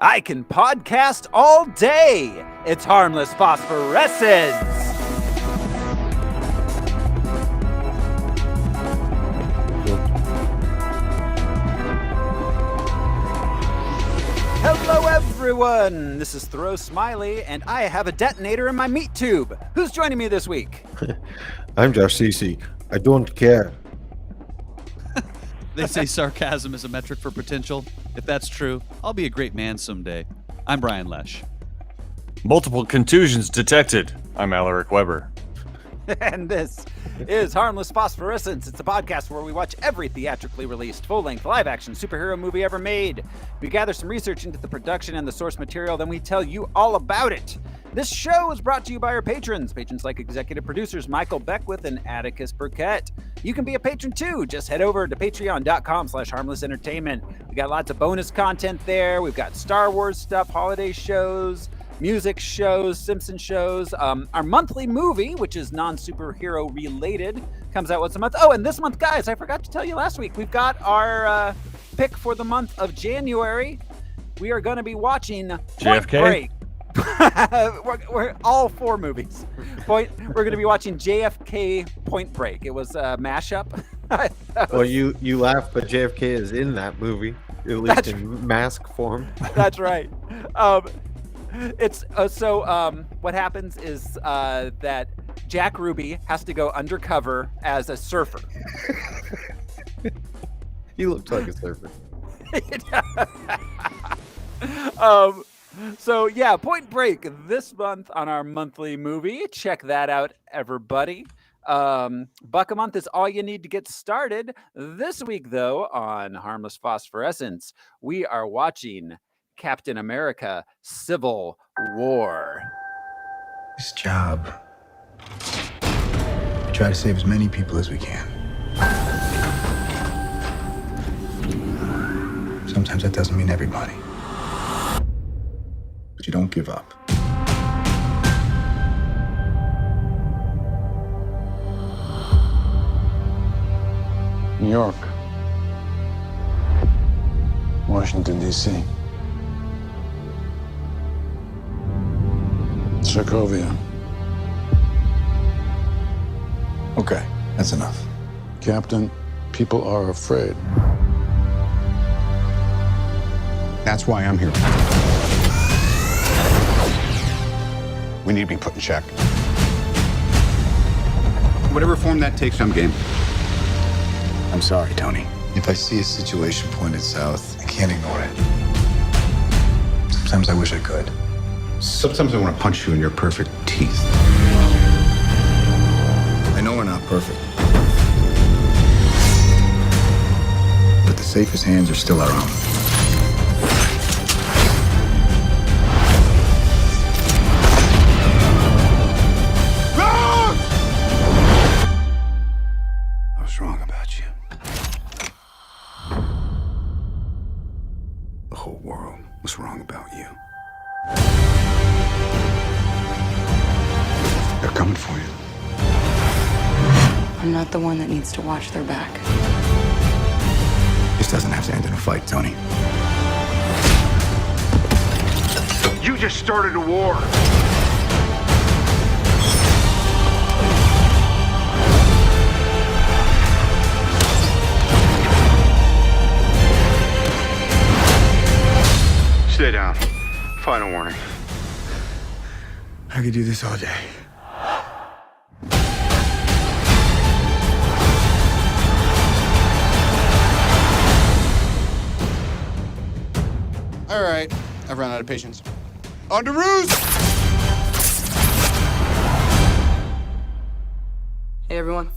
I can podcast all day. It's Harmless Phosphorescence. Hello, everyone. This is Throw Smiley, and I have a detonator in my meat tube. Who's joining me this week? I'm Josh Cece. I don't care. They say sarcasm is a metric for potential. If that's true, I'll be a great man someday. I'm Brian Lesh. Multiple contusions detected. I'm Alaric Weber. And this is Harmless Phosphorescence. It's a podcast where we watch every theatrically released, full-length, live-action superhero movie ever made. We gather some research into the production and the source material, then we tell you all about it. This show is brought to you by our patrons like executive producers Michael Beckwith and Atticus Burkett. You can be a patron too. Just head over to patreon.com/harmlessentertainment. We got lots of bonus content there. We've got Star Wars stuff, holiday shows, music shows, Simpson shows. Our monthly movie, which is non-superhero related, comes out once a month. Oh, and this month, guys, I forgot to tell you last week, we've got our pick for the month of January. We are going to be watching Point Break. we're all four movies. We're going to be watching JFK Point Break. It was a mashup. Well, you laugh, but JFK is in that movie, at least in mask form. That's right. It's what happens is that Jack Ruby has to go undercover as a surfer. He looks like a surfer. So yeah, Point Break this month on our monthly movie. Check that out, everybody. $1 a month is all you need to get started. This week, though, on Harmless Phosphorescence, we are watching Captain America: Civil War. This job, we try to save as many people as we can. Sometimes that doesn't mean everybody. But you don't give up. New York, Washington, D.C., Sokovia. Okay, that's enough. Captain, people are afraid. That's why I'm here. We need to be put in check. Whatever form that takes, I'm game. I'm sorry, Tony. If I see a situation pointed south, I can't ignore it. Sometimes I wish I could. Sometimes I want to punch you in your perfect teeth. I know we're not perfect. But the safest hands are still our own. I was wrong about you. The whole world was wrong about you. They're coming for you. I'm not the one that needs to watch their back. This doesn't have to end in a fight, Tony. You just started a war. Stay down. Final warning. I could do this all day. All right, I've run out of patience. On to roost! Hey, everyone.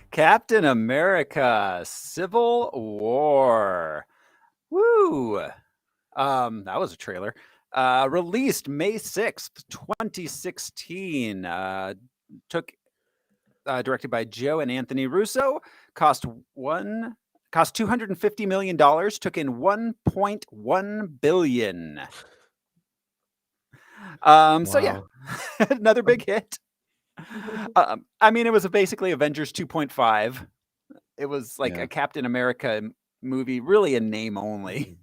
Captain America: Civil War. Woo! That was a trailer. Released May 6th, 2016. Directed by Joe and Anthony Russo. Cost $250 million. Took in $1.1 billion. So yeah, another big hit. I mean, it was basically Avengers 2.5. It was like a Captain America movie, really a name only.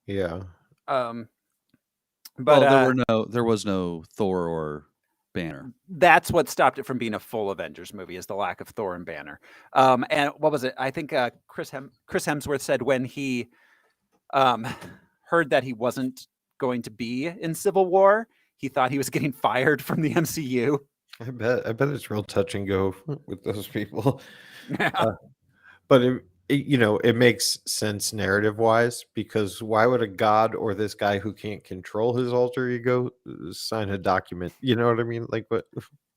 Yeah. But there was no Thor or Banner. that's what stopped it from being a full Avengers movie, is the lack of Thor and Banner. And what was it? I think Chris Hemsworth said when he heard that he wasn't going to be in Civil War, he thought he was getting fired from the MCU. I bet it's real touch and go with those people. Yeah. But it makes sense narrative wise, because why would a god or this guy who can't control his alter ego sign a document? You know what I mean? Like what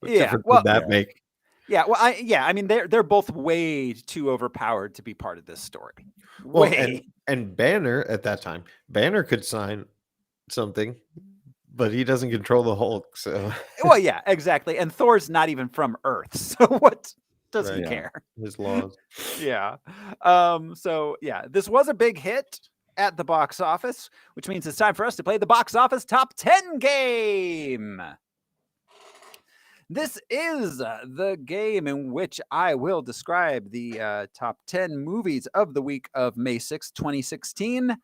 difference would that make? Yeah, well, I mean, they're both way too overpowered to be part of this story. Well, Way. and Banner at that time, Banner could sign something, but he doesn't control the Hulk. So Well, yeah, exactly. And Thor's not even from Earth, so what does he Right. care? his laws. Yeah. So yeah, this was a big hit at the box office, which means it's time for us to play the box office top 10 game. This is the game in which I will describe the top 10 movies of the week of May 6th, 2016.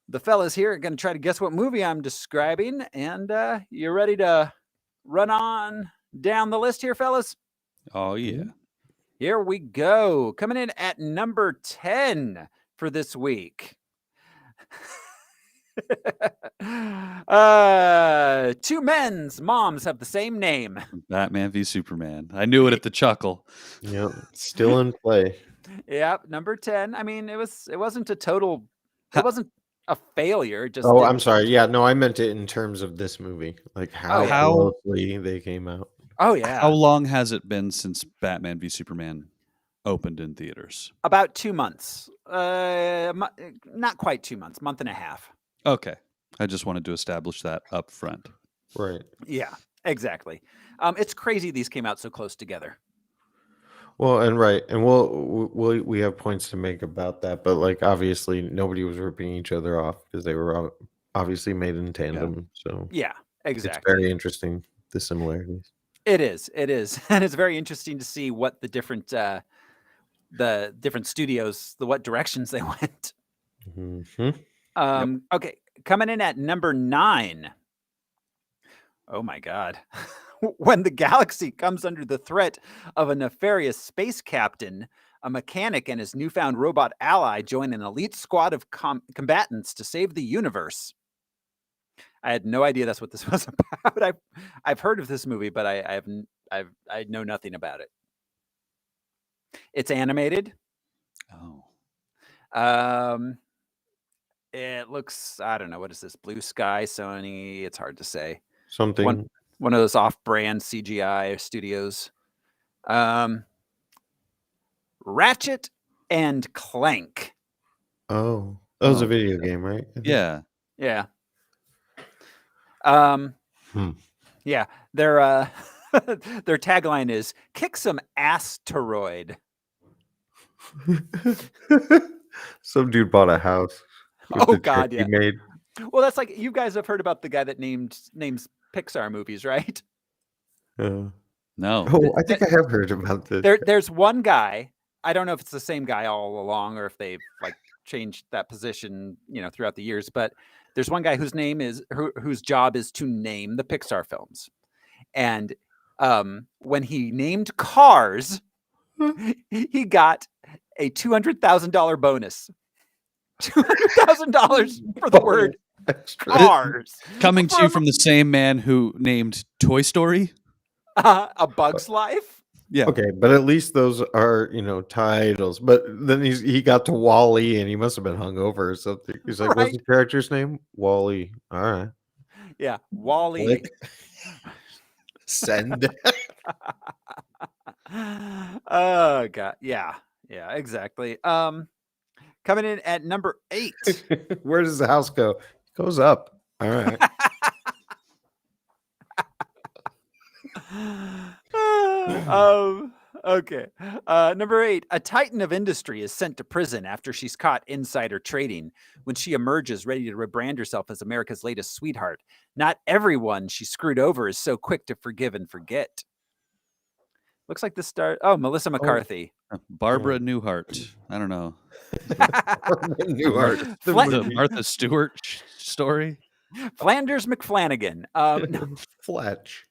The fellas here are going to try to guess what movie I'm describing, and you ready to run on down the list here, fellas? Oh yeah. Here we go. Coming in at number 10 for this week. Two men's moms have the same name. Batman v Superman. I knew it at the chuckle. Yep, still in play. Yep, number 10. I mean, it wasn't a failure. It just Oh, didn't- I'm sorry. Yeah, no, I meant it in terms of this movie, like how closely they came out. Oh yeah. How long has it been since Batman v Superman opened in theaters? About 2 months. Not quite 2 months, month and a half. Okay. I just wanted to establish that up front. Right. Yeah, exactly. It's crazy these came out so close together. Well, and we have points to make about that, but like obviously nobody was ripping each other off because they were obviously made in tandem. So Yeah, exactly. it's very interesting, the similarities. It is, and it's very interesting to see what the different studios, what directions they went. Mm-hmm. Okay, coming in at number 9. Oh my God. When the galaxy comes under the threat of a nefarious space captain, a mechanic and his newfound robot ally join an elite squad of combatants to save the universe. I had no idea that's what this was about. I've heard of this movie, but I know nothing about it. It's animated. Oh. It looks, I don't know, what is this? Blue Sky, Sony? It's hard to say. Something. One of those off-brand CGI studios. Ratchet and Clank. Oh, that was a video game, right? Yeah. Yeah. Hmm. Yeah. Their their tagline is "Kick some asteroid." Some dude bought a house. with Oh the God, trick yeah. he made. Well, that's like, you guys have heard about the guy that names Pixar movies, right? No. Oh, I think I have heard about this. There's one guy. I don't know if it's the same guy all along or if they've like changed that position, throughout the years. But there's one guy whose job is to name the Pixar films, and when he named Cars, he got a $200,000 bonus. $200,000 for the word Cars. Coming to you from the same man who named Toy Story. A Bug's Life. Yeah. Okay, but at least those are, titles. But then he got to Wall-E and he must have been hungover or something. He's like, what's the character's name? Wall-E. All right. Yeah, Wall-E. Click. Send. Oh God. Yeah, exactly. Coming in at number 8. Where does the house go? It goes up. All right. Okay. Number 8. A titan of industry is sent to prison after she's caught insider trading. When she emerges ready to rebrand herself as America's latest sweetheart, not everyone she screwed over is so quick to forgive and forget. Looks like the star. Oh, Melissa McCarthy. Barbara Newhart. I don't know. Newhart. The Fla- The movie. Martha Stewart story. Flanders McFlanagan. No, Fletch.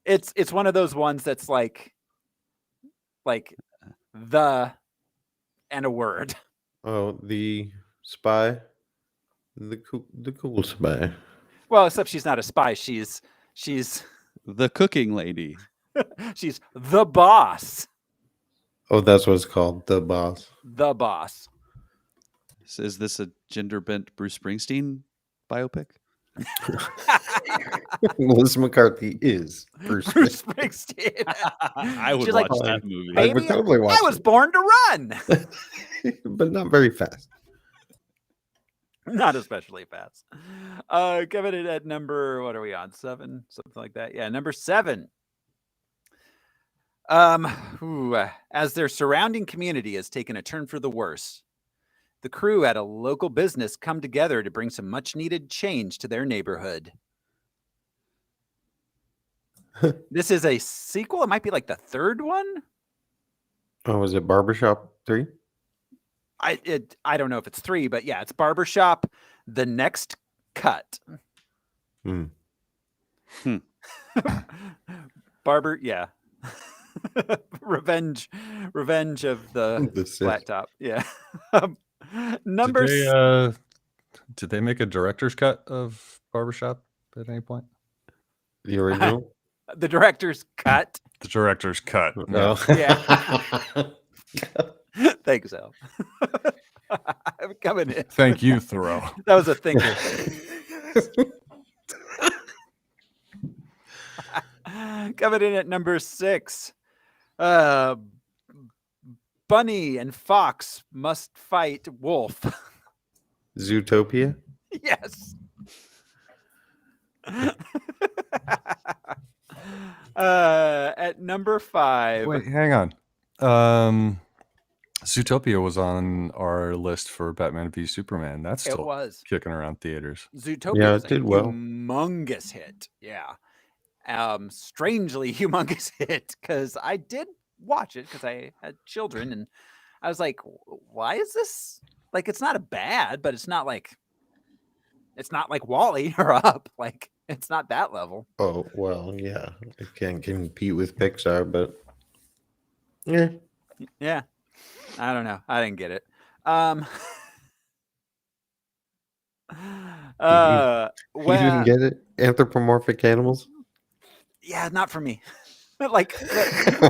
it's one of those ones that's like the and a word. Oh, the spy. The cool spy. Well, except she's not a spy. She's The cooking lady. she's the boss. Oh, that's what it's called. The boss. The boss. Is this a gender bent Bruce Springsteen biopic? Melissa McCarthy is Bruce. Bruce Springsteen. I would She's watch like, that movie. I would Baby, totally watch I was it. born to run. But not very fast. Not especially fast. Giving it at number, what are we on? 7? Something like that. Yeah, number 7. As their surrounding community has taken a turn for the worse, the crew at a local business come together to bring some much needed change to their neighborhood. This is a sequel. It might be like the third one. Oh, was it Barbershop 3? I don't know if it's 3, but yeah, it's Barbershop, The Next Cut. Hmm. Barber, yeah. Revenge of the The Sith. flat top. Yeah. Number Did they make a director's cut of Barbershop at any point? The original? the director's cut. The director's cut. No. Yeah. Thanks, Al. I'm coming in. Thank you, Thoreau. That was a thinker. Coming in at number 6. Bunny and Fox must fight Wolf. Zootopia? Yes. At number 5. Wait, hang on. Zootopia was on our list for Batman v Superman. That's It still was. kicking around theaters. Zootopia Yeah, was it a did well. humongous hit. Yeah. Strangely humongous hit because I did watch it because I had children and I was like, why is this like it's not a bad, but it's not like Wall-E or Up. Like it's not that level. Oh, well, yeah. It can't compete with Pixar, but yeah. Yeah. I don't know. I didn't get it. You Well, didn't get it? Anthropomorphic animals? yeah, not for me. Like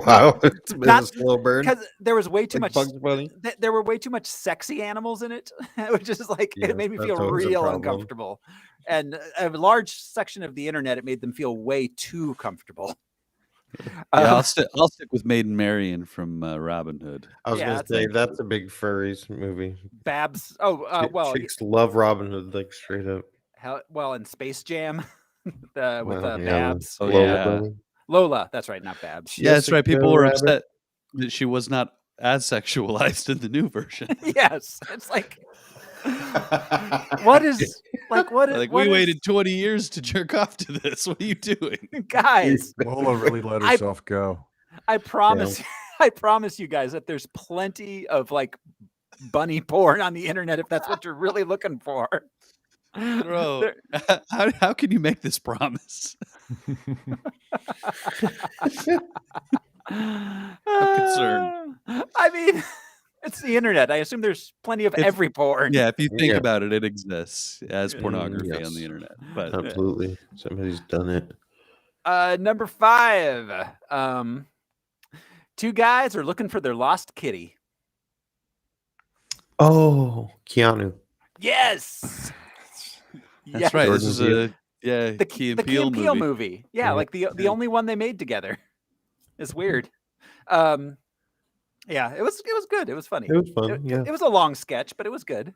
Wow. It's been a Not- slow burn. because there was way too Like much Bugs Bunny? there were way too much sexy animals in it, which is like Yeah, it made me that's feel always a real problem. uncomfortable. And a large section of the internet, it made them feel way too comfortable. Yeah, I'll stick with Maiden Marian from Robin Hood. I was Yeah, going that's to say, like- that's a big furries movie. Babs. Oh, well, Chicks love Robin Hood, like, straight up. in Space Jam with Well, yeah, Babs. Oh, Lola yeah. Bunny. Lola, that's right, not Babs. Yeah, that's right. People Jessica were Rabbit. upset that she was not as sexualized in the new version. Yes, it's like what is like what is Like what we is- waited 20 years to jerk off to this. What are you doing? guys. Lola really let I- herself go. I promise I promise you guys that there's plenty of like bunny porn on the internet if that's what you're really looking for. Bro, There- how can you make this promise? concerned. I mean, it's the internet. I assume there's plenty of If- every porn. Yeah, if you think Yeah. about it, it exists as pornography yes. on the internet. But Absolutely. Somebody's done it. Number 5. 2 guys are looking for their lost kitty. Oh, Keanu. Yes. that's right. This Jordan is a The Key and the Key Peele and Peele movie. movie. Yeah, Mhm. like the only one they made together. It's weird. Yeah, it was good. It was funny. It was fun. Yeah. It was a long sketch, but it was good.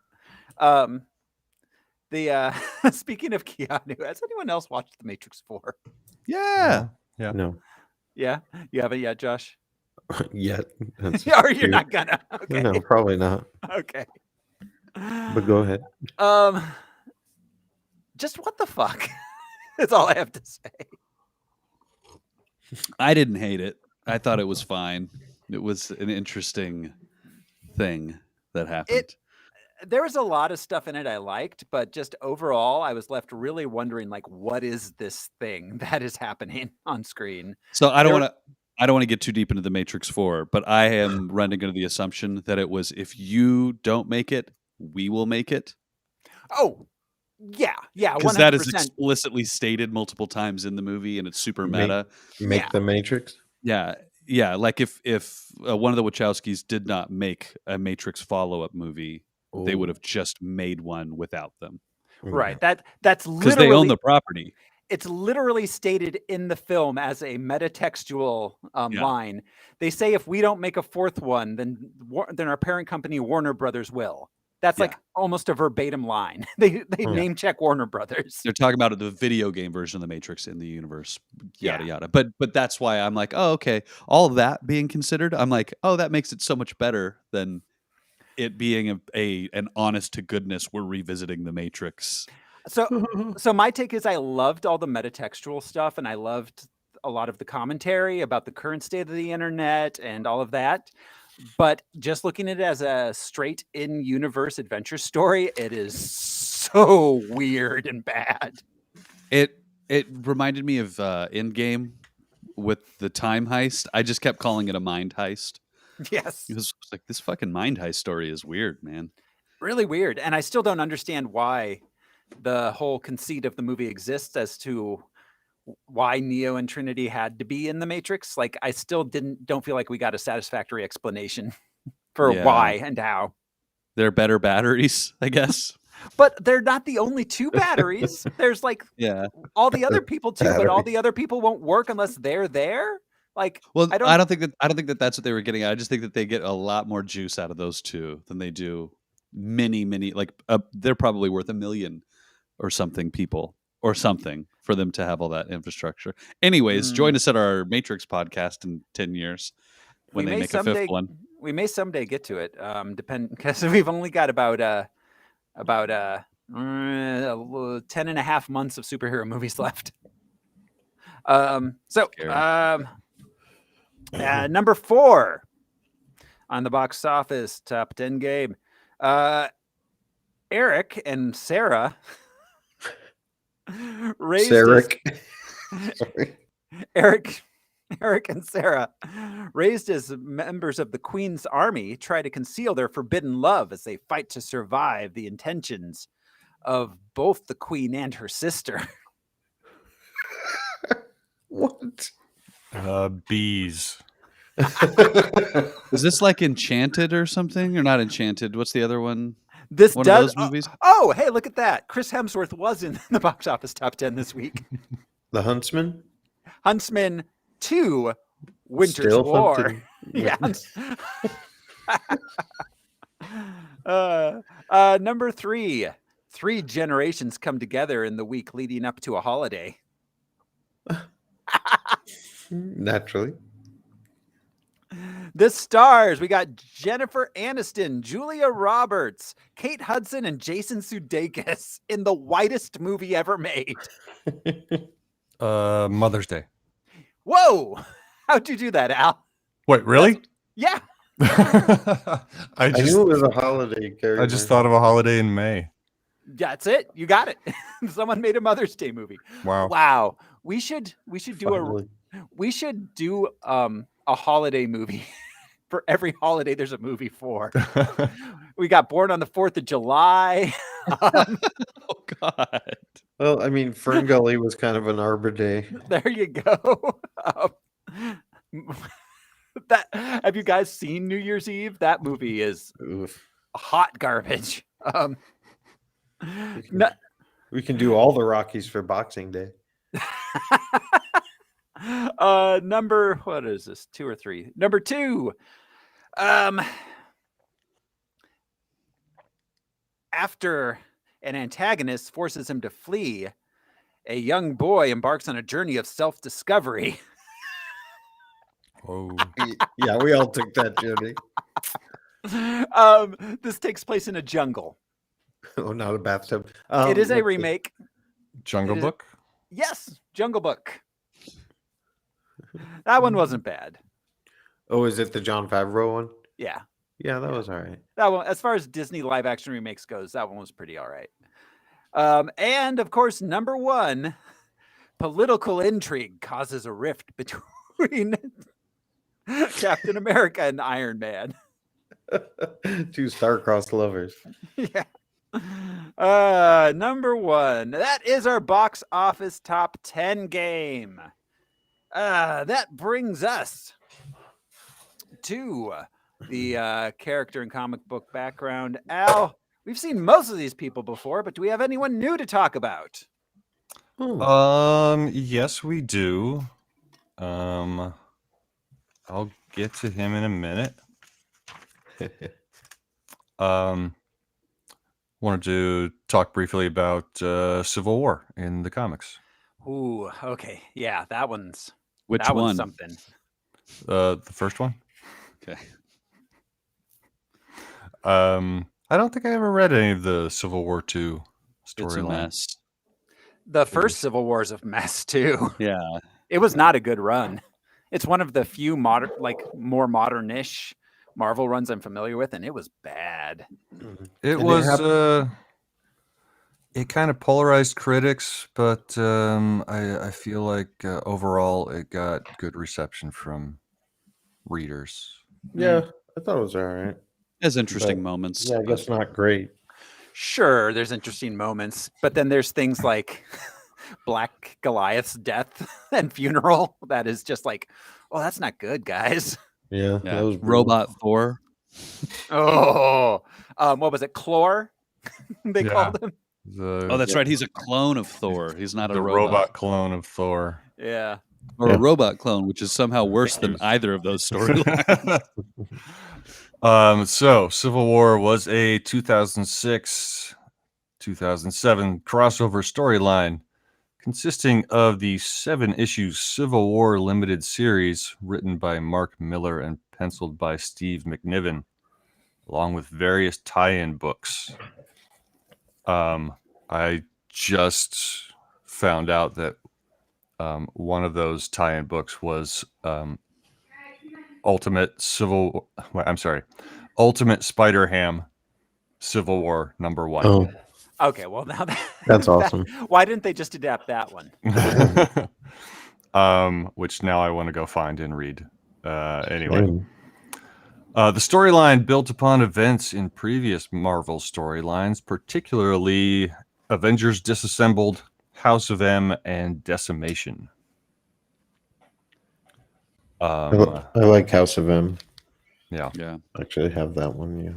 The speaking of Keanu, has anyone else watched The Matrix 4? Yeah. Yeah. No. Yeah, you haven't yet, Josh. Yet. That's Or you're cute. not gonna. Okay. No, probably not. Okay. But go ahead. Just what the fuck? That's all I have to say. I didn't hate it. I thought it was fine. It was an interesting thing that happened. There was a lot of stuff in it I liked, but just overall, I was left really wondering, like, what is this thing that is happening on screen? So I don't There- want to get too deep into the Matrix 4, but I am running under the assumption that it was, if you don't make it, we will make it. Oh, yeah, 100%. Because that is explicitly stated multiple times in the movie, and it's super meta. Make Yeah. the Matrix. Yeah. Like if one of the Wachowskis did not make a Matrix follow-up movie, they would have just made one without them. Right. That's Because literally they own the property. It's literally stated in the film as a metatextual line. They say if we don't make a fourth one, then our parent company Warner Brothers will. That's like almost a verbatim line. They name check Warner Brothers. They're talking about the video game version of the Matrix in the universe, yada yada. But that's why I'm like, oh, okay. All of that being considered, I'm like, oh, that makes it so much better than it being an honest to goodness, we're revisiting the Matrix. So my take is I loved all the metatextual stuff, and I loved a lot of the commentary about the current state of the internet and all of that. But just looking at it as a straight in-universe adventure story, it is so weird and bad. It reminded me of Endgame with the time heist. I just kept calling it a mind heist. Yes. It was like, this fucking mind heist story is weird, man. Really weird. And I still don't understand why the whole conceit of the movie exists as to why Neo and Trinity had to be in the Matrix. Like, I still don't feel like we got a satisfactory explanation for why and how. They're better batteries, I guess. But they're not the only two batteries. There's like all the other people too, but all the other people won't work unless they're there. Like, well, I don't think that that's what they were getting at. I just think that they get a lot more juice out of those two than they do many, like they're probably worth $1 million or something people or something for them to have all that infrastructure. Anyways, join us at our Matrix podcast in 10 years when they make a fifth one. We may someday get to it. Because we've only got about 10 and a half months of superhero movies left. Number 4 on the box office top 10 game. Eric and Sarah raised Eric and Sarah, raised as members of the Queen's army, try to conceal their forbidden love as they fight to survive the intentions of both the Queen and her sister. What? Bees. Is this like Enchanted or something, or not Enchanted? What's the other one? This one does. Of those movies? Oh, hey, look at that! Chris Hemsworth was in the box office top 10 this week. The Huntsman. Huntsman 2, Winter's Still War. hunting. Yeah. Number 3. 3 generations come together in the week leading up to a holiday. Naturally. The stars, we got Jennifer Aniston, Julia Roberts, Kate Hudson, and Jason Sudeikis in the whitest movie ever made. Mother's Day. Whoa! How'd you do that, Al? Wait, really? Yeah. I knew it was a holiday character. I just thought of a holiday in May. That's it. You got it. Someone made a Mother's Day movie. Wow. We should do a holiday movie. For every holiday there's a movie for. We got Born on the 4th of July. Oh God. Well, I mean, Fern Gully was kind of an Arbor Day. There you go. Have you guys seen New Year's Eve? That movie is hot garbage. We can do all the Rockies for Boxing Day. Number, what is this? 2 or 3? Number 2. After an antagonist forces him to flee, a young boy embarks on a journey of self-discovery. Oh. Yeah, we all took that journey. This takes place in a jungle. Oh, not a bathtub. It is a remake. Jungle Book? Yes, Jungle Book. That one wasn't bad. Oh, is it the Jon Favreau one? Yeah. Yeah, that was all right. That one, as far as Disney live action remakes goes, that one was pretty all right. And of course, number one, political intrigue causes a rift between Captain America and Iron Man. Two star-crossed lovers. Yeah. Number one. That is our box office top 10 game. That brings us to the character and comic book background. Al, we've seen most of these people before, but do we have anyone new to talk about? Yes, we do. I'll get to him in a minute. Wanted to talk briefly about Civil War in the comics. Ooh, okay. Yeah, that one's Which that one? one's something. The first one. Okay. I don't think I ever read any of the Civil War II It's a storyline. mess. The first Civil War is a mess too. Yeah. It was not a good run. It's one of the few modern, like more modern-ish Marvel runs I'm familiar with, and it was bad. It And was. it It kind of polarized critics, but I feel like overall it got good reception from readers. Yeah, I thought it was all right. Has interesting But, moments. Yeah, I guess not great. Sure, there's interesting moments, but then there's things like Black Goliath's death and funeral that is just like, oh, that's not good, guys. Yeah, Yeah. that was Robot Thor. Oh, what was it? Chlor? They Yeah. called him. Oh, that's right. He's a clone of Thor. He's not the a robot clone of Thor. Yeah. Or Yeah. a robot clone, which is somehow worse than either of those storylines. So Civil War was a 2006-2007 crossover storyline consisting of the 7-issue Civil War limited series written by Mark Miller and penciled by Steve McNiven, along with various tie-in books. I just found out that one of those tie-in books was Ultimate Spider-Ham Civil War #1. Oh, Okay, well now that's awesome. why didn't they just adapt that one? Which now I want to go find and read. Anyway. Same. The storyline built upon events in previous Marvel storylines, particularly Avengers Disassembled, House of M, and Decimation. I like House of M. Yeah. Yeah. I actually have that one. Yeah.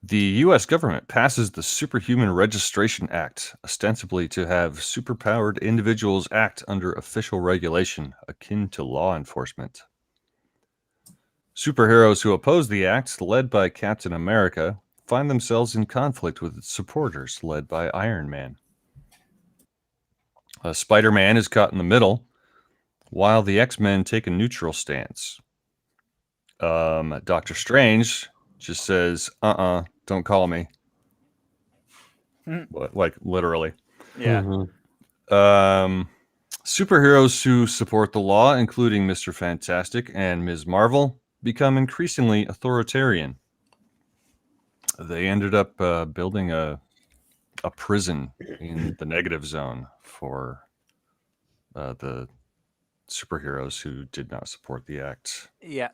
The U.S. government passes the Superhuman Registration Act, ostensibly to have superpowered individuals act under official regulation akin to law enforcement. Superheroes who oppose the act, led by Captain America, find themselves in conflict with its supporters, led by Iron Man. Spider-Man is caught in the middle, while the X-Men take a neutral stance. Doctor Strange just says, don't call me. Like, literally. Yeah. Mhm. Superheroes who support the law, including Mr. Fantastic and Ms. Marvel, become increasingly authoritarian. They ended up building a prison in the negative zone for the superheroes who did not support the act. Yeah.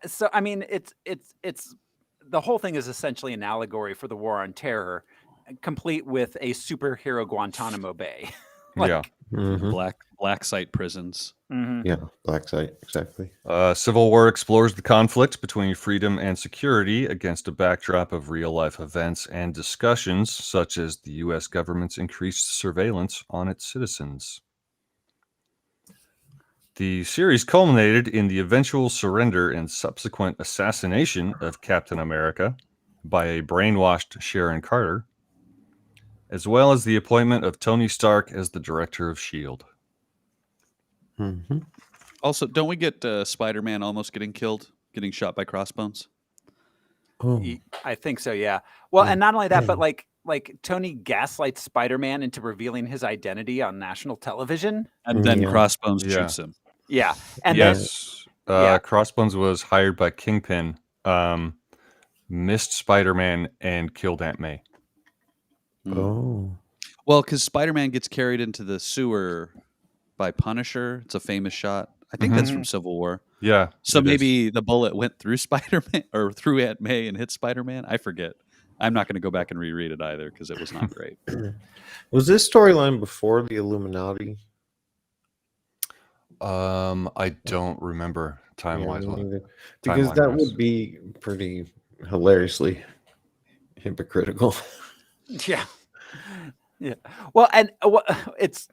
So I mean, it's the whole thing is essentially an allegory for the war on terror, complete with a superhero Guantanamo Bay. Yeah. Mhm. Black site prisons. Mhm. Yeah, Black Site, exactly. Civil War explores the conflict between freedom and security against a backdrop of real-life events and discussions, such as the U.S. government's increased surveillance on its citizens. The series culminated in the eventual surrender and subsequent assassination of Captain America by a brainwashed Sharon Carter, as well as the appointment of Tony Stark as the director of S.H.I.E.L.D. Hmm. Also, don't we get Spider-Man almost getting killed, getting shot by crossbones? Oh, I think so. Yeah. Well, and not only that, but Yeah. like Tony gaslights Spider-Man into revealing his identity on national television. And then Yeah. crossbones Yeah. shoots him. Yeah, and yes. yeah. Crossbones was hired by Kingpin, missed Spider-Man, and killed Aunt May. Oh. Well, because Spider-Man gets carried into the sewer by Punisher. It's a famous shot. I think that's from Civil War. Yeah. So it is. maybe the bullet went through Spider-Man or through Aunt May and hit Spider-Man. I forget. I'm not going to go back and reread it either because it was not great. Was this storyline before the Illuminati? I don't remember time-wise. me neither. Because that timeline-wise. would be pretty hilariously hypocritical. Yeah. Yeah. Well, and it's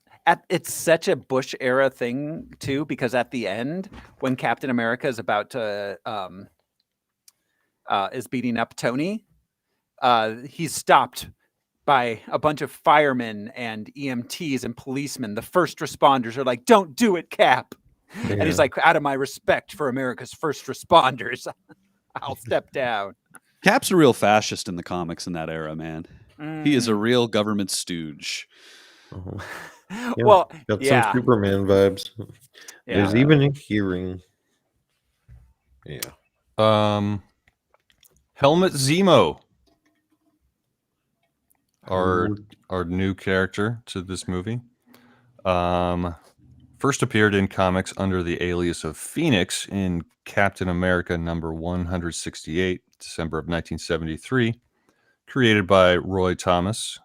such a Bush era thing too, because at the end, when Captain America is about to is beating up Tony, he's stopped by a bunch of firemen and EMTs and policemen. The first responders are like, "Don't do it, Cap." And he's like, "Out of my respect for America's first responders, I'll step down." Cap's a real fascist in the comics in that era, man. He is a real government stooge. Yeah, Well, got yeah. some Superman vibes. There's even a hearing. Yeah. Helmut Zemo, our new character to this movie, first appeared in comics under the alias of Phoenix in Captain America number 168, December of 1973, created by Roy Thomas,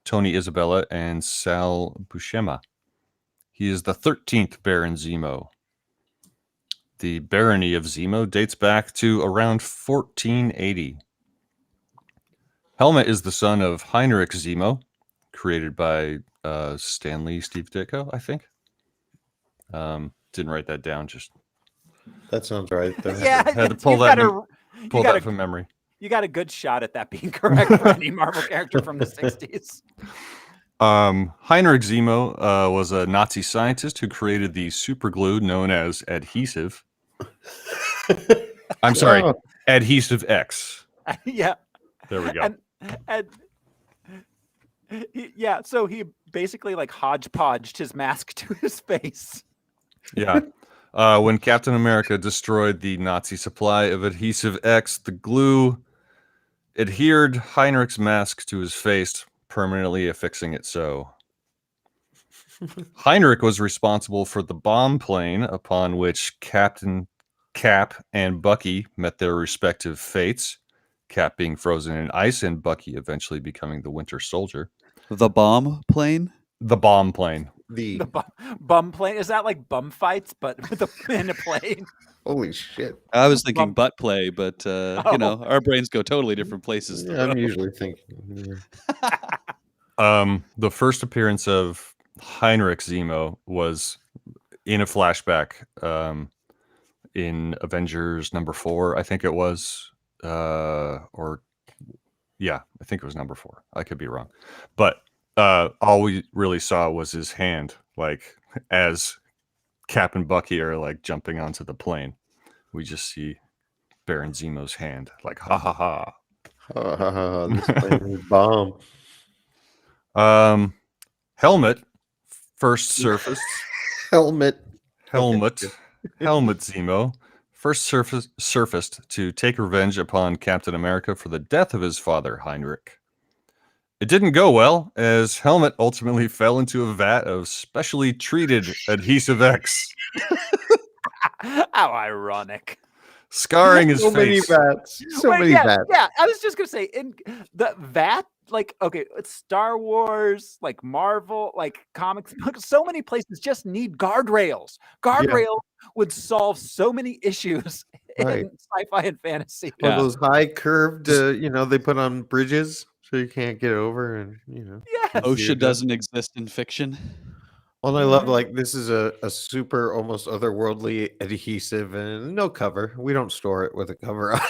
Tony Isabella, and Sal Buscema. He is the 13th Baron Zemo. The barony of Zemo dates back to around 1480. Helmut is the son of Heinrich Zemo, created by Stanley Steve Ditko, I think. Didn't write that down. Just that sounds right. Yeah, had to pull that from memory. You got a good shot at that being correct for any Marvel character from the 60s. Heinrich Zemo was a Nazi scientist who created the superglue known as adhesive. I'm sorry, adhesive X. Yeah. There we go. And yeah, so he basically like hodgepodged his mask to his face. Yeah. When Captain America destroyed the Nazi supply of adhesive X, the glue adhered Heinrich's mask to his face, permanently affixing it so. Heinrich was responsible for the bomb plane upon which Captain Cap and Bucky met their respective fates, Cap being frozen in ice and Bucky eventually becoming the Winter Soldier. The bomb plane? The bomb plane. The bum plane? Is that like bum fights, but with in a plane? Holy shit. I was thinking butt play, but you know, our brains go totally different places. Yeah, I'm usually thinking. The first appearance of Heinrich Zemo was in a flashback in Avengers number 4, I think it was. I think it was number 4. I could be wrong. But all we really saw was his hand, like as Cap and Bucky are like jumping onto the plane. We just see Baron Zemo's hand, like ha ha ha. This plane is bomb. Helmut first surfaced. Helmut Zemo first surfaced to take revenge upon Captain America for the death of his father, Heinrich. It didn't go well, as Helmut ultimately fell into a vat of specially treated adhesive X. How ironic. Scarring his so face. Many vats. So many vats. Yeah, I was just going to say, in the vat, like, okay, it's Star Wars, like Marvel, like comics, so many places just need guardrails. Guardrails would solve so many issues in sci-fi and fantasy. Well, those high curved, they put on bridges so you can't get over, and Yes. OSHA doesn't exist in fiction. Well, I love like this is a super almost otherworldly adhesive and no cover. We don't store it with a cover on.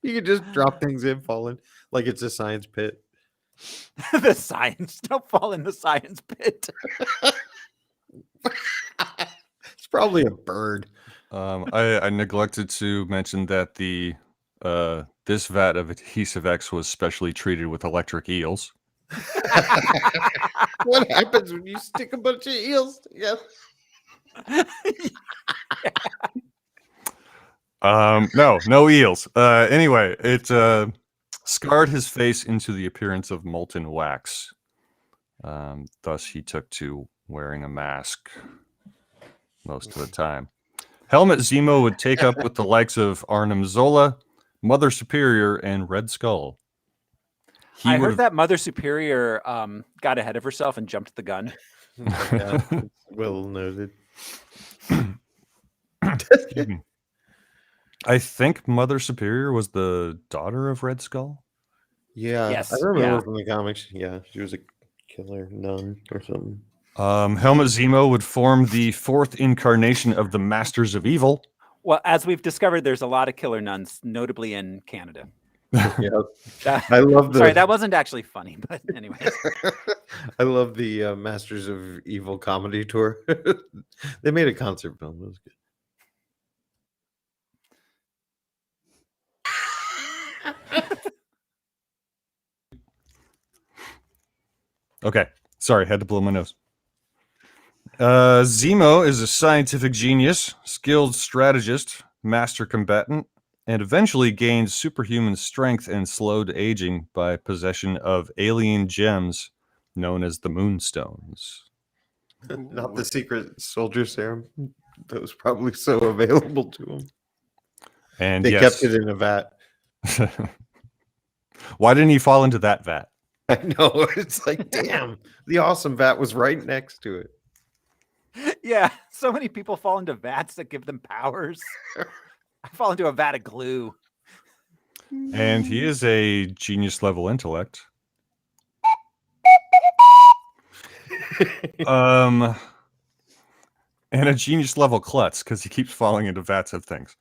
You can just drop things in, fall in like it's a science pit. The science, don't fall in the science pit. It's probably a bird. I neglected to mention that the this vat of adhesive X was specially treated with electric eels. What happens when you stick a bunch of eels together? No eels. Anyway, it scarred his face into the appearance of molten wax. Thus, he took to wearing a mask most of the time. Helmut Zemo would take up with the likes of Arnim Zola, Mother Superior, and Red Skull. I heard that Mother Superior got ahead of herself and jumped the gun. Yeah, it's well noted. I think Mother Superior was the daughter of Red Skull. Yeah, Yes, I remember yeah. from the comics. Yeah, she was a killer nun or something. Helmut Zemo would form the fourth incarnation of the Masters of Evil. Well, as we've discovered, there's a lot of killer nuns, notably in Canada. Yeah, That- I love the. Sorry, that wasn't actually funny, but anyway. I love the Masters of Evil comedy tour. They made a concert film. It was good. Okay, sorry, had to blow my nose. Zemo is a scientific genius, skilled strategist, master combatant, and eventually gained superhuman strength and slowed aging by possession of alien gems known as the Moonstones. Not the secret soldier serum that was probably so available to him. And They yes, kept it in a vat. why didn't he fall into that vat? I know. It's like, damn, the awesome vat was right next to it. Yeah, so many people fall into vats that give them powers. I fall into a vat of glue. And he is a genius level intellect. And a genius level klutz because he keeps falling into vats of things.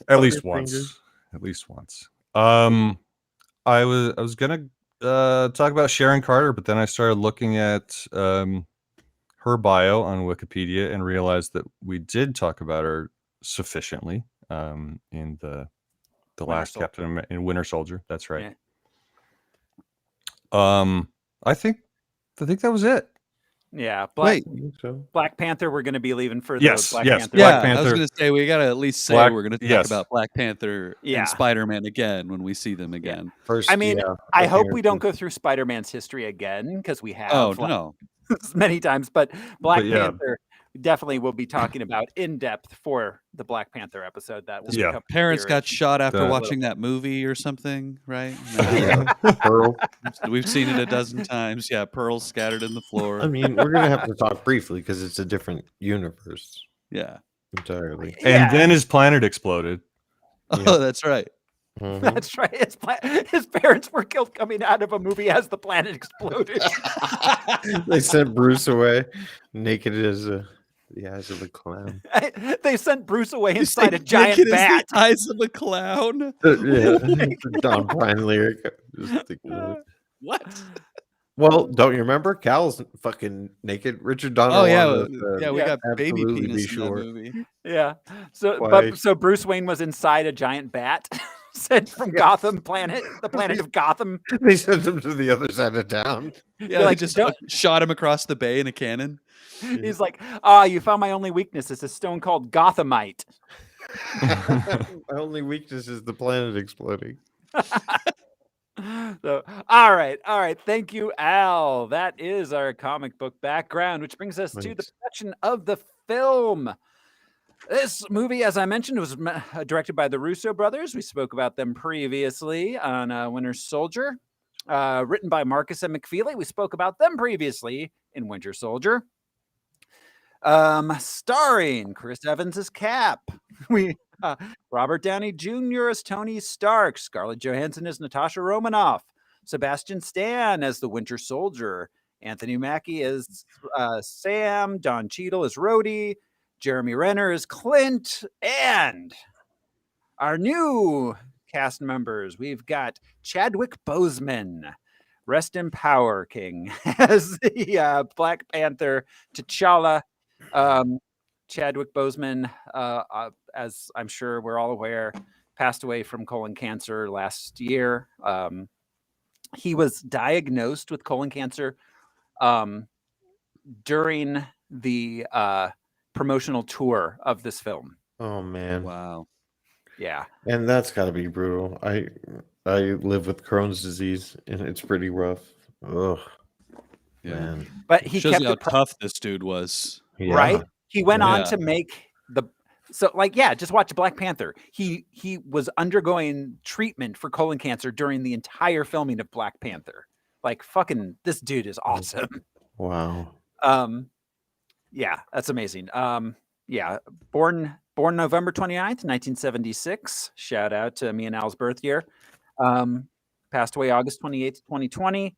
At least once. At least once. I was gonna talk about Sharon Carter, but then I started looking at her bio on Wikipedia and realized that we did talk about her sufficiently in the last Captain in Winter Soldier. That's right. Yeah. I think that was it. Yeah, Wait, Black Panther. We're going to be leaving for the Yes, Black yes, Panther. Black Yeah, I Panther. was going to say we got to at least say Black- we're going to talk yes. about Black Panther Yeah. and Spider-Man again when we see them again. First, I mean, yeah, I think hope it's we don't good. go through Spider-Man's history again because we have Oh no, many times. But Black yeah. Panther definitely will be talking about in depth for the Black Panther episode. That will Yeah. become parents clear. got shot after The- watching that movie or something, right? Yeah, Pearl. We've seen it a dozen times. Yeah, pearls scattered in the floor. I mean, we're gonna have to talk briefly because it's a different universe Yeah. entirely. Yeah. And then his planet exploded. Oh, that's right. Mhm. That's right. His parents were killed coming out of a movie as the planet exploded. They sent Bruce away naked as the eyes of a clown. They sent Bruce away You inside a say giant naked as bat. the eyes of a clown. Yeah, it's a Don Bryan lyric. Just thinking of it. What? Well, don't you remember? Cal's fucking naked. Richard Donner. Oh yeah, wanted us to yeah. We got baby absolutely penis be in that sure. movie. Yeah. Why? So Bruce Wayne was inside a giant bat sent from Gotham planet, the planet of Gotham. They sent him to the other side of town. Yeah, like, like just don't- shot him across the bay in a cannon. He's like, you found my only weakness. It's a stone called Gothamite. My only weakness is the planet exploding. So, all right. Thank you, Al. That is our comic book background, which brings us to the Thanks. production of the film. This movie, as I mentioned, was directed by the Russo brothers. We spoke about them previously on Winter Soldier. Written by Marcus and McFeely. We spoke about them previously in Winter Soldier. Starring Chris Evans as Cap. Robert Downey Jr. as Tony Stark, Scarlett Johansson as Natasha Romanoff, Sebastian Stan as the Winter Soldier, Anthony Mackie as Sam, Don Cheadle as Rhodey, Jeremy Renner as Clint, and our new cast members. We've got Chadwick Boseman, rest in power, King, as the Black Panther T'Challa. Chadwick Boseman, as I'm sure we're all aware, passed away from colon cancer last year. He was diagnosed with colon cancer during the promotional tour of this film. Oh man. Wow. Yeah. And that's got to be brutal. I live with Crohn's disease, and it's pretty rough. Ugh, Yeah. man. But he Shows kept you how it tough this dude was. Yeah. right. He went on Yeah. to make just watch Black Panther. He was undergoing treatment for colon cancer during the entire filming of Black Panther. Like fucking, this dude is awesome. Wow. Yeah, that's amazing. Yeah, born November 29th, 1976. Shout out to me and Al's birth year. Passed away August 28th, 2020.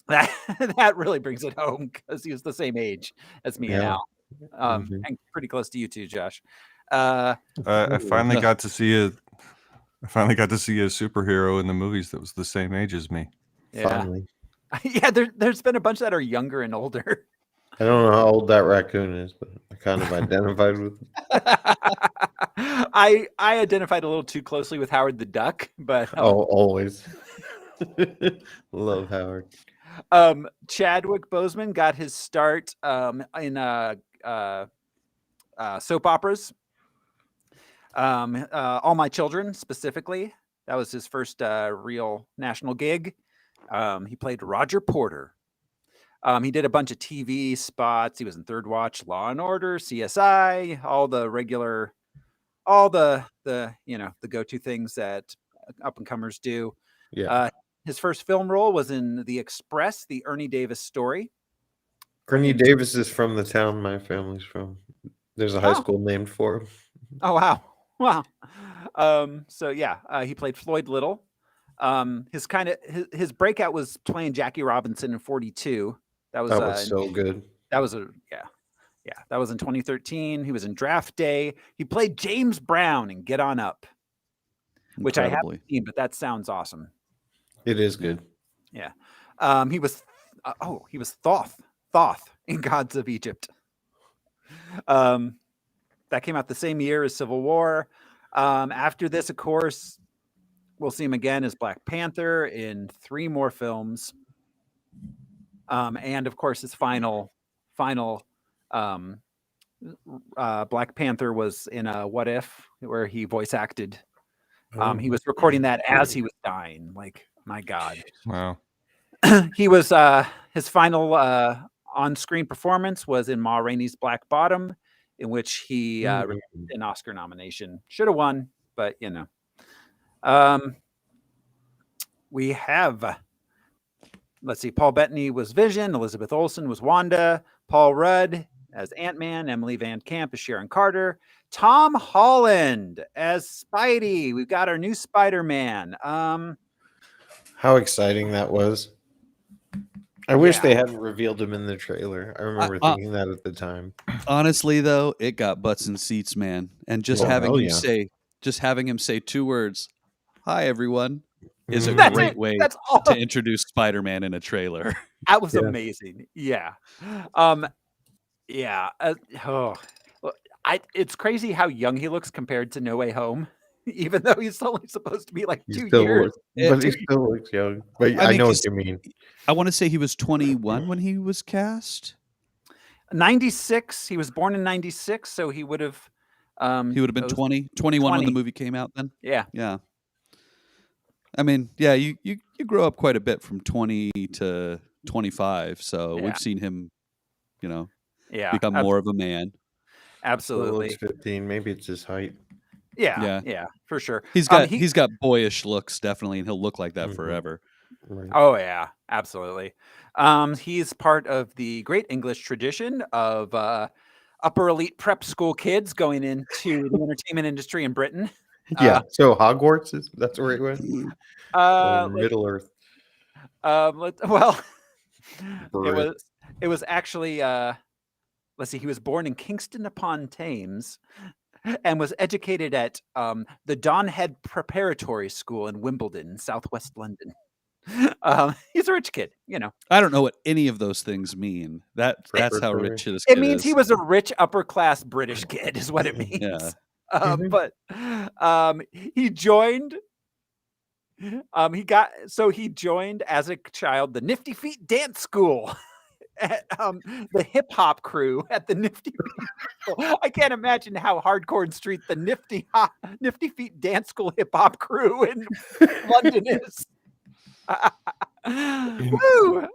That really brings it home because he was the same age as me and Yeah. Al. And pretty close to you too, Josh. I finally got to see a superhero in the movies that was the same age as me. Yeah. Finally. Yeah, there's been a bunch that are younger and older. I don't know how old that raccoon is, but I kind of identified with him. I identified a little too closely with Howard the Duck, but Oh, always. Love Howard. Chadwick Boseman got his start in soap operas. All My Children, specifically. That was his first real national gig. He played Roger Porter. He did a bunch of TV spots. He was in Third Watch, Law and Order, CSI, all the regular, all the go-to things that up-and-comers do. Yeah. His first film role was in The Express, the Ernie Davis story. Ernie Davis is from the town my family's from. There's a high school named for him. Oh, wow. Wow. So yeah, he played Floyd Little. His breakout was playing Jackie Robinson in 42. That was so good. That was that was in 2013. He was in Draft Day. He played James Brown in Get On Up, which I haven't seen, but that sounds awesome. It is good. Yeah. He was Thoth in Gods of Egypt. That came out the same year as Civil War. After this, of course, we'll see him again as Black Panther in 3 more films. And of course, his final Black Panther was in a What If, where he voice acted. He was recording that as he was dying. Like, my God. Wow. He was his final on-screen performance was in Ma Rainey's Black Bottom, in which he received an Oscar nomination. Should have won, but you know. We have, let's see, Paul Bettany was Vision, Elizabeth Olsen was Wanda, Paul Rudd as Ant-Man, Emily Van Camp as Sharon Carter, Tom Holland as Spidey. We've got our new Spider-Man. How exciting that was. I wish they hadn't revealed him in the trailer. I remember thinking that at the time. Honestly, though, it got butts and seats, man. And just having him say 2 words, "Hi, everyone," is a great way to introduce Spider-Man in a trailer. That was amazing. Yeah. It's crazy how young he looks compared to No Way Home, even though he's only supposed to be like 2 years. But he still looks young. But I know what you mean. I want to say he was 21 when he was cast. 96. He was born in 96, so he would have been 21 when the movie came out then. Yeah. Yeah. I mean, yeah, you grow up quite a bit from 20 to 25, so we've seen him, become more of a man. Absolutely. Still looks 15. Maybe it's his height. Yeah, for sure. He's got boyish looks, definitely, and he'll look like that forever. Right. Oh yeah, absolutely. He's part of the great English tradition of upper elite prep school kids going into the entertainment industry in Britain. Yeah. So Hogwarts that's where he went. Middle Earth. It was actually let's see. He was born in Kingston upon Thames, and was educated at the Donhead Preparatory School in Wimbledon, southwest London. He's a rich kid, I don't know what any of those things mean. That's how rich this It kid means is. he was a rich upper class British kid, is what it means. Yeah. But he joined. He joined as a child the Nifty Feet Dance School the hip hop crew at the Nifty Feet. I can't imagine how hardcore and street the Nifty Feet Dance School hip hop crew in London is. Woo!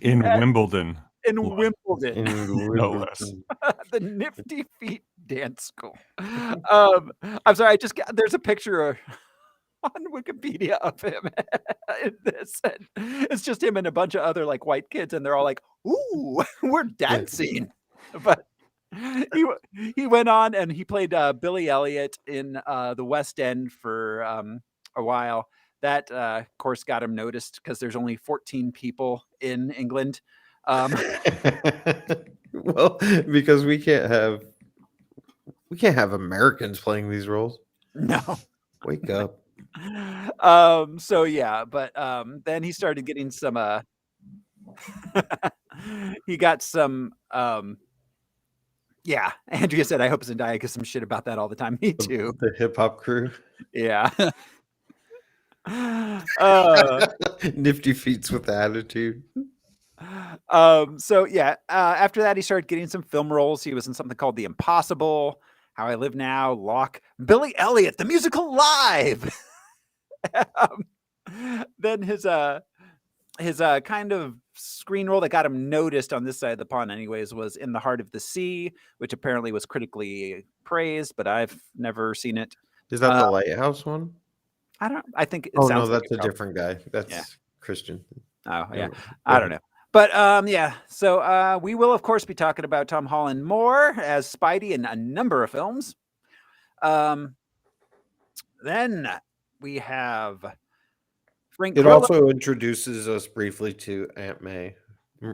In at- Wimbledon. in Wimbledon, No less. the Nifty Feet Dance School. I'm sorry, there's a picture on Wikipedia of him in this. And it's just him and a bunch of other like white kids, and they're all like, "Ooh, we're dancing." But he went on and he played Billy Elliot in the West End for a while. That of course got him noticed because there's only 14 people in England. Well, because we can't have Americans playing these roles. No. Wake up. So yeah, but then he started getting some he got some yeah, Andrea said I hope Zendaya gets some shit about that all the time. Me too. The hip hop crew. Yeah. Nifty Feats with attitude. So yeah, after that he started getting some film roles. He was in something called The Impossible, How I Live Now, Locke, Billy Elliot, the musical live. Then his kind of screen role that got him noticed on this side of the pond anyways was In the Heart of the Sea, which apparently was critically praised, but I've never seen it. Is that the Lighthouse one? I think it Oh sounds no, like that's a different guy. That's Yeah. Christian. Oh yeah, Go I don't ahead. know. But yeah, so we will of course be talking about Tom Holland more as Spidey in a number of films. Then we have Frank It Grillo. also introduces us briefly to Aunt May.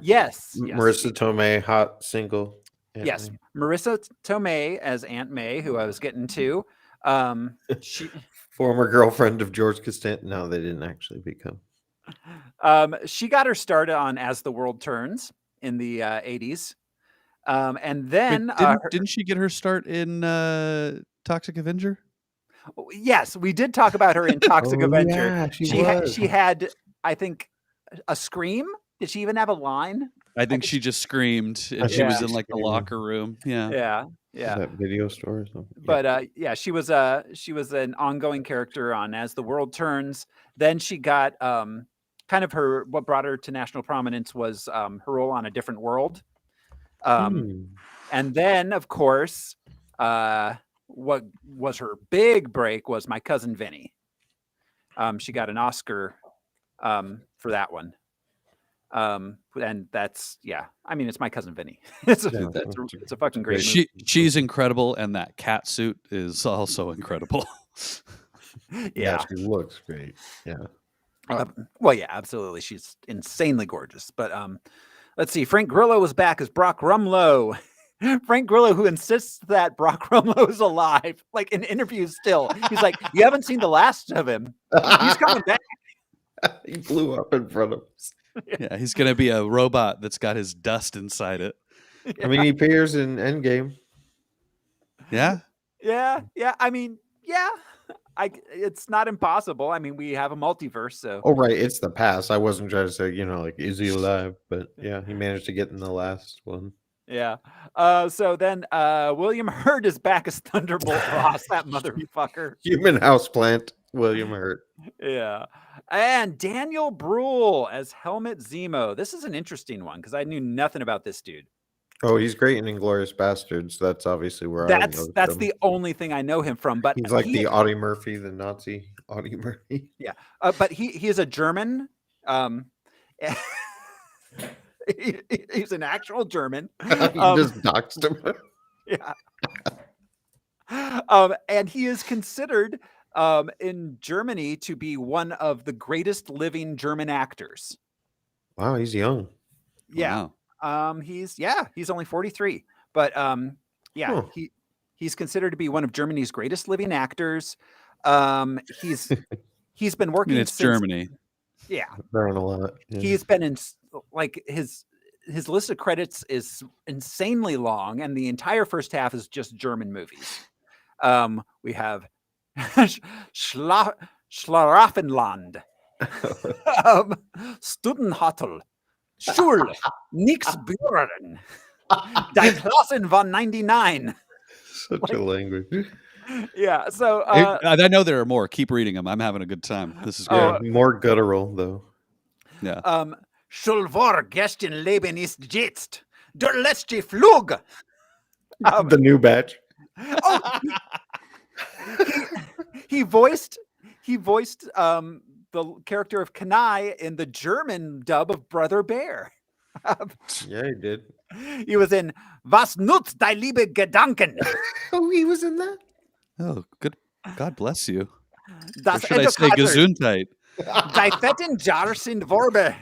Yes, Marissa Tomei, hot single. Aunt yes, May. Marissa Tomei as Aunt May, who I was getting to. She Former girlfriend of George Costanza. No, they didn't actually become. she got her start on As the World Turns in the 80s. And then Wait, didn't she get her start in Toxic Avenger? yes, we did talk about her in Toxic Avenger. Yeah, She had, I think, a scream. Did she even have a line? I think she just screamed, and she was in like the locker room. Yeah. Yeah. That video store or something. But yeah, she was an ongoing character on As the World Turns. Then she got kind of what brought her to national prominence was her role on A Different World. And then of course, what was her big break was My Cousin Vinny. She got an Oscar for that one. And that's I mean, it's My Cousin Vinny. It's a fucking great movie. She's incredible, and that cat suit is also incredible. Yeah, she looks great. Yeah. Well, yeah, absolutely. She's insanely gorgeous. But let's see. Frank Grillo was back as Brock Rumlow. Frank Grillo, who insists that Brock Rumlow is alive, like in interviews still. He's like, you haven't seen the last of him. He's coming back. He blew up in front of us. Yeah, he's gonna be a robot that's got his dust inside it. I mean, he appears in Endgame. Yeah. Yeah. I mean, yeah. It's not impossible. I mean, we have a multiverse, so. Oh, right. It's the past. I wasn't trying to say, like, is he alive? But yeah, he managed to get in the last one. Yeah. So then William Hurt is back as Thunderbolt Ross, that motherfucker. Human houseplant, William Hurt. Yeah. And Daniel Bruhl as Helmut Zemo. This is an interesting one because I knew nothing about this dude. Oh, he's great in Inglourious Bastards. That's obviously where that's him. The only thing I know him from. But he's like the Audie Murphy, the Nazi Audie Murphy. Yeah. But he is a German. He's an actual German. He just doxed him. Yeah. And he is considered in Germany to be one of the greatest living German actors. Wow, he's young. Yeah. Wow. He's only 43. But he's considered to be one of Germany's greatest living actors. He's been working it's since Germany. Yeah. Learn a lot. Yeah. He's been in like his list of credits is insanely long, and the entire first half is just German movies. We have Schlaraffenland, Studenhotel, Schul, nix Büren, die Klassen von 99. Such a language. Yeah, so I know there are more. Keep reading them. I'm having a good time. This is Yeah, great. more guttural though. Yeah. Schul vor gestern Leben ist jetzt. Der letzte Flug. The new batch. Oh, he voiced the character of Kanai in the German dub of Brother Bear. Yeah, he did. He was in Was nutzt die liebe Gedanken? Oh, he was in that. Oh, good. God bless you. Or Das should I say Educator. Gesundheit? Die fetten Jar sind Worbe.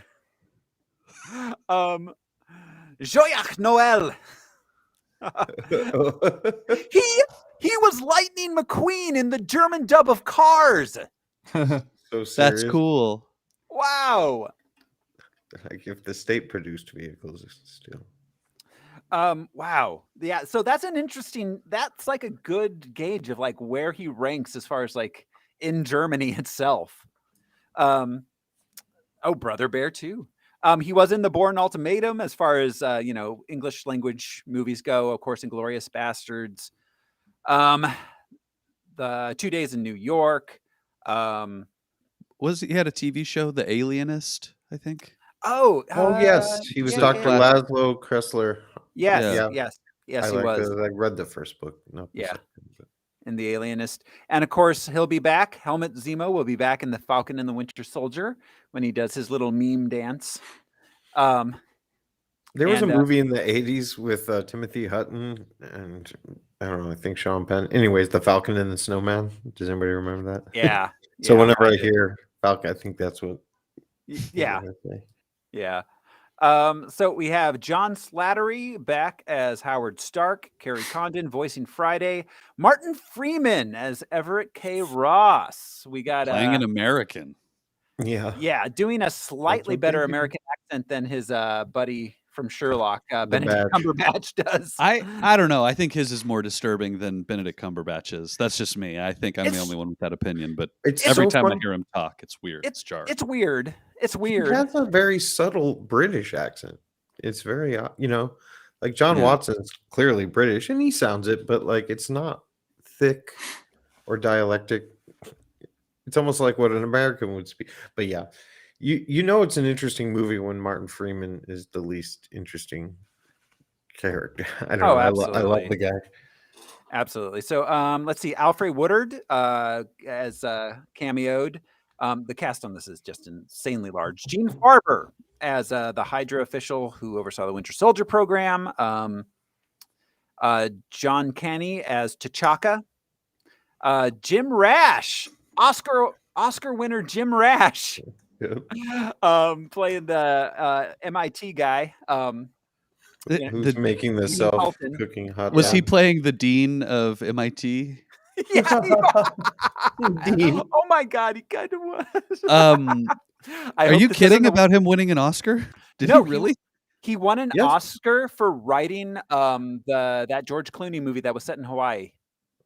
Joyach Noel. He was Lightning McQueen in the German dub of Cars. So serious. That's cool. Wow. Like if the state produced vehicles still. Wow. Yeah, so that's like a good gauge of like where he ranks as far as like in Germany itself. Brother Bear too. He was in the Bourne Ultimatum as far as English language movies go, of course, Inglourious Bastards. The 2 Days in New York. He had a TV show, The Alienist, I think. Yes, he was Dr. Laszlo Kressler. Yes, he was. I read the first book. In The Alienist. And of course, he'll be back. Helmut Zemo will be back in The Falcon and the Winter Soldier when he does his little meme dance. There was a movie in the 80s with Timothy Hutton and I don't know, I think Sean Penn. Anyways, The Falcon and the Snowman. Does anybody remember that? Yeah. So whenever I hear Falcon, I think that's what. Yeah. Yeah. So we have John Slattery back as Howard Stark, Carrie Condon voicing Friday, Martin Freeman as Everett K. Ross. We got playing an American. Yeah, doing a slightly better American accent than his buddy from Sherlock, Benedict Cumberbatch does. I don't know. I think his is more disturbing than Benedict Cumberbatch's. That's just me. I think I'm the only one with that opinion. But every time I hear him talk, it's weird. It's jarring. It's weird. It's weird. He has a very subtle British accent. It's very, like John Watson's clearly British, and he sounds it, but like it's not thick or dialectic. It's almost like what an American would speak. But yeah, it's an interesting movie when Martin Freeman is the least interesting character. I don't know. I love the guy. Absolutely. So let's see. Alfred Woodard as cameoed. The cast on this is just insanely large. Gene Farber as the Hydra official who oversaw the Winter Soldier program. John Canny as T'Chaka. Jim Rash, Oscar winner Jim Rash, playing the MIT guy. Who's making the self-cooking hot dog? Was he playing the dean of MIT? Yeah. Oh my God, he kind of was. Are you kidding about him winning an Oscar? Did he really? He won an Oscar for writing that George Clooney movie that was set in Hawaii.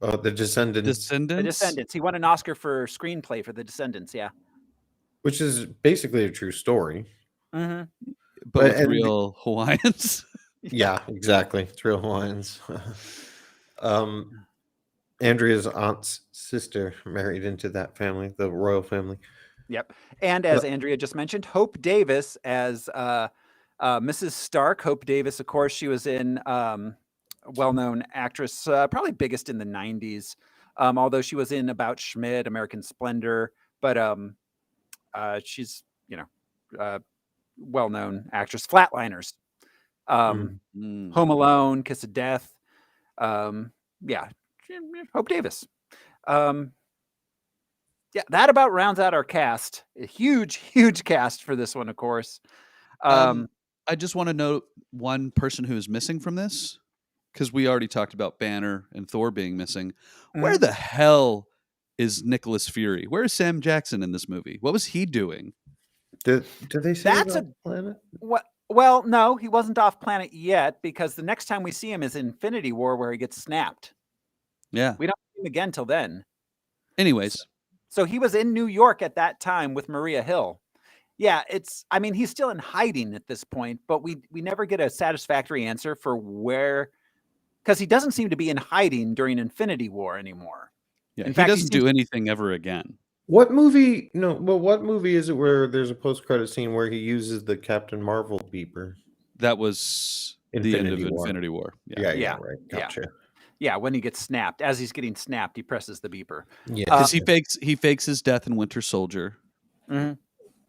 Oh, The Descendants. The Descendants. He won an Oscar for screenplay for The Descendants. Yeah, which is basically a true story. Mm-hmm. But with real Hawaiians. Yeah, exactly. It's real Hawaiians. Andrea's aunt's sister married into that family, the royal family. Yep. And as Andrea just mentioned, Hope Davis as Mrs. Stark. Hope Davis, of course, she was in well-known actress, probably biggest in the 90s, although she was in About Schmidt, American Splendor. But she's, well-known actress. Flatliners. Home Alone, Kiss of Death. Yeah. Hope Davis. Yeah, that about rounds out our cast. A huge cast for this one, of course. I just want to note one person who is missing from this, because we already talked about Banner and Thor being missing. Where the hell is Nicholas Fury? Where is Sam Jackson in this movie? What was he doing? Did they say that's a planet? What? Well, no, he wasn't off planet yet, because the next time we see him is Infinity War, where he gets snapped. Yeah. We don't see him again till then. Anyways. So he was in New York at that time with Maria Hill. Yeah, I mean, he's still in hiding at this point, but we never get a satisfactory answer for where, because he doesn't seem to be in hiding during Infinity War anymore. Yeah, In he fact, doesn't do anything ever again. What movie? No, but what movie is it where there's a post-credit scene where he uses the Captain Marvel beeper? That was the end of Infinity War. Infinity War. Yeah. Right. Yeah. Gotcha. Yeah, when he gets snapped, as he's getting snapped, he presses the beeper. Yeah, Because he fakes his death in Winter Soldier, Mhm.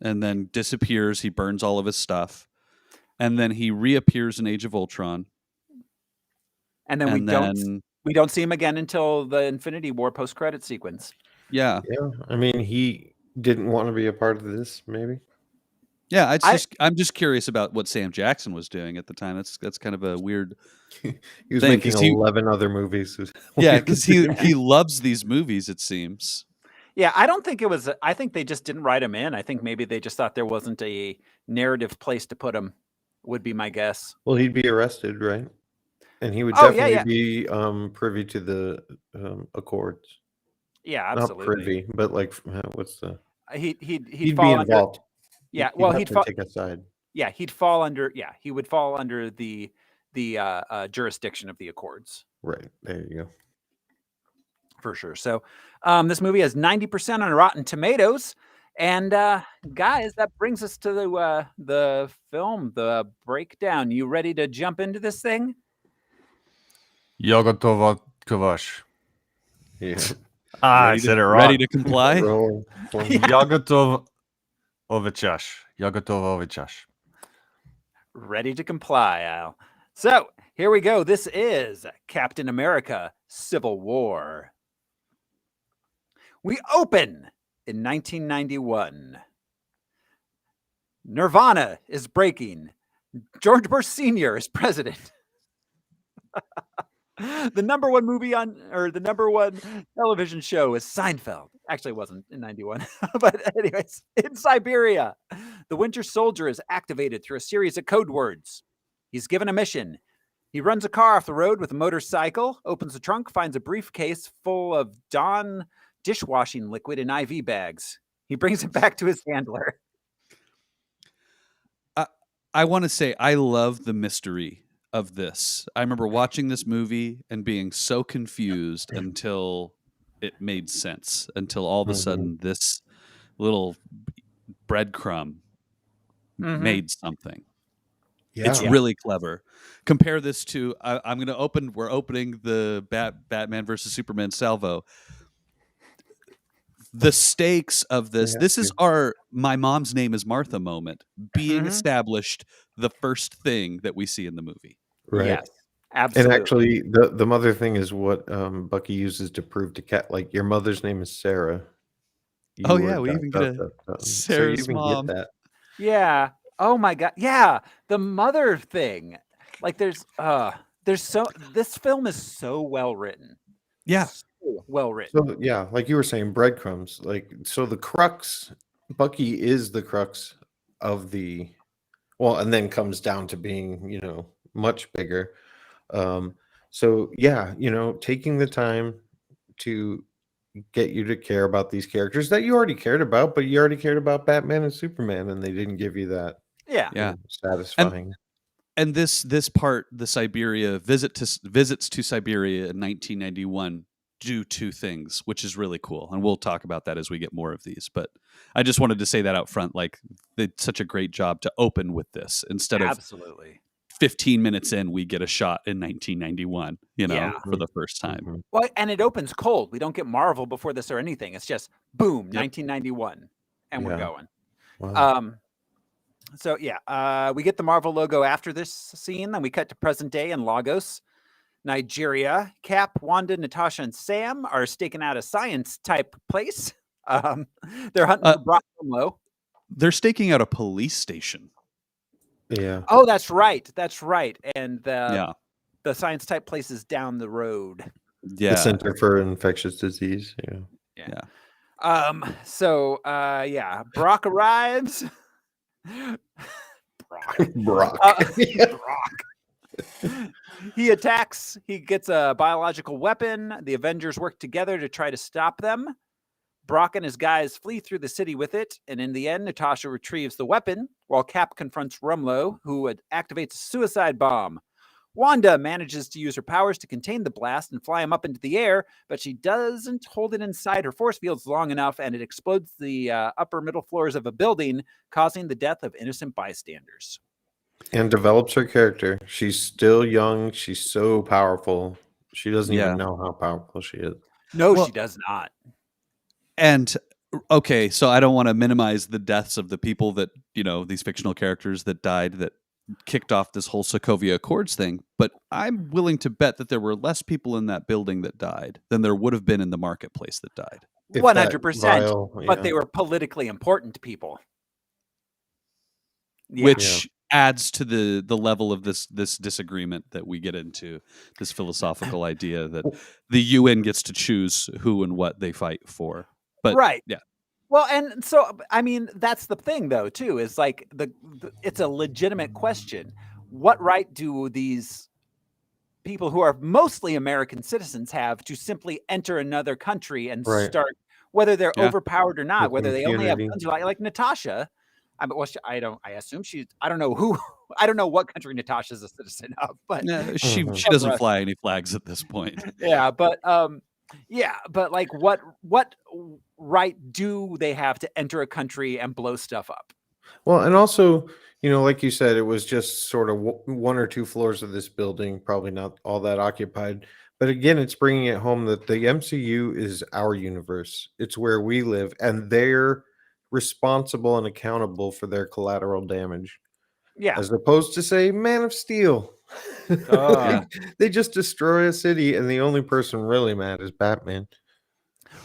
and then disappears. He burns all of his stuff, and then he reappears in Age of Ultron. And then we don't see him again until the Infinity War post-credit sequence. Yeah. I mean, he didn't want to be a part of this, maybe. Yeah, I'm just curious about what Sam Jackson was doing at the time. That's kind of a weird. He was thing, making 11 other movies. Yeah, because he loves these movies. It seems. Yeah, I don't think it was. I think they just didn't write him in. I think maybe they just thought there wasn't a narrative place to put him. Would be my guess. Well, he'd be arrested, right? And he would Oh, definitely be privy to the Accords. Yeah, absolutely. Not privy, but like, what's the? He'd be Under, involved. yeah, He'd well, have he'd to take a side. Yeah, he'd fall under. Yeah, he would fall under the jurisdiction of the Accords. Right, there you go. For sure. So, this movie has 90% on Rotten Tomatoes, and guys, that brings us to the film, the breakdown. You ready to jump into this thing? Yogotova Kovash. Yeah. I said it wrong. Ready to comply? Yogotov Ovichash. Yogotov Ovichash. Ready to comply, Al. So, here we go. This is Captain America: Civil War. We open in 1991. Nirvana is breaking. George Bush Sr. is president. The number one television show is Seinfeld. Actually, it wasn't in 91. But anyways, in Siberia, the Winter Soldier is activated through a series of code words. He's given a mission. He runs a car off the road with a motorcycle, opens the trunk, finds a briefcase full of Dawn dishwashing liquid in IV bags. He brings it back to his handler. I want to say I love the mystery of this. I remember watching this movie and being so confused until it made sense, until all of a sudden this little breadcrumb made something. Yeah. It's really clever. Compare this to we're opening the Batman versus Superman salvo. The stakes of this is our my mom's name is Martha moment being established, the first thing that we see in the movie. Right. Yes, absolutely. And actually, the mother thing is what Bucky uses to prove to Cat, like, your mother's name is Sarah. We even get a Sarah's mom. Get that. Yeah. Oh my God. Yeah. The mother thing. Like this film is so well written. Yeah. So well written. So yeah, like you were saying, breadcrumbs. Like, so the crux, Bucky is the crux of the, well, and then comes down to being, much bigger. So yeah, taking the time to get you to care about these characters that you already cared about, but you already cared about Batman and Superman, and they didn't give you that. Yeah. Satisfying. And this part, the Siberia visits to Siberia in 1991 do two things, which is really cool. And we'll talk about that as we get more of these. But I just wanted to say that out front, like they did such a great job to open with this instead of absolutely 15 minutes in, we get a shot in 1991, for the first time. Well, and it opens cold. We don't get Marvel before this or anything. It's just boom, 1991, and we're going. Wow. So yeah, we get the Marvel logo after this scene. Then we cut to present day in Lagos, Nigeria. Cap, Wanda, Natasha, and Sam are staking out a science type place. They're hunting for Brock Lumlow. They're staking out a police station. Yeah. Oh, that's right. That's right. And the science type place is down the road. Yeah. The Center for Infectious Disease. Yeah. So Brock arrives. Brock. He attacks. He gets a biological weapon. The Avengers work together to try to stop them. Brock and his guys flee through the city with it, and in the end, Natasha retrieves the weapon while Cap confronts Rumlow, who activates a suicide bomb. Wanda manages to use her powers to contain the blast and fly him up into the air, but she doesn't hold it inside her force fields long enough, and it explodes the upper middle floors of a building, causing the death of innocent bystanders. And develops her character. She's still young. She's so powerful. She doesn't even know how powerful she is. No, she does not. And okay, so I don't want to minimize the deaths of the people that, these fictional characters that died that kicked off this whole Sokovia Accords thing, but I'm willing to bet that there were less people in that building that died than there would have been in the marketplace that died. 100%, but they were politically important people. Yeah. Which adds to the level of this disagreement that we get into, this philosophical idea that the UN gets to choose who and what they fight for. But yeah. Well, and so, I mean, that's the thing, though, too, is like it's a legitimate question. What right do these people who are mostly American citizens have to simply enter another country and start, whether they're overpowered or not, whether they only have guns, like Natasha? I don't know what country Natasha's a citizen of, but she doesn't fly any flags at this point. But like what right do they have to enter a country and blow stuff up? Well, and also, like you said, it was just sort of one or two floors of this building, probably not all that occupied. But again, it's bringing it home that the MCU is our universe. It's where we live, and they're responsible and accountable for their collateral damage. Yeah. As opposed to, say, Man of Steel. They just destroy a city, and the only person really mad is Batman.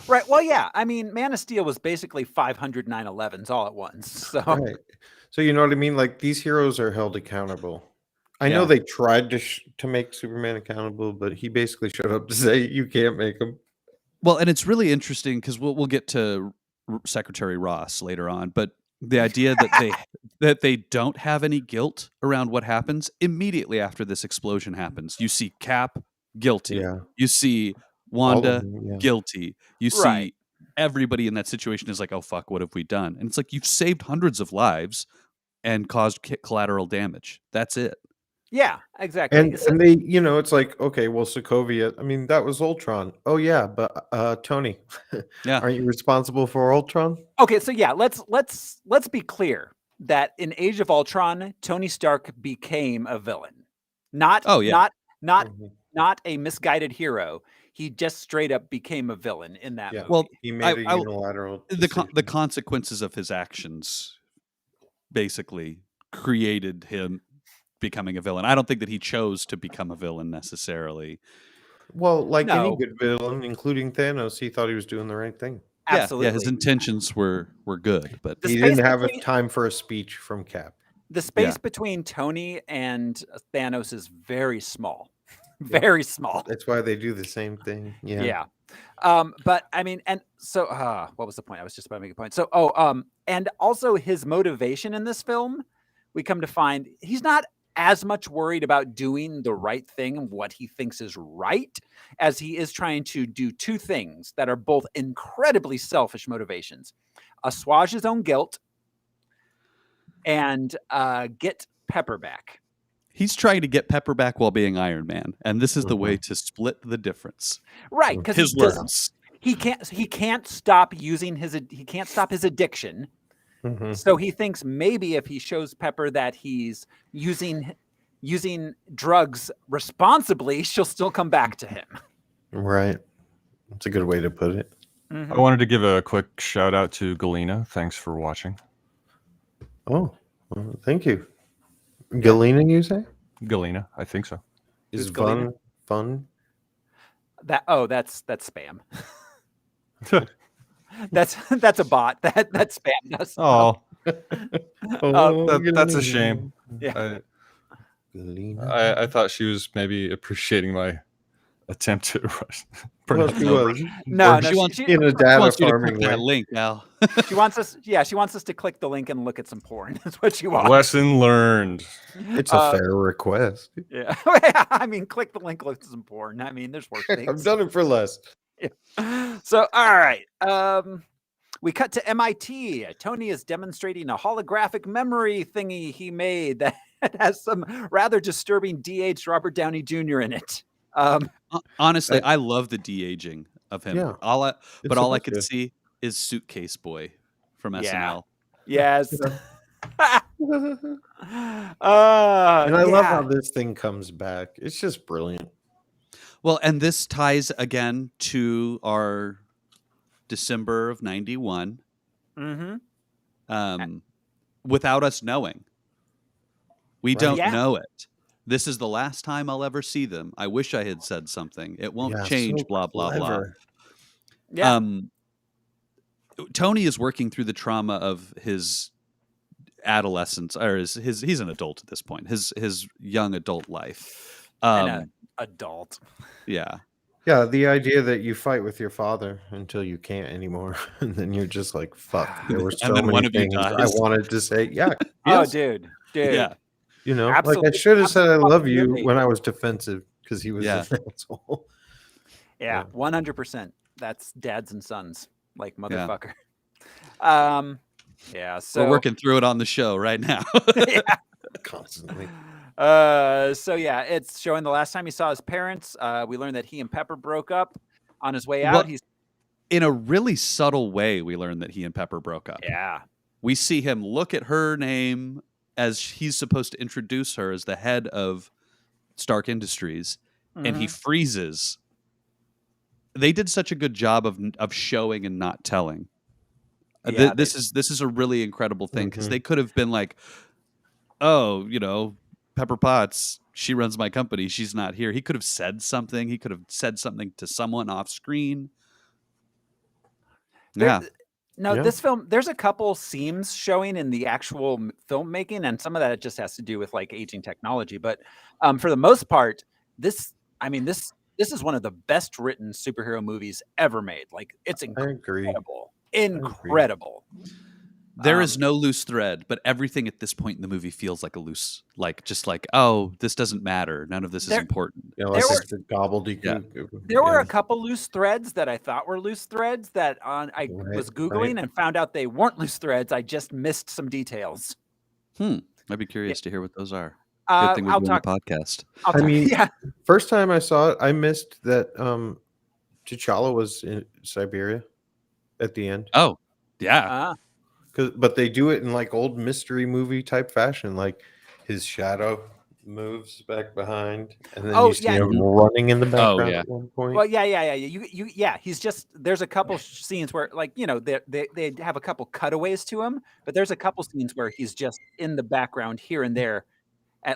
Right. Well, yeah. I mean, Man of Steel was basically 500 9/11s all at once. So, So you know what I mean? Like, these heroes are held accountable. I know they tried to make Superman accountable, but he basically showed up to say, you can't make him. Well, and it's really interesting because we'll get to Secretary Ross later on, but the idea that they don't have any guilt around what happens immediately after this explosion happens. You see Cap guilty. Yeah. You see Wanda guilty. You see everybody in that situation is like, oh fuck, what have we done? And it's like, you've saved hundreds of lives and caused collateral damage. That's it. Yeah, exactly. And they, it's like, okay, well, Sokovia, I mean, that was Ultron. Oh yeah, but Tony, aren't you responsible for Ultron? Okay, so yeah, let's be clear that in Age of Ultron, Tony Stark became a villain. Not a misguided hero. He just straight up became a villain in that movie. Well, he made a unilateral the consequences of his actions basically created him becoming a villain. I don't think that he chose to become a villain necessarily. Well, like any good villain, including Thanos, he thought he was doing the right thing. Absolutely. Yeah, his intentions were good, but he didn't have time for a speech from Cap. The space between Tony and Thanos is very small. Very small. That's why they do the same thing. Yeah. But I mean, and so what was the point? I was just about to make a point. So and also his motivation in this film, we come to find he's not as much worried about doing the right thing and what he thinks is right as he is trying to do two things that are both incredibly selfish motivations: assuage his own guilt and get Pepper back. He's trying to get Pepper back while being Iron Man, and this is the way to split the difference. Right, because his words. He can't stop his addiction. Mm-hmm. So he thinks maybe if he shows Pepper that he's using drugs responsibly, she'll still come back to him. Right. That's a good way to put it. I wanted to give a quick shout out to Galena. Thanks for watching. Oh, well, thank you. Galena, you say? Galena, I think so. Is fun? That's spam. That's a bot. That spam us. Oh, that's a shame. Yeah. I thought she was maybe appreciating my attempt to Well, she was. No, she wants in a data farming way. link, Al. She wants us to click the link and look at some porn. That's what she wants. Lesson learned. It's a fair request. Yeah. I mean, click the link, look at some porn. I mean, there's worse things. I've done it for less. So, all right. We cut to MIT. Tony is demonstrating a holographic memory thingy he made that has some rather disturbing de-aged Robert Downey Jr. in it. Honestly, I love the de-aging of him. Yeah, All I supposed could to. see is Suitcase Boy from Yeah. SNL. Yes. And I love yeah. how this thing comes back. It's just brilliant. Well, and this ties again to our December of 91. Mm-hmm. Without us knowing. We don't Yeah. know it. This is the last time I'll ever see them. I wish I had said something. It won't Yeah, change, so blah, blah, blah. clever. Yeah. Tony is working through the trauma of his adolescence, or he's an adult at this point, his young adult life. An adult. Yeah. Yeah, the idea that you fight with your father until you can't anymore, and then you're just like, "Fuck!" There were so And then many one of you things I dies. wanted to say. Yeah, Oh, yes, dude. Yeah. you know, like I Absolute- should have said "I love you" absolutely. when I was defensive because he was Yeah. an asshole. Yeah, 100%. That's dads and sons, like Yeah. motherfucker. Yeah. So We're working through it on the show right now. yeah. Constantly. So yeah, it's showing the last time he saw his parents. We learned that he and Pepper broke up. On his way out, Well, he's in a really subtle way, we learn that he and Pepper broke up. yeah. We see him look at her name as he's supposed to introduce her as the head of Stark Industries, and he freezes. They did such a good job of showing and not telling. Yeah, This is a really incredible thing because Mhm. they could have been like, oh, Pepper Potts, she runs my company. She's not here. He could have said something. He could have said something to someone off screen. Yeah. No, Yeah. this film, there's a couple seams showing in the actual filmmaking, and some of that just has to do with like aging technology. But for the most part, this is one of the best written superhero movies ever made. Like, it's I agree. incredible. Incredible. There is no loose thread, but everything at this point in the movie feels like a loose, oh, this doesn't matter. None of this is There- important. Yeah, There that's were- just the gobbledygook. There were Yeah. a couple loose threads that I thought were loose threads that I was Googling right. and found out they weren't loose threads. I just missed some details. I'd be curious to hear what those are. Good Uh, thing we're I'll doing talk. a podcast. I'll I talk. mean- yeah. First time I saw it, I missed that T'Challa was in Siberia at the end. Oh, yeah. But they do it in like old mystery movie type fashion, like his shadow moves back behind, and then Oh, you see yeah. him running in the background yeah. at one point. Well, yeah. He's just there's a couple scenes where they have a couple cutaways to him, but there's a couple scenes where he's just in the background here and there,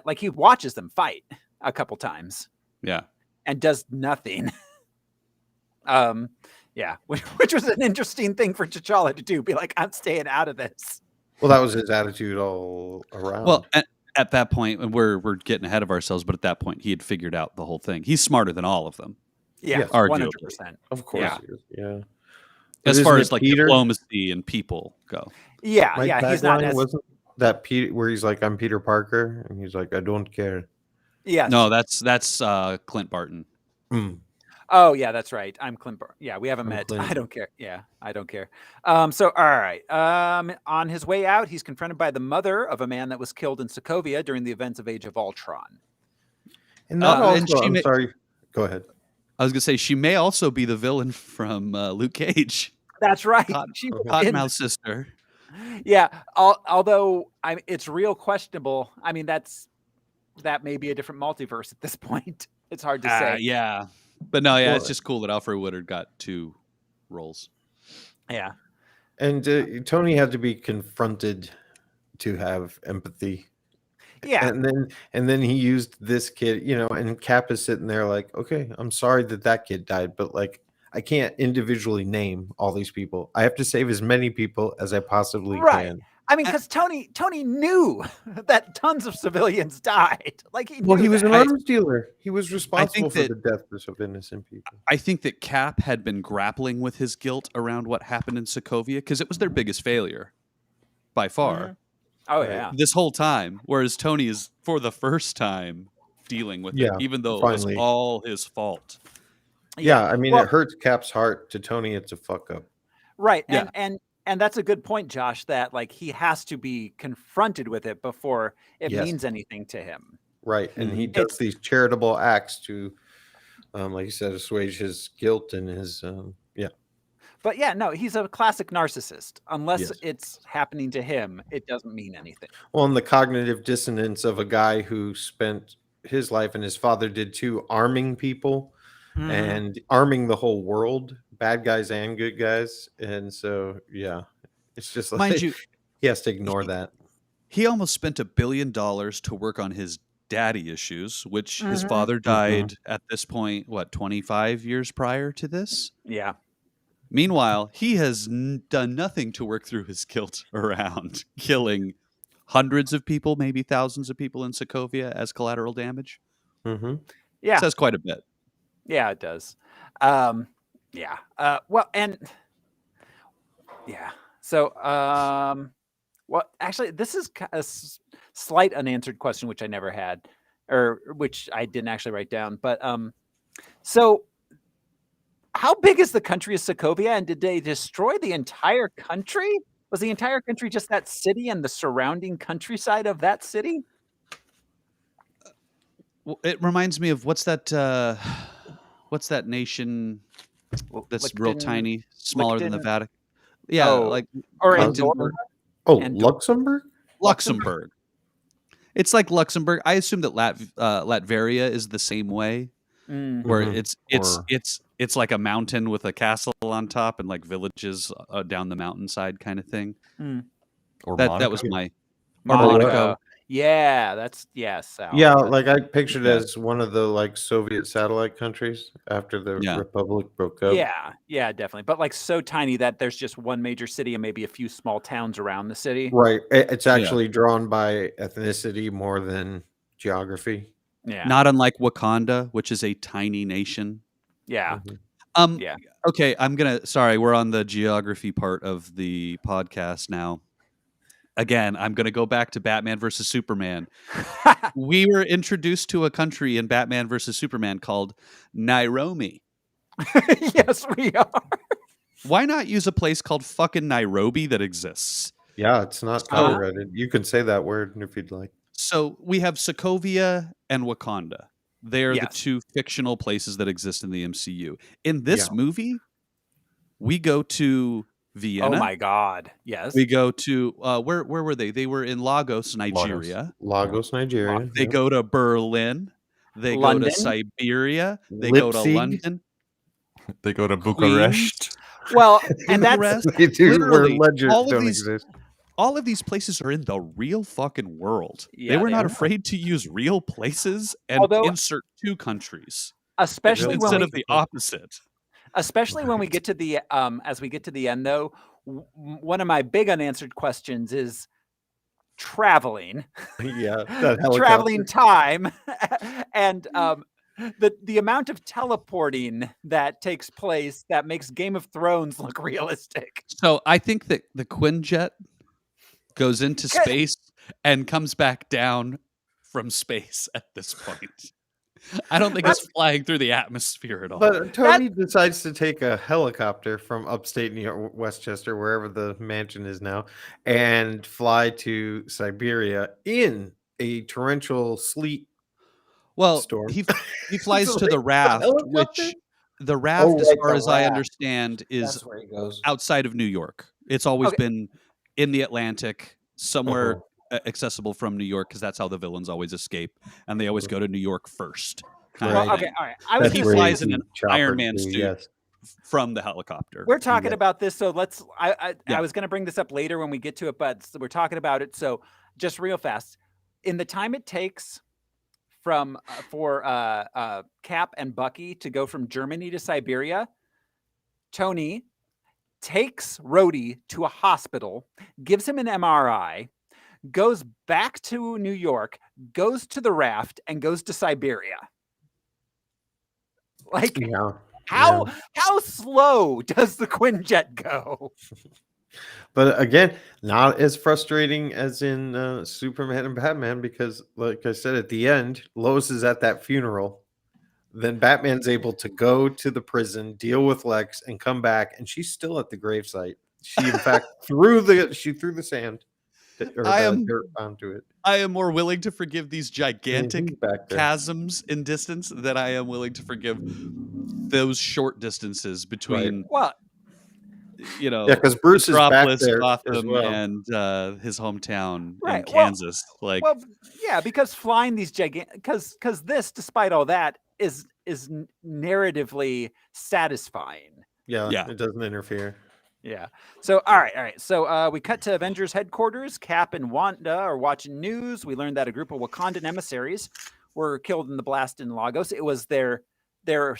like he watches them fight a couple times Yeah. and does nothing. Yeah, which was an interesting thing for T'Challa to do. Be like, I'm staying out of this. Well, that was his attitude all around. Well, at that point, and we're getting ahead of ourselves, but at that point, he had figured out the whole thing. He's smarter than all of them. Yeah, Yes, 100%. of course, yeah. he is, yeah. As But far isn't as it like Peter? diplomacy and people go. Yeah, My yeah. He's not tagline as wasn't that Peter, where he's like, "I'm Peter Parker," and he's like, "I don't care." yeah. No, that's Clint Barton. Mm. Oh, yeah, that's right. I'm Clint. Yeah, we haven't I'm met. Clint. I don't care. Yeah, I don't care. So, all right. On his way out, he's confronted by the mother of a man that was killed in Sokovia during the events of Age of Ultron. And that and also, she I'm ma- sorry. Go ahead. I was gonna say she may also be the villain from Luke Cage, That's right. Cotton- She was in- Cottonmouth sister. Yeah. Although it's real questionable. I mean, that may be a different multiverse at this point. It's hard to say. Yeah, but no, yeah, Well, it's just cool that Alfred Woodard got 2 roles. Yeah. And Tony had to be confronted to have empathy. Yeah. And then he used this kid, and Cap is sitting there like, okay, I'm sorry that kid died, but like, I can't individually name all these people. I have to save as many people as I possibly Right. can. I mean, because Tony knew that tons of civilians died. Like he Well, knew he was that. an arms dealer. He was responsible for that- the deaths of innocent people. I think that Cap had been grappling with his guilt around what happened in Sokovia because it was their biggest failure by far Oh Right. yeah. this whole time. Whereas Tony is for the first time dealing with Yeah, it, even though it finally. was all his fault. Yeah, I mean, Well, it hurts Cap's heart. To Tony, it's a fuck up. right. Yeah. And that's a good point, Josh, that like he has to be confronted with it before it Yes. means anything to him. Right, and he Mhm. does these charitable acts to, like you said, assuage his guilt and his, yeah. But yeah, no, he's a classic narcissist. Unless Yes. it's happening to him, it doesn't mean anything. Well, and the cognitive dissonance of a guy who spent his life, and his father did too, arming people and arming the whole world, bad guys and good guys. And so, yeah, it's just like Mind you, he has to ignore that. he almost spent $1 billion to work on his daddy issues, which his Mhm. father died at this point, 25 years prior to this? Yeah. Meanwhile, he has done nothing to work through his guilt around killing hundreds of people, maybe thousands of people in Sokovia as collateral damage. Mm-hmm. Yeah. Says quite a bit. Yeah, it does. Yeah. Well, and yeah. So, well, actually, this is a slight unanswered question, which I never had, or which I didn't actually write down. But so how big is the country of Sokovia, and did they destroy the entire country? Was the entire country just that city and the surrounding countryside of that city? Well, it reminds me of what's that nation that's real tiny, smaller than the Lichten- Vatican? Yeah, Oh, like or Brandenburg. Oh, And- Luxembourg? Luxembourg. It's like Luxembourg. I assume that Latveria is the same way, where Mhm. it's like a mountain with a castle on top and like villages down the mountainside kind of thing. Or That was Monaco. my Monaco. Yeah, that's South. Yeah, but- like I pictured Yeah. as one of the like Soviet satellite countries after the Yeah. Republic broke up. yeah, definitely. But like so tiny that there's just one major city and maybe a few small towns around the city. Right. It's actually drawn by ethnicity more than geography. Yeah. not unlike Wakanda, which is a tiny nation. Yeah. Mhm. Yeah. Okay, sorry, we're on the geography part of the podcast now. Again, I'm gonna go back to Batman versus Superman. We were introduced to a country in Batman versus Superman called Nairobi. Yes, we are. Why not use a place called fucking Nairobi that exists? Yeah, it's not copyrighted. You can say that word if you'd like. So we have Sokovia and Wakanda. They are the Yes. two fictional places that exist in the MCU. In this Yeah. movie, we go to Vienna. Oh my God. Yes. We go to where were they? They were in Lagos, Nigeria. Lagos, Nigeria. They Yep. go to Berlin. They London. go to Siberia. They go to Leipzig. London. They go to Bucharest. Well, and that's Bucharest. They do where Literally, ledgers all of don't these- exist. All of these places are in the real fucking world. Yeah, they were they not are. afraid to use real places and Although- insert two countries especially when instead we, of the opposite. especially when we get to the as we get to the end though, one of my big unanswered questions is traveling. Yeah, that Traveling time and the amount of teleporting that takes place that makes Game of Thrones look realistic. So I think that the Quinjet goes into Good. space and comes back down from space at this point. I don't think it's flying through the atmosphere at all. But Tony decides to take a helicopter from upstate New York, Westchester, wherever the mansion is now, and fly to Siberia in a torrential sleet. Well, storm. he flies So to they the have a raft, helicopter? which the raft, as right, far the as I raft. understand, is That's where he goes. outside of New York. It's always Okay. been in the Atlantic, somewhere Uh-huh. accessible from New York, because that's how the villains always escape, and they always go to New York first. kind Right. of Well, thing. okay, all right. I was That's he gonna where say, flies in see an Chopper Iron Man too, suit. Yes. From the helicopter. we're talking Yeah. about this, so let's. I Yeah. was going to bring this up later when we get to it, but we're talking about it. So just real fast, in the time it takes from for Cap and Bucky to go from Germany to Siberia, Tony takes Rhodey to a hospital, gives him an MRI, goes back to New York, goes to the raft, and goes to Siberia. Like, Yeah. how slow does the Quinjet go? But again, not as frustrating as in Superman and Batman, because, like I said, at the end, Lois is at that funeral. Then Batman's able to go to the prison, deal with Lex, and come back, and she's still at the gravesite. She, in fact, threw the sand or the dirt onto it. I am more willing to forgive these gigantic he's back there. chasms in distance than I am willing to forgive those short distances between, Well, you know, Yeah, because Bruce is back Metropolis, there as Gotham, well. and his hometown in Right, well- Kansas. Like, well, yeah, because flying these because this, despite all that, is narratively satisfying. Yeah, Yeah. it doesn't interfere. Yeah. So, all right. So, we cut to Avengers headquarters. Cap and Wanda are watching news. We learned that a group of Wakandan emissaries were killed in the blast in Lagos. It was their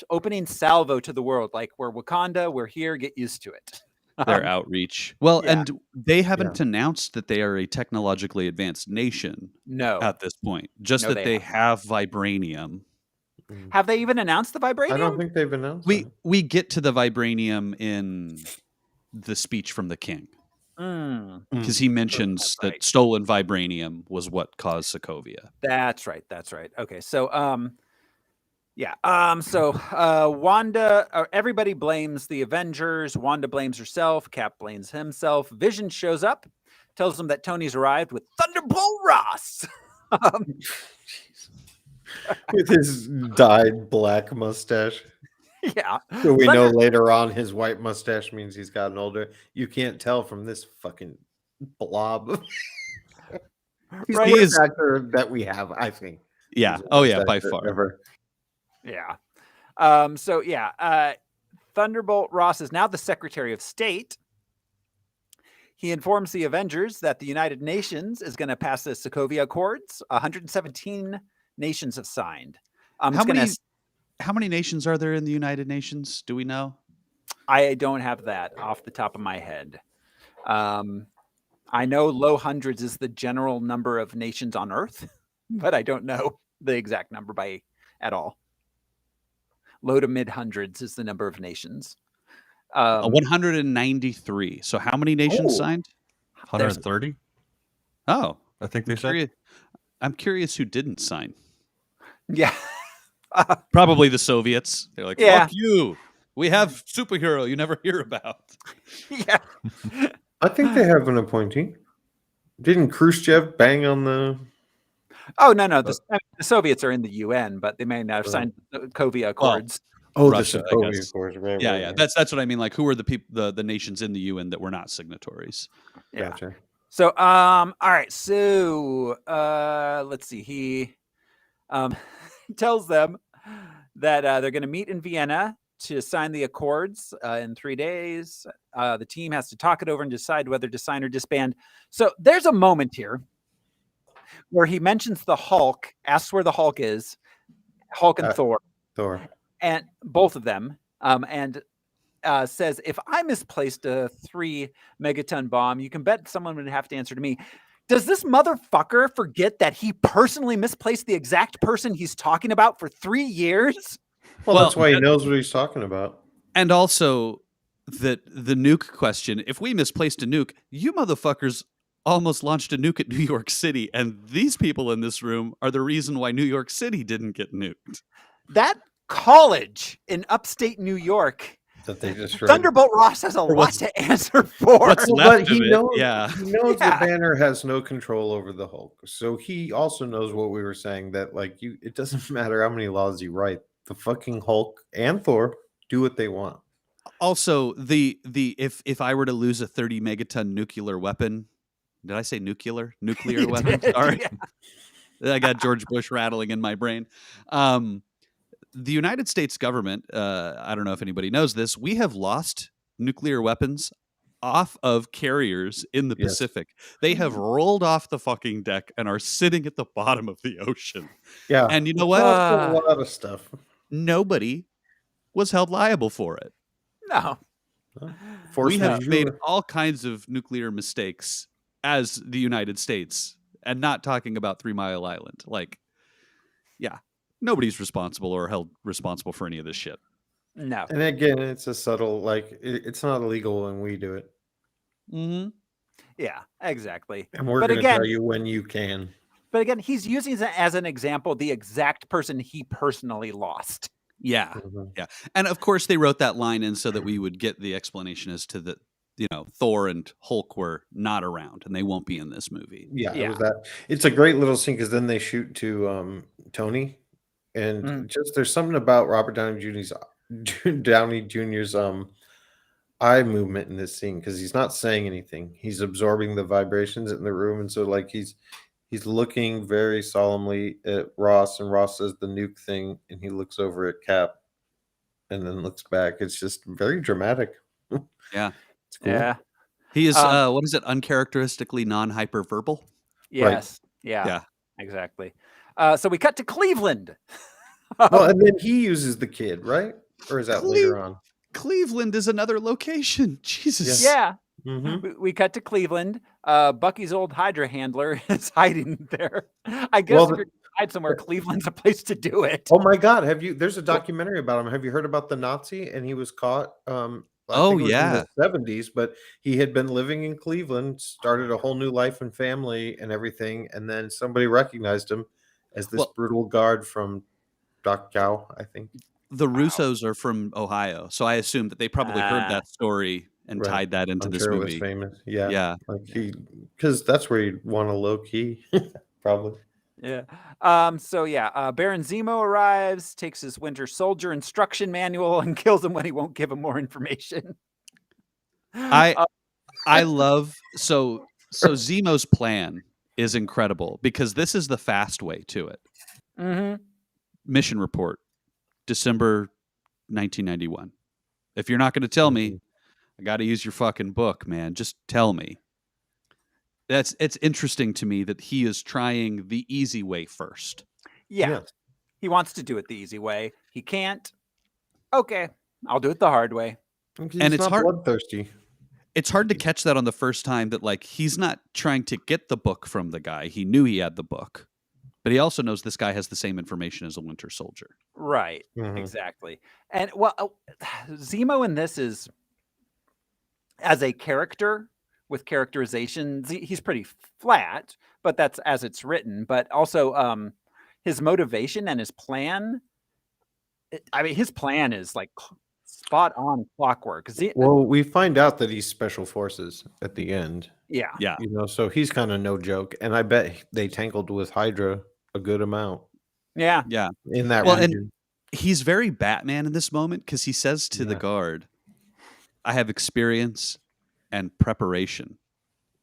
opening salvo to the world. Like, we're Wakanda, we're here, get used to it. their outreach. Well, yeah. and they haven't announced that they are a technologically advanced nation No. at this point. Just No, that they they have vibranium. Have they even announced the vibranium? I don't think they've announced We it. we get to the vibranium in the speech from the king. Mm, Because he mentions That's that right. stolen vibranium was what caused Sokovia. that's right. Okay. So, Wanda, everybody blames the Avengers. Wanda blames herself. Cap blames himself. Vision shows up, tells them that Tony's arrived with Thunderbolt Ross. With his dyed black mustache. Yeah. So we know later on his white mustache means he's gotten older. You can't tell from this fucking blob. He's Right. the He best is- actor that we have, I think. Yeah. He's the Oh best yeah, by actor far. ever. Yeah. Thunderbolt Ross is now the Secretary of State. He informs the Avengers that the United Nations is going to pass the Sokovia Accords. 117 nations have signed. How many nations are there in the United Nations? Do we know? I don't have that off the top of my head. I know low hundreds is the general number of nations on Earth, but I don't know the exact number at all. Low to mid hundreds is the number of nations. 193. So how many nations Oh. signed? 130, Oh, I think they said. I'm curious who didn't sign. Yeah. Probably the Soviets. They're like, Yeah. fuck you. We have superhero you never hear about. Yeah. I think they have an appointee. Didn't Khrushchev bang on the... Oh, no. The Soviets are in the UN, but they may not have signed the Sokovia Accords. Oh, Russia, the I Sokovia guess. Accords. Right, Yeah, right, yeah. right. That's what I mean. Like, who are the people, the nations in the UN that were not signatories? Yeah. Gotcha. So, all right. So, let's see. He tells them that they're going to meet in Vienna to sign the accords in 3 days. The team has to talk it over and decide whether to sign or disband. So, there's a moment here where he mentions the Hulk, asks where the Hulk is, Hulk and Thor, and both of them, and says, if I misplaced a 3 megaton bomb, you can bet someone would have to answer to me. Does this motherfucker forget that he personally misplaced the exact person he's talking about for 3 years? Well, that's why he knows what he's talking about. And also that the nuke question, if we misplaced a nuke, you motherfuckers almost launched a nuke at New York City, and these people in this room are the reason why New York City didn't get nuked. That college in upstate New York, That they destroyed. Thunderbolt Ross has a lot to answer for. What's Well, left but he of it, knows, yeah. he knows Yeah. the Banner has no control over the Hulk. So he also knows what we were saying, that like it doesn't matter how many laws you write. The fucking Hulk and Thor do what they want. Also, if I were to lose a 30 megaton nuclear weapon, did I say nuclear? Nuclear You weapon? did, Sorry. yeah. I got George Bush rattling in my brain. The United States government, I don't know if anybody knows this, we have lost nuclear weapons off of carriers in the Yes. Pacific. They have rolled off the fucking deck and are sitting at the bottom of the ocean. Yeah. And you know what? Lost a lot of stuff. Nobody was held liable for it. No. Force We have made majeure. all kinds of nuclear mistakes as the United States, and not talking about 3 Mile Island. Like, yeah, nobody's responsible or held responsible for any of this shit. No. And again, it's a subtle, like it's not illegal when we do it. Mm-hmm. Yeah, exactly. And we're But going to again- tell you when you can. But again, he's using it as an example, the exact person he personally lost. Yeah, Mhm. yeah, and of course they wrote that line in so that we would get the explanation as to that, Thor and Hulk were not around and they won't be in this movie. Yeah, it Yeah. was that. It's a great little scene because then they shoot to Tony, and Mhm. just there's something about Robert Downey Jr.'s eye movement in this scene because he's not saying anything. He's absorbing the vibrations in the room, and so like he's looking very solemnly at Ross, and Ross says the nuke thing, and he looks over at Cap, and then looks back. It's just very dramatic. Yeah, It's cool. Yeah. he is. Um, What is it? Uncharacteristically non-hyperverbal. Right. Yes. Yeah. Yeah. Exactly. So we cut to Cleveland. Well, and then he uses the kid, right? Or is that Cle- later on? Cleveland is another location. Jesus. Yeah. Hmm. We cut to Cleveland. Bucky's old Hydra handler is hiding there. I guess Well, if you're gonna hide somewhere, Cleveland's a place to do it. Oh my God! There's a documentary about him. Have you heard about the Nazi? And he was caught. I Oh think it was in yeah. the 70s, but he had been living in Cleveland, started a whole new life and family and everything, and then somebody recognized him as this Well, brutal guard from Dachau, I think. the Russos are from Ohio, so I assume that they probably heard Ah. that story and Right. tied that into I'm this sure it was movie. famous. Yeah, Yeah. like because that's where you'd want a low key, probably. Yeah. So yeah, Baron Zemo arrives, takes his Winter Soldier instruction manual, and kills him when he won't give him more information. I Uh, I love so Zemo's plan is incredible because this is the fast way to it. mhm. Mission report, December 1991. If you're not going to tell me, I got to use your fucking book, man. Just tell me. It's interesting to me that he is trying the easy way first. Yeah. Yes. He wants to do it the easy way. He can't. Okay, I'll do it the hard way. And And it's it's not hard- bloodthirsty. It's hard to catch that on the first time that like he's not trying to get the book from the guy. He knew he had the book. But he also knows this guy has the same information as a Winter Soldier. Right. Mhm. Exactly. And well, Zemo in this is as a character with characterizations. He's pretty flat, but that's as it's written. But also, his motivation and his plan. I mean, his plan is like spot on clockwork. Well, we find out that he's special forces at the end. Yeah. Yeah. So he's kind of no joke, and I bet they tangled with Hydra a good amount Yeah. Yeah. in that Well, and region. he's very Batman in this moment because he says to the Yeah. guard, I have experience and preparation,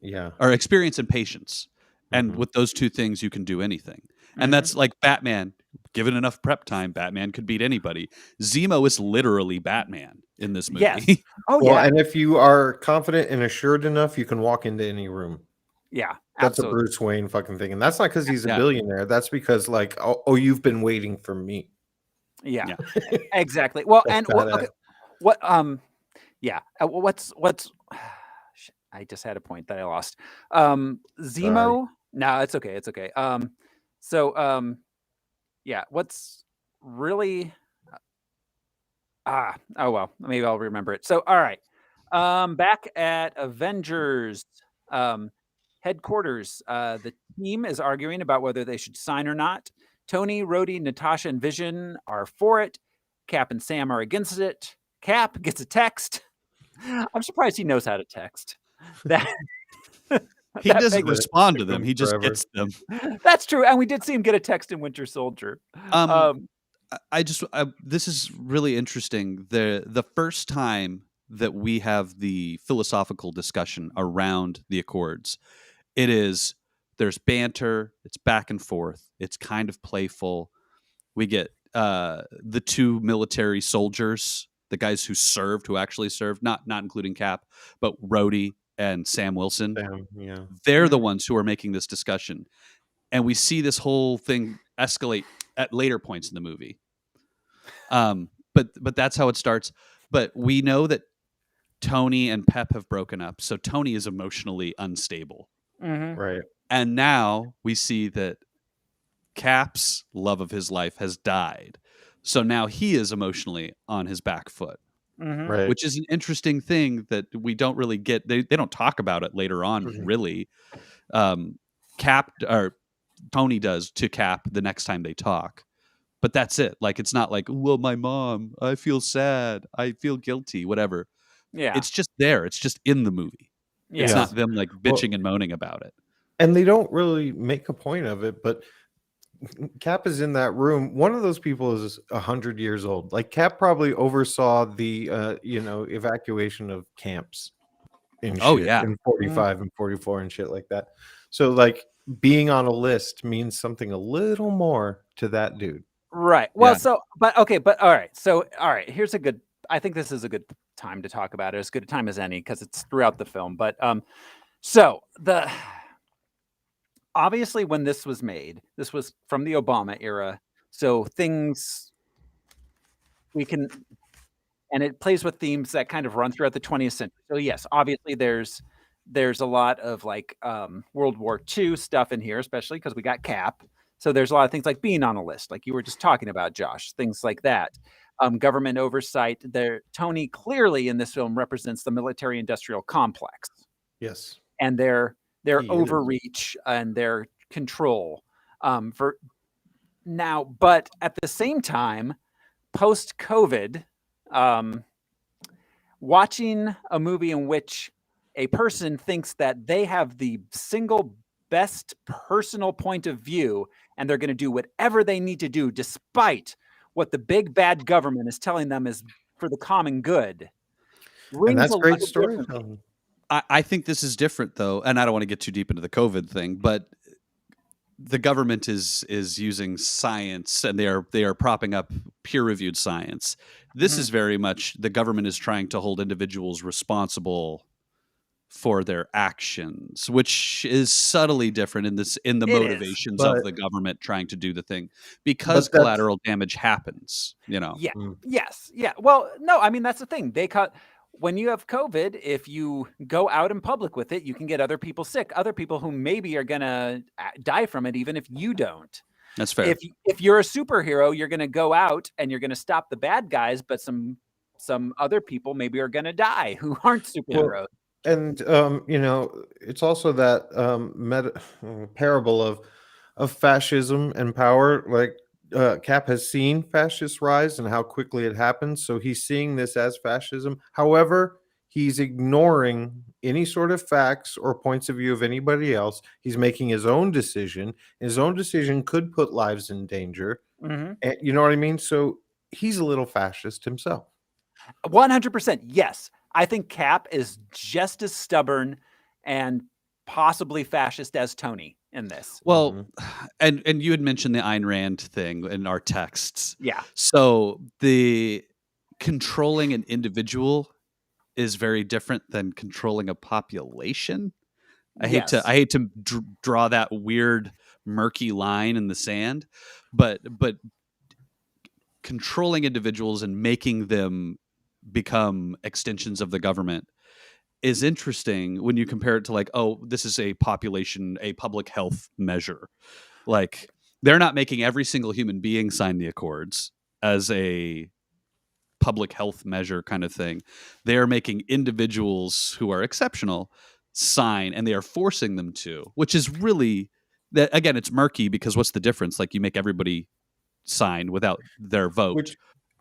Yeah, or experience and patience. And Mhm. with those two things, you can do anything. Mhm. And that's like Batman. Given enough prep time, Batman could beat anybody. Zemo is literally Batman in this movie. Yes. Oh well, yeah. and if you are confident and assured enough, you can walk into any room. Yeah. That's Absolutely. a Bruce Wayne fucking thing, and that's not because he's a Yeah. billionaire. That's because like, oh, you've been waiting for me. Yeah. Yeah. Exactly. Well, That's and okay, badass. what yeah, what's shit, I just had a point that I lost. Zemo. No, it's okay. It's okay. So yeah, what's really oh well, maybe I'll remember it. So all right. Back at Avengers headquarters, the team is arguing about whether they should sign or not. Tony, Rhodey, Natasha, and Vision are for it. Cap and Sam are against it. Cap gets a text. I'm surprised he knows how to text. That He that doesn't makes- respond to them. them He just forever. gets them. That's true, and we did see him get a text in Winter Soldier. This is really interesting. The first time that we have the philosophical discussion around the Accords, there's banter, it's back and forth, it's kind of playful. We get the two military soldiers, the guys who actually served, not including Cap, but Rhodey and Sam Wilson. Yeah. They're the ones who are making this discussion. And we see this whole thing escalate at later points in the movie. But that's how it starts. But we know that Tony and Pep have broken up. So Tony is emotionally unstable. Mhm. Right. And now we see that Cap's love of his life has died. So now he is emotionally on his back foot, Mhm. Right. which is an interesting thing that we don't really get. They don't talk about it later on, Mhm. really. Cap or Tony does to Cap the next time they talk. but that's it. Like, it's not like, well, my mom, I feel sad, I feel guilty, whatever. Yeah. It's just there. It's just in the movie. It's Yeah. not them like Well- bitching and moaning about it. And they don't really make a point of it, but Cap is in that room. One of those people is 100 years old. Like Cap probably oversaw the evacuation of camps and Oh, shit yeah. in 45 and 44 and shit like that. So like being on a list means something a little more to that dude. Right. Well, Yeah. so, but okay, but all right. So, all right. Here's a good. I think this is a good time to talk about it. As good a time as any because it's throughout the film. But so obviously when this was made, this was from the Obama era. So things we can, and it plays with themes that kind of run throughout the 20th century. So yes, obviously there's a lot of like World War II stuff in here, especially because we got Cap. So there's a lot of things like being on a list, like you were just talking about, Josh, things like that. Government oversight. Tony clearly in this film represents the military-industrial complex Yes. and their He is. overreach and their control. For now, but at the same time, post-COVID, watching a movie in which a person thinks that they have the single best personal point of view and they're going to do whatever they need to do despite what the big bad government is telling them is for the common good. And rings that's a lot great of difference. storytelling. I think this is different though, and I don't want to get too deep into the COVID thing, but the government is using science and they are propping up peer-reviewed science. This is very much the government is trying to hold individuals responsible for their actions, which is subtly different in the It is, motivations of but- the government trying to do the thing because But that's- collateral damage happens, Yeah. Yes. Yeah. Well, no, I mean, that's the thing. When you have COVID, if you go out in public with it, you can get other people sick, other people who maybe are going to die from it, even if you don't. That's fair. If you're a superhero, you're going to go out and you're going to stop the bad guys, but some other people maybe are going to die who aren't superheroes. And it's also that parable of fascism and power. Like Cap has seen fascists rise and how quickly it happens, so he's seeing this as fascism. However, he's ignoring any sort of facts or points of view of anybody else. He's making his own decision. His own decision could put lives in danger. Mhm. And you know what I mean? So he's a little fascist himself. 100%. Yes. I think Cap is just as stubborn and possibly fascist as Tony in this. Well, and you had mentioned the Ayn Rand thing in our texts. Yeah. So the controlling an individual is very different than controlling a population. I hate to draw that weird murky line in the sand, but controlling individuals and making them become extensions of the government is interesting when you compare it to like, oh, this is a public health measure. Like they're not making every single human being sign the accords as a public health measure kind of thing. They are making individuals who are exceptional sign, and they are forcing them to, which is really that again, it's murky because what's the difference? Like you make everybody sign without their vote,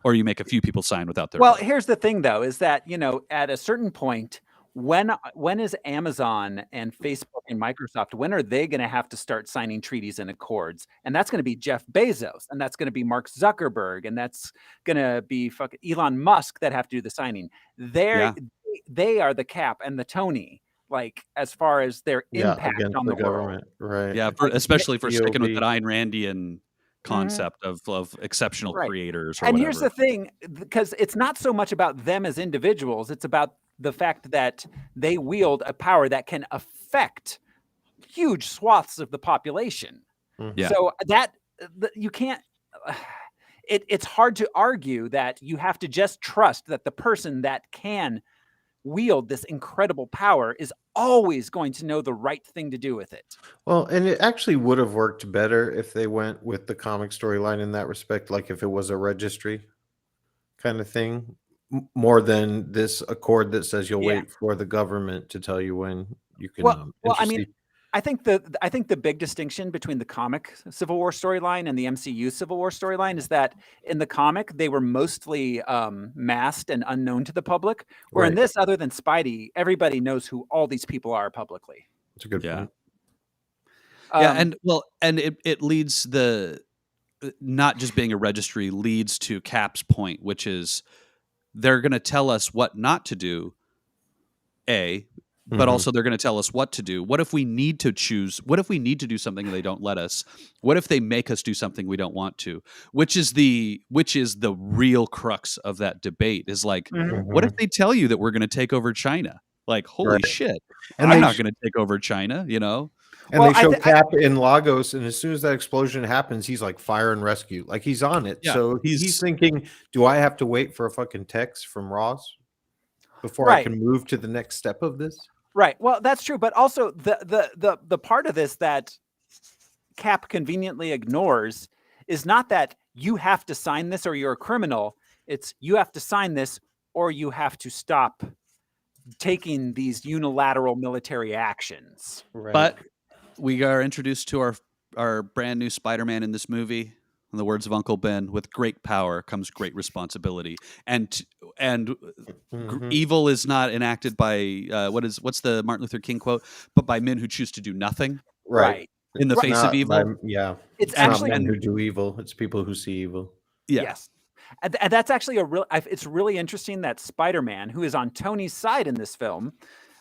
or you make a few people sign without their Well, vote. here's the thing though, is that, at a certain point, when is Amazon and Facebook and Microsoft, when are they going to have to start signing treaties and accords? And that's going to be Jeff Bezos, and that's going to be Mark Zuckerberg, and that's going to be Elon Musk that have to do the signing. They are the Cap and the Tony, like as far as their impact against on the government, right? Yeah, especially for sticking with POV. that Ayn Randian concept of exceptional Right. creators or And whatever. here's the thing, because it's not so much about them as individuals, it's about the fact that they wield a power that can affect huge swaths of the population. Yeah. So you can't it's hard to argue that you have to just trust that the person that can wield this incredible power is always going to know the right thing to do with it. Well, and it actually would have worked better if they went with the comic storyline in that respect, like if it was a registry kind of thing, more than this accord that says you'll Yeah. wait for the government to tell you when you can. Well, I mean, I think the big distinction between the comic Civil War storyline and the MCU Civil War storyline is that in the comic they were mostly masked and unknown to the public, where in Right. this, other than Spidey, everybody knows who all these people are publicly. That's a good Yeah. point. Yeah, and it leads the not just being a registry leads to Cap's point, which is they're going to tell us what not to do, but Mhm. also they're going to tell us what to do. What if we need to choose? What if we need to do something and they don't let us? What if they make us do something we don't want to? Which is the real crux of that debate is like, what if they tell you that we're going to take over China? Like, holy Right. shit. And I'm they not sh- going to take over China, you know? And Well, they show Cap in Lagos, and as soon as that explosion happens, he's like fire and rescue, like he's on it. Yeah, So he's thinking, do I have to wait for a fucking text from Ross before I Right. can move to the next step of this? Right. Well, that's true, but also the part of this that Cap conveniently ignores is not that you have to sign this or you're a criminal. It's you have to sign this or you have to stop taking these unilateral military actions. Right. But we are introduced to our brand new Spider-Man in this movie. In the words of Uncle Ben, with great power comes great responsibility. And evil is not enacted by what's the Martin Luther King quote? But by men who choose to do nothing. Right. In the face of Not evil. It's It's actually not men who do evil. It's people who see evil. Yeah. Yes. And that's actually it's really interesting that Spider-Man, who is on Tony's side in this film,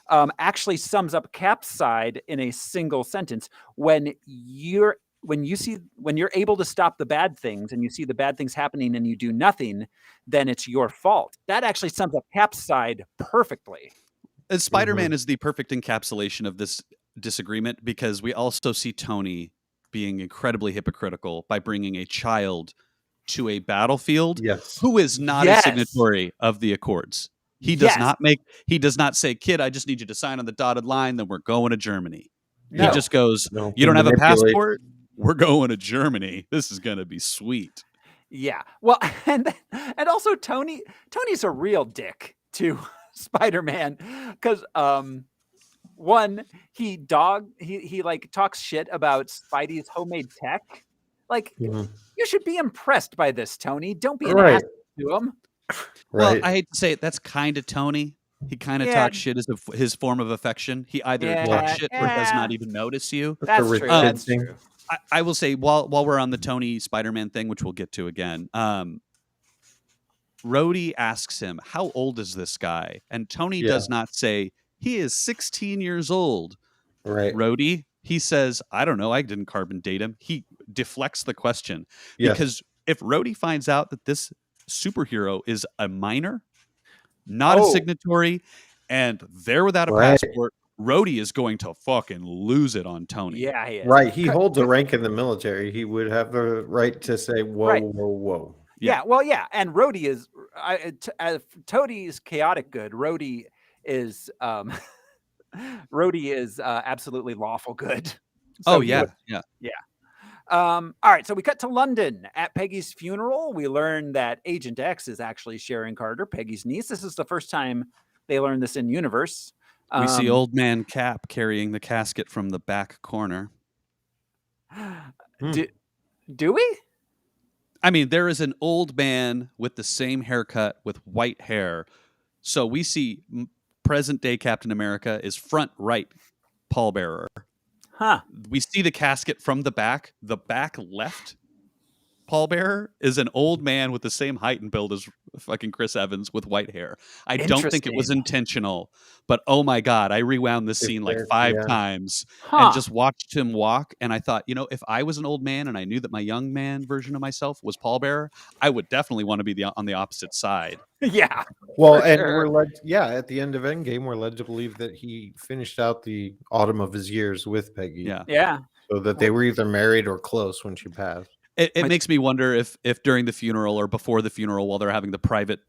actually sums up Cap's side in a single sentence. When you're able to stop the bad things and you see the bad things happening and you do nothing, then it's your fault. That actually sums up Cap's side perfectly. And Spider-Man is the perfect encapsulation of this disagreement, because we also see Tony being incredibly hypocritical by bringing a child to a battlefield who is not a signatory of the Accords. He does not say, kid, I just need you to sign on the dotted line, then we're going to Germany. No. He just goes, you don't have a passport? We're going to Germany. This is going to be sweet. Yeah. Well, and also Tony's a real dick to Spider-Man, because one, he like talks shit about Spidey's homemade tech. Like, you should be impressed by this, Tony. Don't be an ass to him. Well, I hate to say it, that's kind of Tony. He kind of talks shit as his form of affection. He either talks shit or does not even notice you. That's true. That's true. I will say, while we're on the Tony Spider-Man thing, which we'll get to again, Rhodey asks him, how old is this guy? And Tony does not say, he is 16 years old. Right. Rhodey, he says, I don't know. I didn't carbon date him. He deflects the question. Because if Rhodey finds out that this superhero is a minor, not a signatory, and they're without a passport, Rhodey is going to fucking lose it on Tony. Yeah, he is. Right. He holds a rank in the military. He would have the right to say, whoa, whoa, whoa. Yeah. Well, yeah. And Rhodey is Toadie's chaotic good. Rhodey is absolutely lawful good. So yeah. All right, so we cut to London. At Peggy's funeral, we learn that Agent X is actually Sharon Carter, Peggy's niece. This is the first time they learn this in universe. We see old man Cap carrying the casket from the back corner. Do we? I mean, there is an old man with the same haircut with white hair. So we see present day Captain America is front right pallbearer. Huh. We see the casket from the back. The back left pallbearer is an old man with the same height and build as fucking Chris Evans with white hair. I don't think it was intentional, but oh my God, I rewound this scene like 5 times and just watched him walk. And I thought, if I was an old man and I knew that my young man version of myself was pallbearer, I would definitely want to be on the opposite side. Yeah. Well, and we're led, at the end of Endgame, we're led to believe that he finished out the autumn of his years with Peggy. Yeah. So that they were either married or close when she passed. It makes me wonder if during the funeral or before the funeral, while they're having the private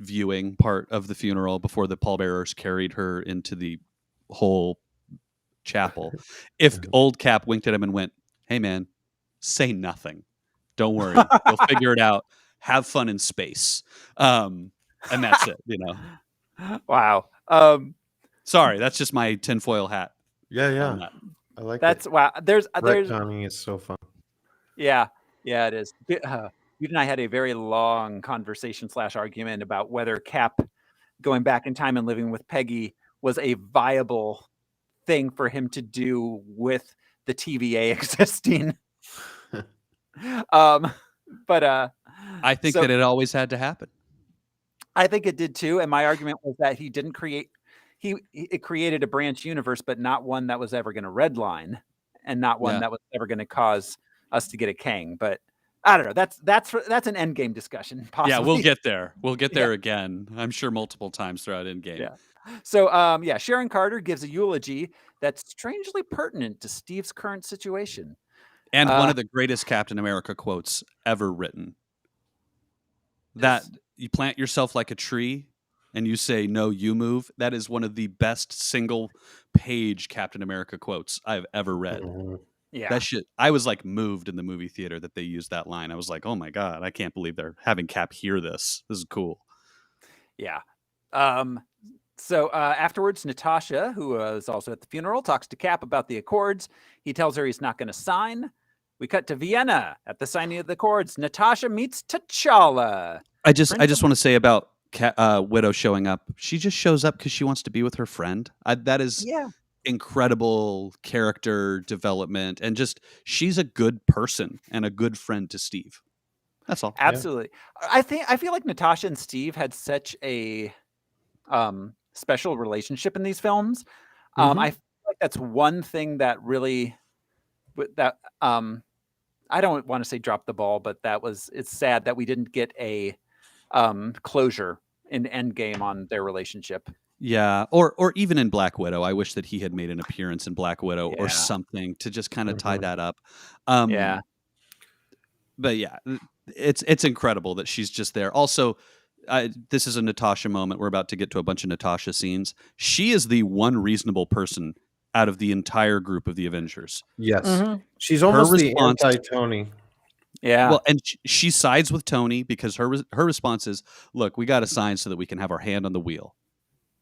viewing part of the funeral before the pallbearers carried her into the whole chapel, if old Cap winked at him and went, "Hey man, say nothing. Don't worry. You'll figure it out. Have fun in space." And that's it, Wow. Sorry, that's just my tinfoil hat. Yeah. I like That's it. wow. There's Retconning is so fun. yeah, it is. You and I had a very long conversation / argument about whether Cap going back in time and living with Peggy was a viable thing for him to do with the TVA existing. But I think so that it always had to happen. I think it did too. And my argument was that he didn't create it created a branch universe, but not one that was ever going to redline, and not one Yeah. that was ever going to cause us to get a Kang. But I don't know. That's an endgame discussion. Possibly. Yeah, we'll get there. We'll get Yeah. there again. I'm sure multiple times throughout Endgame. Yeah. So Sharon Carter gives a eulogy that's strangely pertinent to Steve's current situation. And one of the greatest Captain America quotes ever written. That you plant yourself like a tree and you say, no, you move. That is one of the best single page Captain America quotes I've ever read. Yeah. That shit, I was like moved in the movie theater that they used that line. I was like, oh my God, I can't believe they're having Cap hear this. This is cool. Yeah. So afterwards, Natasha, who was also at the funeral, talks to Cap about the Accords. He tells her he's not going to sign. We cut to Vienna. At the signing of the Accords, Natasha meets T'Challa. I just want to say about Widow showing up. She just shows up because she wants to be with her friend. That is incredible character development, and just she's a good person and a good friend to Steve. That's all. Absolutely. I feel like Natasha and Steve had such a special relationship in these films. I feel like that's one thing that really I don't want to say drop the ball, but it's sad that we didn't get a closure in Endgame on their relationship. Yeah, or even in Black Widow, I wish that he had made an appearance in Black Widow or something to just kind of tie that up. But yeah, it's incredible that she's just there. Also, this is a Natasha moment. We're about to get to a bunch of Natasha scenes. She is the one reasonable person out of the entire group of the Avengers. Yes, she's almost the anti-Tony. Yeah. Well, and she sides with Tony because her response is, "Look, we got to sign so that we can have our hand on the wheel."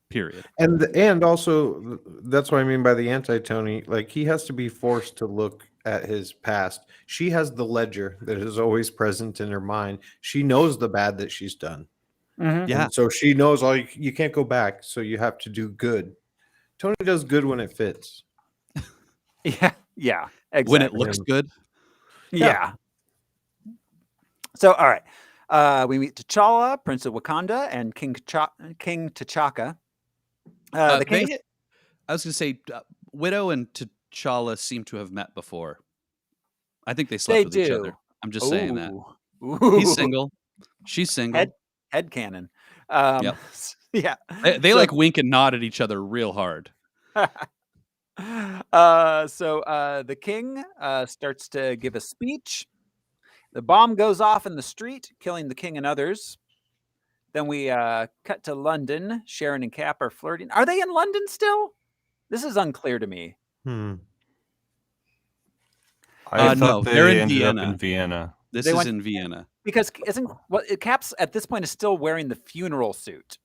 Period. And also, that's what I mean by the anti-Tony. Like, he has to be forced to look at his past. She has the ledger that is always present in her mind. She knows the bad that she's done. Yeah. And so she knows you can't go back. So you have to do good. Tony does good when it fits. Yeah. Exactly. When it looks good. Yeah. So, all right. We meet T'Challa, Prince of Wakanda, and King T'Chaka. I was going to say, Widow and T'Challa seem to have met before. I think they slept with each other. I'm just saying that. Ooh. He's single. She's single. Head cannon. Yep. Yeah. They like wink and nod at each other real hard. So the king starts to give a speech. The bomb goes off in the street, killing the king and others. Then we cut to London. Sharon and Cap are flirting. Are they in London still? This is unclear to me. I no, thought they're they in ended Vienna. up in Vienna. This is in Vienna. Because Cap's at this point is still wearing the funeral suit.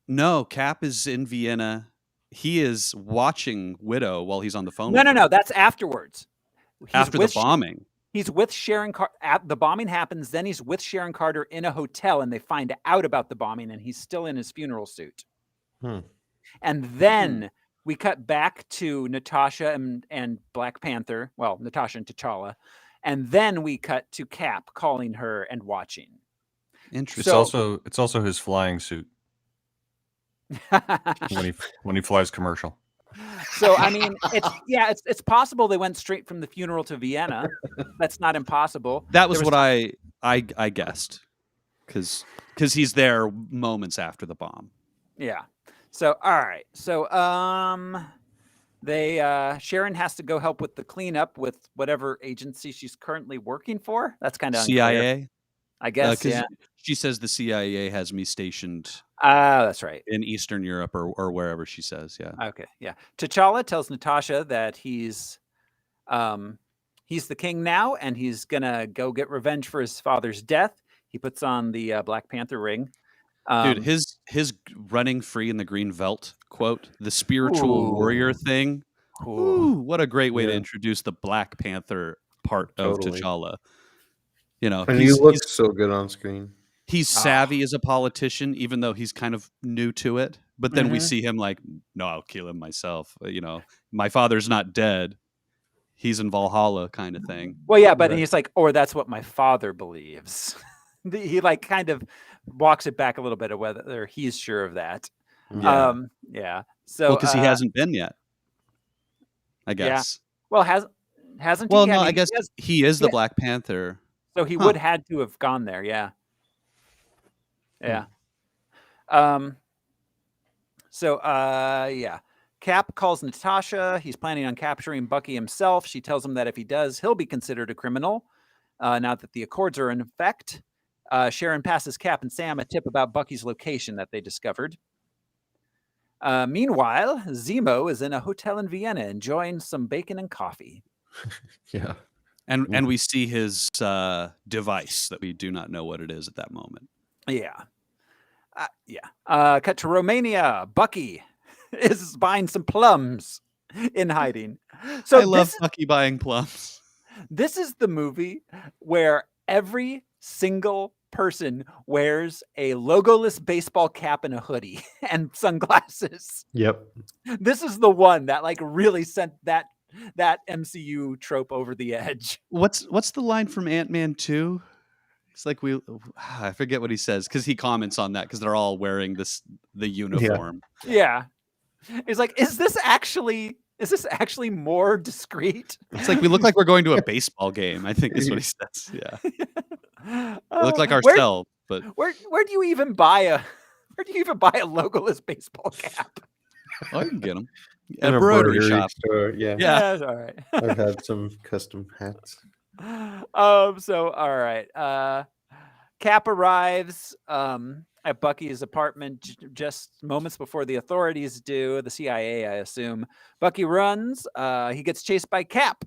No, Cap is in Vienna. He is watching Widow while he's on the phone. No. That's afterwards. After the bombing. He's with Sharon Carter. The bombing happens. Then he's with Sharon Carter in a hotel, and they find out about the bombing, and he's still in his funeral suit. And then we cut back to Natasha and Black Panther. Well, Natasha and T'Challa. And then we cut to Cap calling her and watching. Interesting. It's also his flying suit when he flies commercial. So I mean, it's possible they went straight from the funeral to Vienna. That's not impossible. That was what I guessed, because he's there moments after the bomb. Yeah. So all right. So Sharon has to go help with the cleanup with whatever agency she's currently working for. That's kind of CIA, I guess. Yeah. She says the CIA has me stationed. That's right. In Eastern Europe or wherever she says. Yeah. Okay. Yeah. T'Challa tells Natasha that he's the king now, and he's gonna go get revenge for his father's death. He puts on the Black Panther ring. Dude, his running free in the green veldt quote, the spiritual warrior thing. Ooh, what a great way to Yeah. introduce the Black Panther part Totally. of T'Challa. You know, And he looks so good on screen. he's savvy as a politician, even though he's kind of new to it. But then we Mhm. see him like, no, I'll kill him myself. You know, my father's not dead. He's in Valhalla kind of thing. Well, yeah, but Right. he's like, or that's what my father believes. He like kind of walks it back a little bit of whether he's sure of that. Yeah. Yeah. So Well, because he hasn't been yet, I guess. well, hasn't Well, he? no, mean, I guess he has, he is the yeah. Black Panther. so he Huh. would had to have gone there. Yeah. Yeah. So yeah. Cap calls Natasha. He's planning on capturing Bucky himself. She tells him that if he does, he'll be considered a criminal. Now that the Accords are in effect, Sharon passes Cap and Sam a tip about Bucky's location that they discovered. Meanwhile, Zemo is in a hotel in Vienna enjoying some bacon and coffee. Yeah. And we see his device that we do not know what it is at that moment. Yeah. Cut to Romania. Bucky is buying some plums in hiding. So I love Bucky buying plums. This is the movie where every single person wears a logoless baseball cap and a hoodie and sunglasses. Yep. This is the one that like really sent that MCU trope over the edge. What's the line from Ant-Man 2? It's like I forget what he says because he comments on that because they're all wearing the uniform. Yeah. It's like, is this actually more discreet? It's like we look like we're going to a baseball game, I think is what he says. Yeah. We look like ourselves, but where do you even buy a logoless baseball cap? Oh, I can get them. In A a broderie broderie shop. store. Yeah. Yeah. All right. I've had some custom hats. So all right. Cap arrives at Bucky's apartment just moments before the authorities do. The CIA, I assume. Bucky runs. He gets chased by Cap,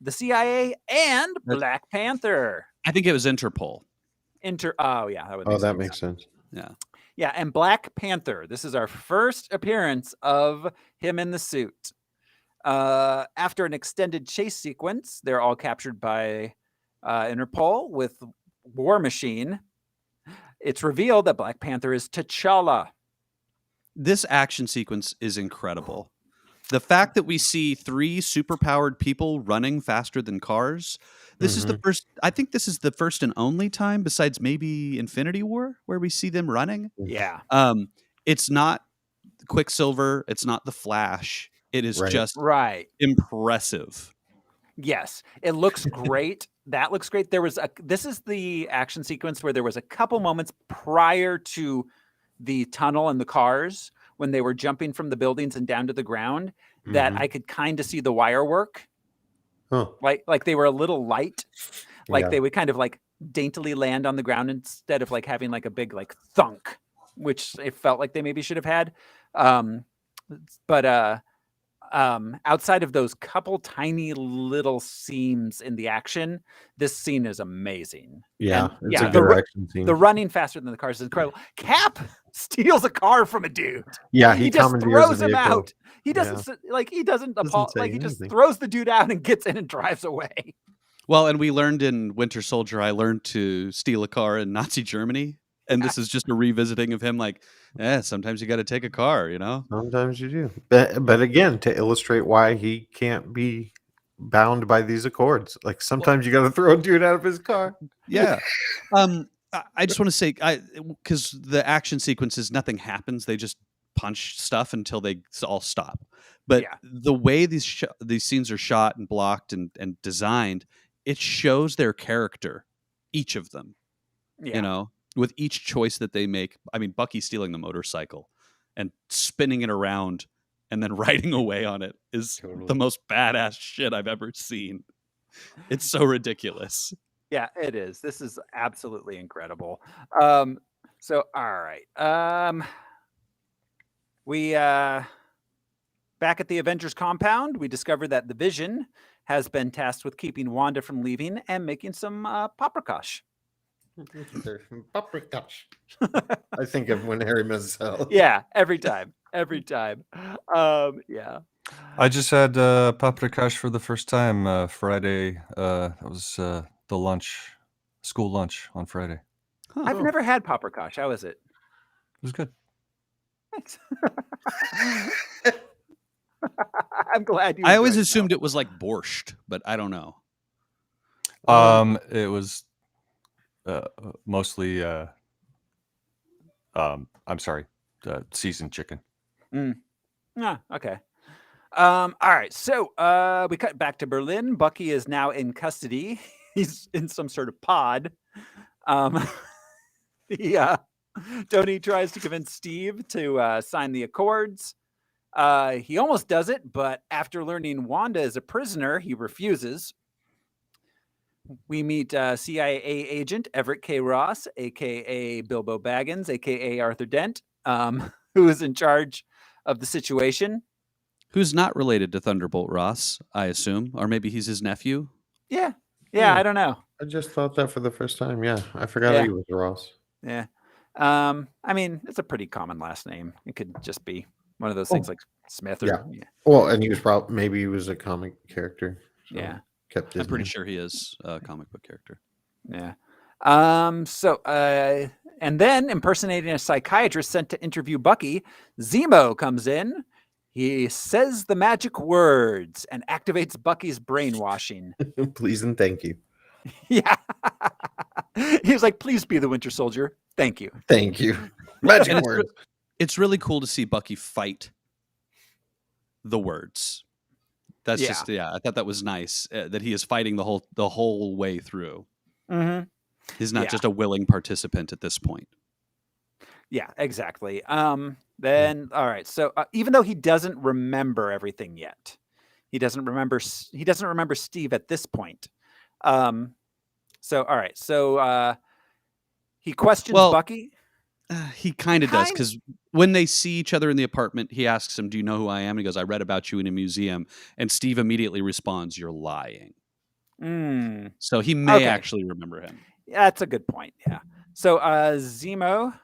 the CIA, and Black Panther. I think it was Interpol. Oh yeah, that would make Oh, that sense. makes sense. Yeah. Yeah, and Black Panther. This is our first appearance of him in the suit. After an extended chase sequence, they're all captured by Interpol with War Machine. It's revealed that Black Panther is T'Challa. This action sequence is incredible. The fact that we see 3 superpowered people running faster than cars. This is the first. I think this is the first and only time, besides maybe Infinity War, where we see them running. Yeah. It's not Quicksilver. It's not the Flash. It is just impressive. Yes, it looks great. That looks great. This is the action sequence where there was a couple moments prior to the tunnel and the cars when they were jumping from the buildings and down to the ground that I could kind of see the wire work. Huh. Like they were a little light. Like Yeah. they would kind of like daintily land on the ground instead of like having like a big like thunk, which it felt like they maybe should have had. But outside of those couple tiny little seams in the action, this scene is amazing. Yeah, And, it's a good action scene. The running faster than the cars is incredible. Cap steals a car from a dude. Yeah, he he just commandeers throws a him vehicle. out. He doesn't he doesn't say he just anything. throws the dude out and gets in and drives away. Well, and we learned in Winter Soldier, I learned to steal a car in Nazi Germany. And this is just a revisiting of him like, sometimes you got to take a car, you know? Sometimes you do. But again, to illustrate why he can't be bound by these accords. Like sometimes you got to throw a dude out of his car. Yeah. I just want to say, because the action sequences, nothing happens. They just punch stuff until they all stop. But the way these scenes are shot and blocked and designed, it shows their character, each of them, you know, with each choice that they make. I mean, Bucky stealing the motorcycle and spinning it around and then riding away on it is the most badass shit I've ever seen. It's so ridiculous. Yeah, it is. This is absolutely incredible. So all right. We back at the Avengers compound, we discover that the Vision has been tasked with keeping Wanda from leaving and making some paprikash. Paprikash. I think of when Harry Mazel. Yeah, every time. Yeah. I just had paprikash for the first time Friday. That was the school lunch on Friday. I've never had paprikash. How is it? It was good. Thanks. I'm glad you. I always enjoyed assumed it was like borscht, but I don't know. It was mostly I'm sorry, seasoned chicken. Okay. All right. So we cut back to Berlin. Bucky is now in custody. He's in some sort of pod. Tony tries to convince Steve to sign the Accords. He almost does it, but after learning Wanda is a prisoner, he refuses. We meet CIA agent Everett K. Ross, a.k.a. Bilbo Baggins, a.k.a. Arthur Dent, who is in charge of the situation. Who's not related to Thunderbolt Ross, I assume, or maybe he's his nephew. Yeah, Yeah. I don't know. I just thought that for the first time. Yeah, I forgot Yeah. he was Ross. Yeah. I mean, it's a pretty common last name. It could just be one of those things like Smith or Yeah. Well, and he was probably maybe he was a comic character. So yeah. kept his I'm pretty name. sure he is a comic book character. Yeah. And then impersonating a psychiatrist sent to interview Bucky, Zemo comes in. He says the magic words and activates Bucky's brainwashing. Please and thank you. Yeah. He was like, please be the Winter Soldier. Thank you. Thank you. Magic And words. It's really cool to see Bucky fight the words. That's I thought that was nice that he is fighting the whole way through. Mm-hmm. He's not just a willing participant at this point. Yeah, exactly. Then all right. So even though he doesn't remember everything yet, he doesn't remember Steve at this point. So all right. So he questions Bucky. He kind of does, because when they see each other in the apartment, he asks him, "Do you know who I am?" And he goes, "I read about you in a museum." And Steve immediately responds, "You're lying." So he may actually remember him. Yeah, that's a good point. Yeah. So Zemo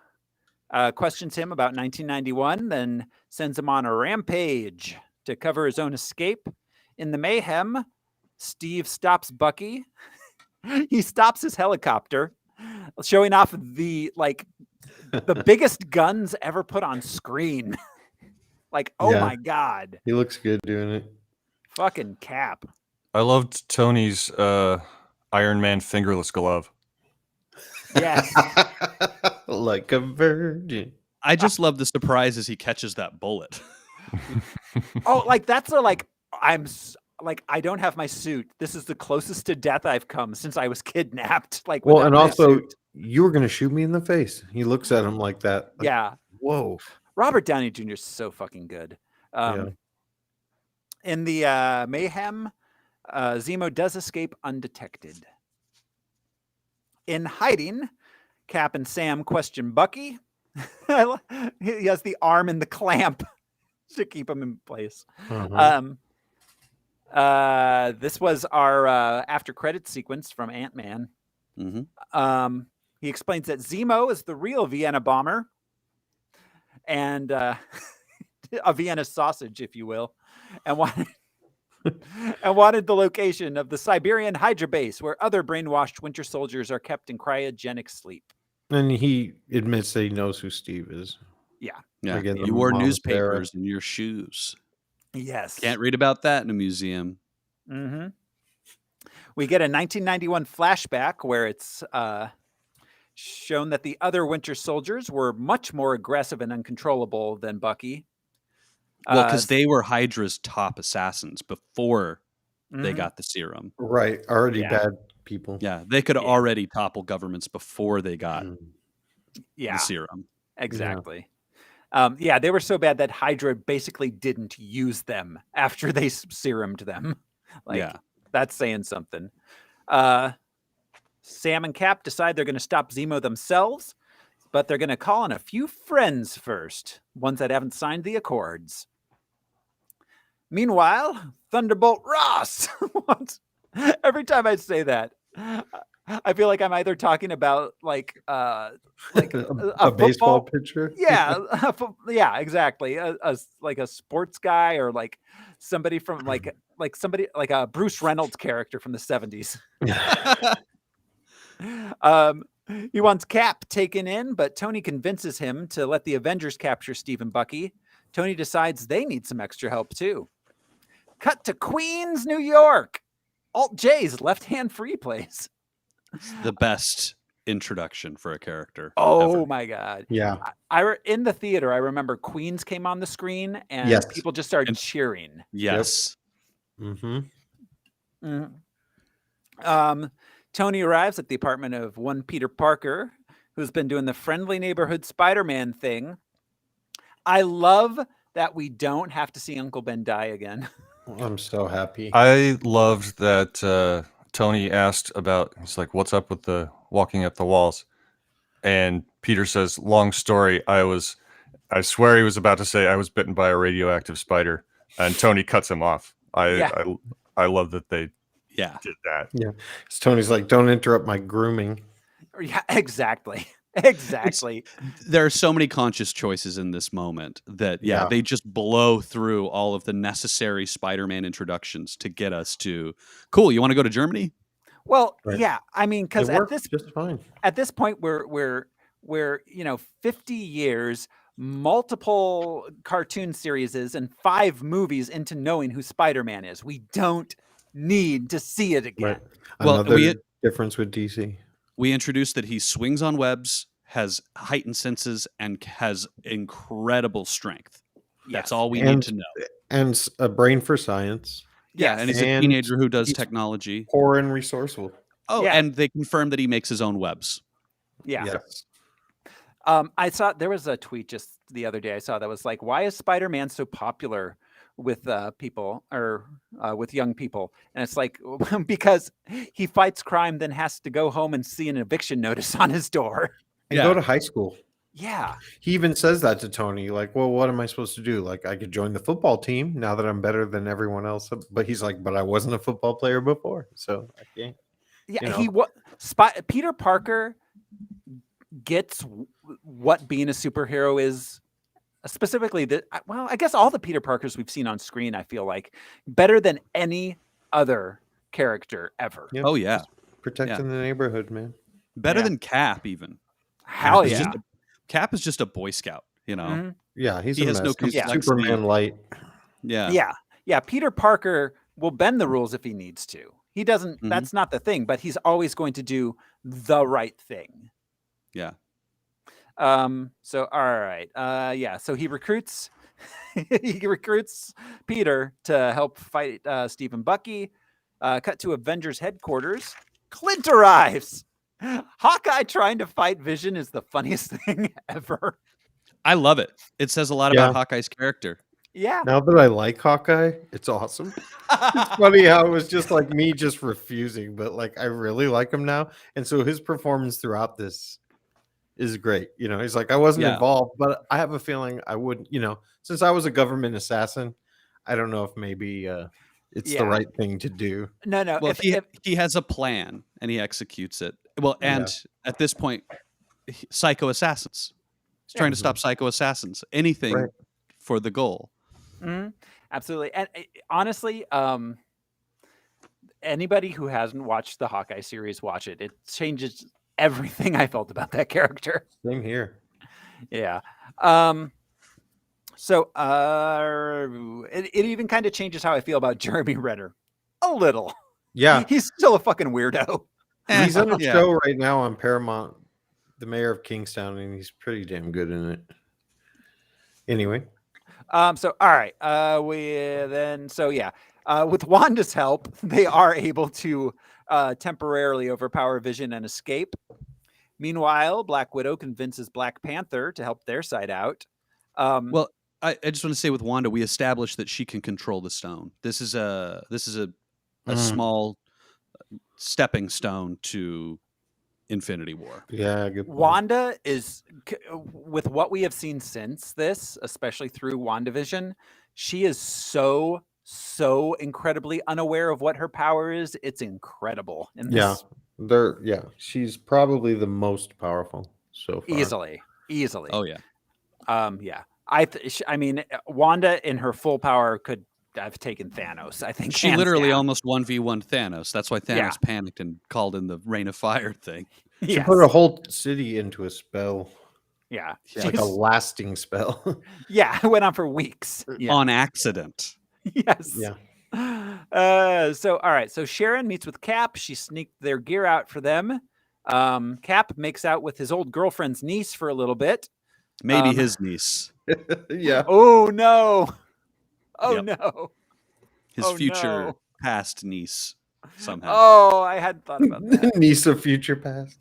questions him about 1991, then sends him on a rampage to cover his own escape. In the mayhem, Steve stops Bucky. He stops his helicopter, showing off the biggest guns ever put on screen. My God. He looks good doing it. Fucking Cap. I loved Tony's Iron Man fingerless glove. Yes. Like a virgin. I just love the surprise as he catches that bullet. I don't have my suit. This is the closest to death I've come since I was kidnapped. Well, and also you were going to shoot me in the face. He looks at him like that. Like, yeah. Whoa. Robert Downey Jr. is so fucking good. In the mayhem, Zemo does escape undetected. In hiding, Cap and Sam question Bucky. He has the arm in the clamp to keep him in place. This was our after credits sequence from Ant-Man. Mm-hmm. He explains that Zemo is the real Vienna bomber and a Vienna sausage, if you will, and wanted the location of the Siberian Hydra base where other brainwashed Winter Soldiers are kept in cryogenic sleep. And he admits that he knows who Steve is. Yeah. Again, you wore newspapers in your shoes. Yes. Can't read about that in a museum. Mm-hmm. We get a 1991 flashback where it's shown that the other Winter Soldiers were much more aggressive and uncontrollable than Bucky. Well, because they were Hydra's top assassins before they got the serum. Right. Already bad people. Yeah. They could already topple governments before they got the serum. Exactly. They were so bad that Hydra basically didn't use them after they serumed them. That's saying something. Sam and Cap decide they're going to stop Zemo themselves, but they're going to call on a few friends first, ones that haven't signed the Accords. Meanwhile, Thunderbolt Ross. Every time I say that, I feel like I'm either talking about like a a baseball football. pitcher. Yeah, yeah, exactly. Like a sports guy or like somebody from like somebody like a Bruce Reynolds character from the 70s. Um, he wants Cap taken in, but Tony convinces him to let the Avengers capture Steve and Bucky. Tony decides they need some extra help too. Cut to Queens, New York. Alt J's left-hand free plays. The best introduction for a character. Oh ever. my god! Yeah. In the theater, I remember Queens came on the screen and Yes. people just started cheering. Yes. Mm-hmm. Tony arrives at the apartment of one Peter Parker, who's been doing the friendly neighborhood Spider-Man thing. I love that we don't have to see Uncle Ben die again. I'm so happy. I loved that Tony asked about, he's like, what's up with the walking up the walls? And Peter says, long story. I swear he was about to say I was bitten by a radioactive spider, and Tony cuts him off. I love that they did that. Yeah. So Tony's like, don't interrupt my grooming. Yeah, exactly. Exactly. There are so many conscious choices in this moment that, they just blow through all of the necessary Spider-Man introductions to get us to, cool, you want to go to Germany? Well, Right. yeah, I mean, because It worked just fine. at this point we're 50 years, multiple cartoon series and 5 movies into knowing who Spider-Man is. We don't need to see it again. Right. Well, Another difference with DC. We introduced that he swings on webs, has heightened senses, and has incredible strength. That's all we need to know. And a brain for science. Yeah, and he's a teenager who does technology. Poor and resourceful. Oh, Yeah. and they confirm that he makes his own webs. Yeah. Yes. I saw there was a tweet just the other day I saw that was like, why is Spider-Man so popular with people or with young people? And it's like, because he fights crime, then has to go home and see an eviction notice on his door. And go to high school. Yeah. He even says that to Tony, like, well, what am I supposed to do? Like, I could join the football team now that I'm better than everyone else. But he's like, but I wasn't a football player before, so I can't. Yeah, Peter Parker gets what being a superhero is. Specifically, I guess all the Peter Parkers we've seen on screen, I feel like, better than any other character ever. Yep. Oh, yeah. Protecting the neighborhood, man. Better than Cap, even. Hell yeah. Cap is just a Boy Scout, you know? Mhm. Yeah, He has no He's complexity. Superman light. Yeah. Yeah. Peter Parker will bend the rules if he needs to. He doesn't. Mhm. That's not the thing, but he's always going to do the right thing. Yeah. So all right. So he recruits Peter to help fight Steve and Bucky. Cut to Avengers headquarters. Clint arrives. Hawkeye trying to fight Vision is the funniest thing ever. I love it. It says a lot about Hawkeye's character. Yeah. Now that I like Hawkeye, it's awesome. It's funny how it was just like me just refusing, but like I really like him now. And so his performance throughout this is great. You know, he's like, I wasn't involved, but I have a feeling I wouldn't, since I was a government assassin, I don't know if maybe it's the right thing to do. No. Well, if he has a plan and he executes it. Well, and at this point, psycho assassins. He's trying to stop psycho assassins. Anything for the goal. Mm-hmm. Absolutely. And honestly, anybody who hasn't watched the Hawkeye series, watch it. It changes everything I felt about that character. Same here. Yeah. So it even kind of changes how I feel about Jeremy Renner. A little. Yeah. He's still a fucking weirdo. He's on a show right now on Paramount, The Mayor of Kingstown, and he's pretty damn good in it. Anyway. So all right. With Wanda's help, they are able to temporarily overpower Vision and escape. Meanwhile, Black Widow convinces Black Panther to help their side out. Well, I just want to say with Wanda, we established that she can control the stone. This is a small stepping stone to Infinity War. Yeah, good point. Wanda is, with what we have seen since this, especially through WandaVision, she is so so incredibly unaware of what her power is. It's incredible. And Yeah, she's probably the most powerful so far. easily. Oh yeah. Yeah. I mean, Wanda in her full power could have taken Thanos. I think She hands literally down. almost 1v1 Thanos. That's why Thanos Yeah. panicked and called in the Rain of Fire thing. She Yes. put a whole city into a spell. Yeah. It's like a lasting spell. Yeah, it went on for weeks. Yeah. On accident. Yes. Yeah. So all right. So Sharon meets with Cap. She sneaked their gear out for them. Cap makes out with his old girlfriend's niece for a little bit. Maybe his niece. Yeah. Oh no. Oh Yep. no. His Oh, future no. past niece somehow. Oh, I hadn't thought about that. Niece of future past.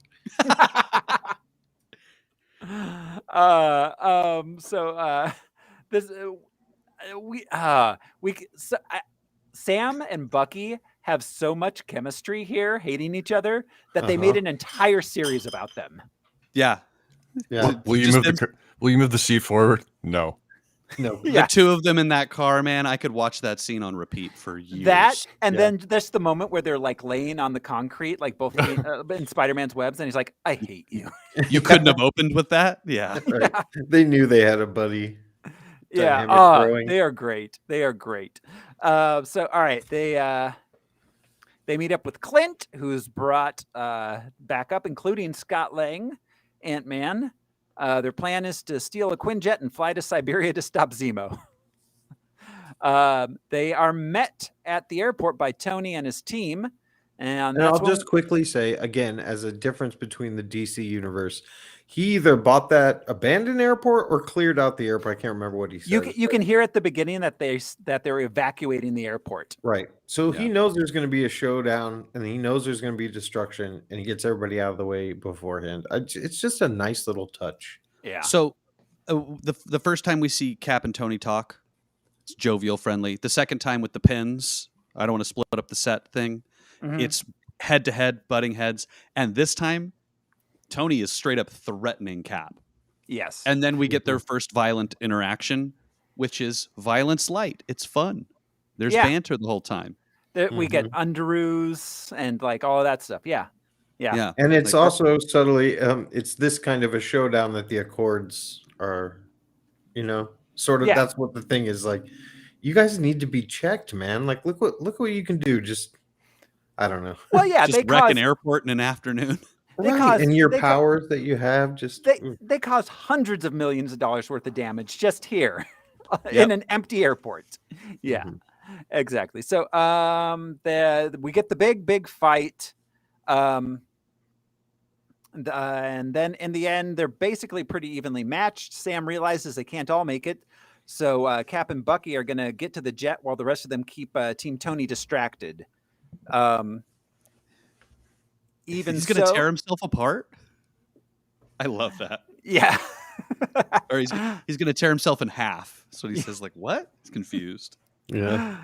This Sam and Bucky have so much chemistry here, hating each other, that they made an entire series about them. Yeah. Yeah. Will you move the seat forward? No. No. Yeah. The two of them in that car, man, I could watch that scene on repeat for years. That and Yeah. then there's the moment where they're like laying on the concrete, like both in Spider-Man's webs, and he's like, "I hate you." You couldn't have opened with that? Yeah. Right. They knew they had a buddy. Yeah, dynamic growing. they are great. They are great. So all right, they meet up with Clint, who's brought back up, including Scott Lang, Ant-Man. Their plan is to steal a Quinjet and fly to Siberia to stop Zemo. They are met at the airport by Tony and his team. And I'll just quickly say, again, as a difference between the DC universe, he either bought that abandoned airport or cleared out the airport. I can't remember what he said. you can hear at the beginning that they're evacuating the airport. Right. So he Yeah. knows there's going to be a showdown, and he knows there's going to be destruction, and he gets everybody out of the way beforehand. It's just a nice little touch. Yeah. So the first time we see Cap and Tony talk, it's jovial, friendly. The second time with the pins, I don't want to split up the set thing. Mhm. It's head to head, butting heads. And this time, Tony is straight up threatening Cap. Yes. And then we get their first violent interaction, which is violence light. It's fun. There's Yeah. banter the whole time. We get underoos and like all of that stuff. Yeah. Yeah. And it's Like, also subtly, it's this kind of a showdown that the Accords are, sort of. Yeah. That's what the thing is like. You guys need to be checked, man. Like, look what you can do. Just, I don't know. Well, yeah, just they wreck cause an airport in an afternoon. They Right, cause- and your they ca- powers that you have, just they cause hundreds of millions of dollars worth of damage just here in Yep. an empty airport. Yeah. Mhm. Exactly. So we get the big fight. And then in the end, they're basically pretty evenly matched. Sam realizes they can't all make it. So Cap and Bucky are going to get to the jet while the rest of them keep Team Tony distracted. He's going to tear himself apart. I love that. Yeah. Or he's going to tear himself in half. That's what he says. Like, what? He's confused. yeah.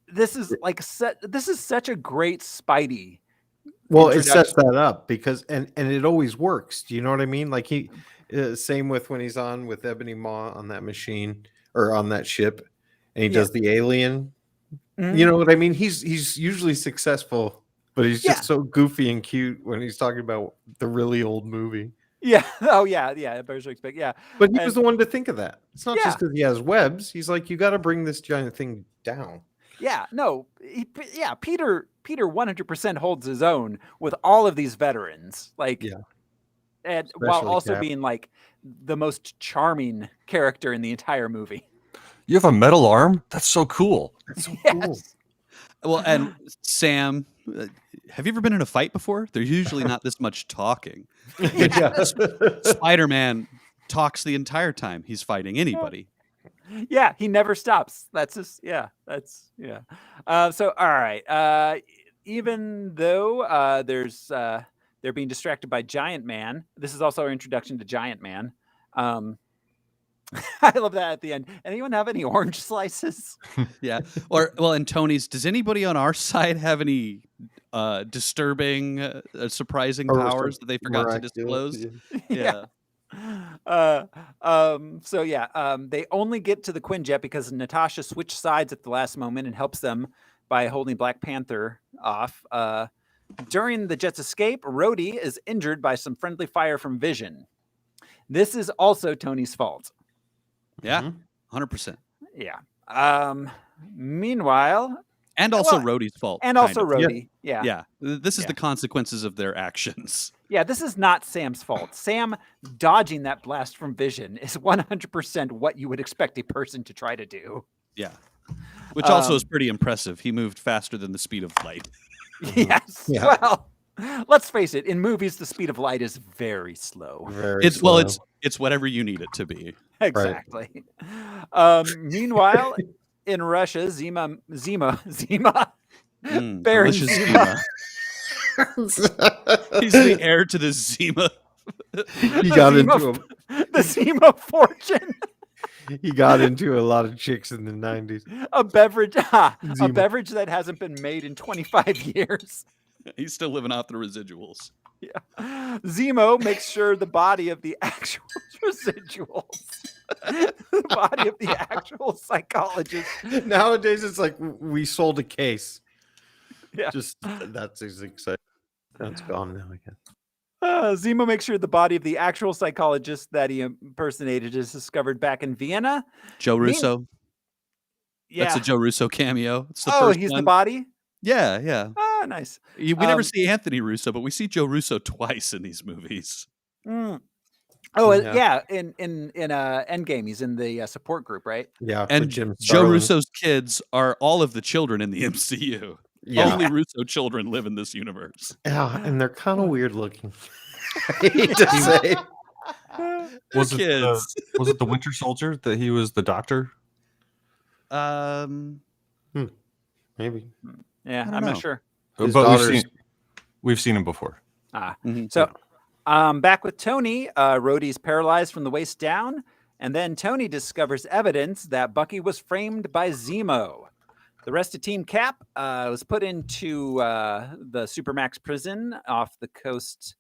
This is like this is such a great Spidey. Well, it sets introduction. that up because and it always works. Do you know what I mean? Like he, same with when he's on with Ebony Maw on that machine or on that ship, and he does the alien. Mhm. You know what I mean? He's usually successful, but he's just Yeah. so goofy and cute when he's talking about the really old movie. Yeah. Oh yeah. Yeah. Bears expect. Yeah. But he And- was the one to think of that. It's not just Yeah. because he has webs. He's like, you got to bring this giant thing down. Yeah. No. Peter 100% holds his own with all of these veterans. Like, Yeah. and while Especially also Cap. being like the most charming character in the entire movie. You have a metal arm? That's so cool. That's so cool. Yes. Well, and Sam, have you ever been in a fight before? There's usually not this much talking. Yeah. Spider-Man talks the entire time he's fighting anybody. Yeah. He never stops. That's just, yeah. That's, yeah. So, all right. Even though they're being distracted by Giant Man, this is also our introduction to Giant Man. I love that at the end. Anyone have any orange slices? Yeah. And Tony's, does anybody on our side have any surprising Or powers that they forgot to miraculous, disclose? yeah. Yeah. So yeah, they only get to the Quinjet because Natasha switched sides at the last moment and helps them by holding Black Panther off. During the jet's escape, Rhodey is injured by some friendly fire from Vision. This is also Tony's fault. Yeah, 100%. Yeah. Meanwhile, And also well, Rhodey's fault. and kind also of. Rhodey. Yeah. Yeah, this is Yeah. the consequences of their actions. Yeah, this is not Sam's fault. Sam dodging that blast from Vision is 100% what you would expect a person to try to do. Yeah. Which also is pretty impressive. He moved faster than the speed of light. Yes. Yeah. Well, let's face it. In movies, the speed of light is very slow. Very It's slow. it's whatever you need it to be. Exactly. Meanwhile, in Russia, Zemo, Baron Delicious Zemo. Zima. He's the heir to the Zima. He got the Zemo fortune. he got into a lot of chicks in the 90s. A beverage Zemo. that hasn't been made in 25 years. He's still living off the residuals. Yeah. Zemo makes sure the body of the actual residuals, the body of the actual psychologist. Nowadays, it's like we sold a case. Yeah. Just that's exciting. That's gone now again. Zemo makes sure the body of the actual psychologist that he impersonated is discovered back in Vienna. Joe Russo. Yeah. That's a Joe Russo cameo. It's the Oh, first he's one. the body? Yeah, yeah. Ah, nice. We never see Anthony Russo, but we see Joe Russo twice in these movies. Mm. Oh, Yeah. yeah. In Endgame, he's in the support group, right? Yeah. And with Jim Joe Starlin. Russo's kids are all of the children in the MCU. Yeah. Only Russo children live in this universe. Yeah, and they're kind of weird looking. I hate to say. Was it, Kids. was it the Winter Soldier that he was the doctor? Maybe. Yeah, I don't I'm know. not sure. His But daughter's- we've seen him before. Mhm. So, back with Tony, Rhodey's paralyzed from the waist down, and then Tony discovers evidence that Bucky was framed by Zemo. The rest of Team Cap was put into the Supermax prison off the coast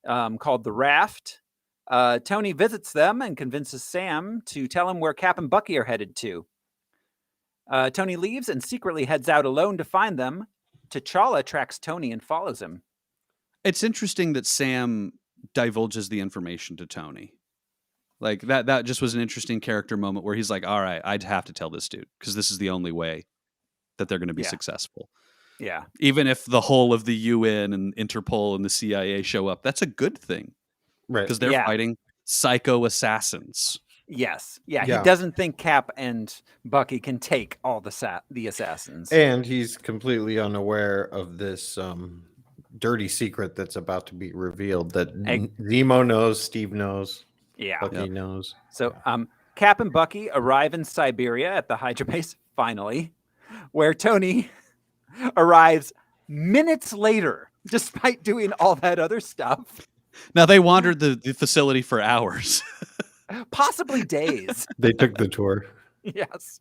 called the Raft. Tony visits them and convinces Sam to tell him where Cap and Bucky are headed to. Tony leaves and secretly heads out alone to find them. T'Challa tracks Tony and follows him. It's interesting that Sam divulges the information to Tony. Like that just was an interesting character moment where he's like, all right, I'd have to tell this dude because this is the only way that they're going to be Yeah. successful. Yeah. Even if the whole of the UN and Interpol and the CIA show up, that's a good thing Right. because they're Yeah. fighting psycho assassins. Yes. Yeah. Yeah. He doesn't think Cap and Bucky can take all the assassins. And he's completely unaware of this dirty secret that's about to be revealed that Zemo knows, Steve knows, Yeah. Bucky knows. So Cap and Bucky arrive in Siberia at the Hydra base, finally, where Tony arrives minutes later, despite doing all that other stuff. Now they wandered the facility for hours. Possibly days. They took the tour. Yes.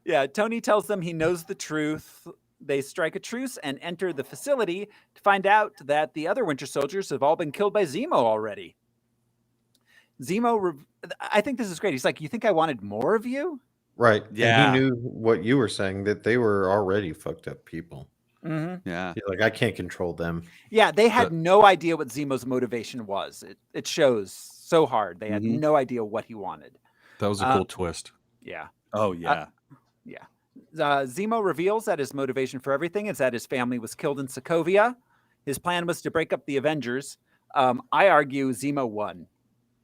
Yeah, Tony tells them he knows the truth. They strike a truce and enter the facility to find out that the other Winter Soldiers have all been killed by Zemo already. I think this is great. He's like, you think I wanted more of you? Right. Yeah. And he knew what you were saying, that they were already fucked up people. Mm-hmm. Yeah. He's like, I can't control them. Yeah, they had no idea what Zemo's motivation was. It shows so hard. They had Mhm. no idea what he wanted. That was a cool twist. Yeah. Oh yeah. Zemo reveals that his motivation for everything is that his family was killed in Sokovia. His plan was to break up the Avengers. I argue Zemo won.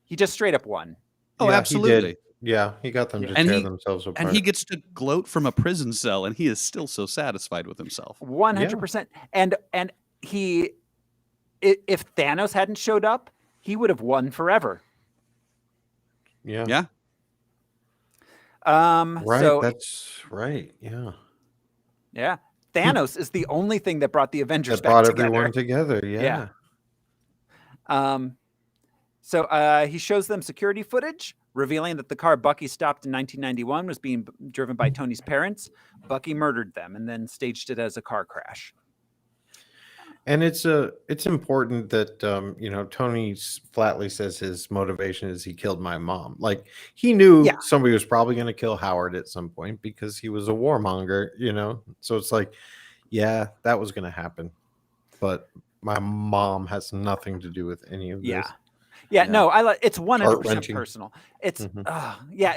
He just straight up won. Oh, Yeah, he absolutely. did. Yeah, he got them to And tear he- themselves apart. And he gets to gloat from a prison cell, and he is still so satisfied with himself. 100%. And he, if Thanos hadn't showed up, he would have won forever. yeah. Yeah. Right. So That's right. Yeah. yeah, Thanos is the only thing that brought the Avengers That back brought together. everyone together. Yeah. So he shows them security footage, revealing that the car Bucky stopped in 1991 was being driven by Tony's parents. Bucky murdered them and then staged it as a car crash. And it's important that Tony flatly says his motivation is he killed my mom. Like he knew Yeah. somebody was probably going to kill Howard at some point because he was a warmonger. So it's like, yeah, that was going to happen, but my mom has nothing to do with any of Yeah. this. Yeah, no, I like it's 100% Heart-wrenching. personal. It's Mhm. yeah,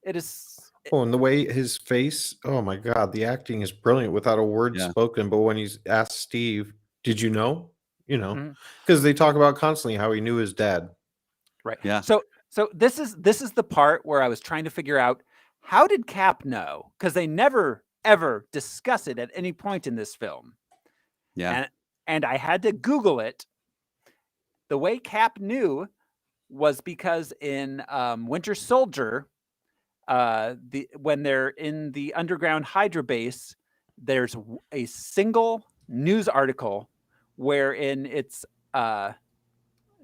it is. Oh, and the way his face, oh my God, the acting is brilliant without a word Yeah. spoken. But when he's asked Steve, did you know? Mhm. Because they talk about constantly how he knew his dad. Right. Yeah. So this is the part where I was trying to figure out, how did Cap know? Because they never ever discuss it at any point in this film. Yeah. And I had to Google it. The way Cap knew was because in Winter Soldier, when they're in the underground Hydra base, there's a single news article wherein it's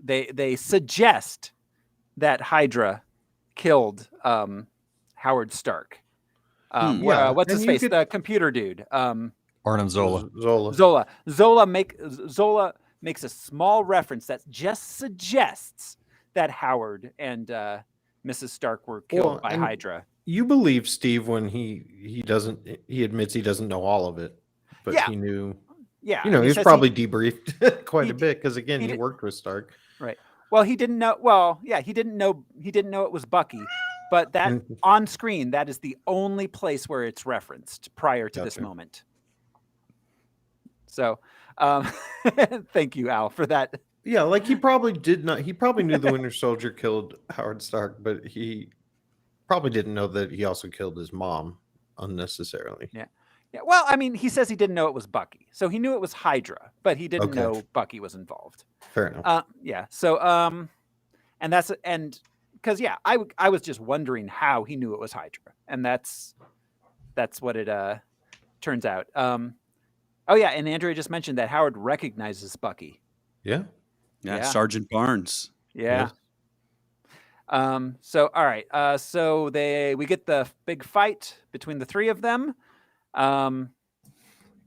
they suggest that Hydra killed Howard Stark. Yeah, What's and his you face? could- The computer dude. Arnim Zola. Zola. Zola makes a small reference that just suggests that Howard and Mrs. Stark were killed Well, by and Hydra. You believe Steve when he admits he doesn't know all of it, but Yeah. he knew. Yeah, He and was says probably debriefed quite he- a bit because again, he he did- worked with Stark. right. Well, he didn't know. Well, yeah, he didn't know it was Bucky, but that Mhm. on screen, that is the only place where it's referenced prior to this Gotcha. moment. So, thank you, Al, for that. Yeah, like he probably did not. He probably knew the Winter Soldier killed Howard Stark, but he probably didn't know that he also killed his mom unnecessarily. Yeah. Yeah. Well, I mean, he says he didn't know it was Bucky, so he knew it was Hydra, but he didn't Okay. know Bucky was involved. Fair enough. Yeah. So, and because I was just wondering how he knew it was Hydra, and that's what it turns out. Oh yeah, and Andrea just mentioned that Howard recognizes Bucky. Yeah. Yeah. Sergeant Barnes. Yeah. So all right. So we get the big fight between the three of them.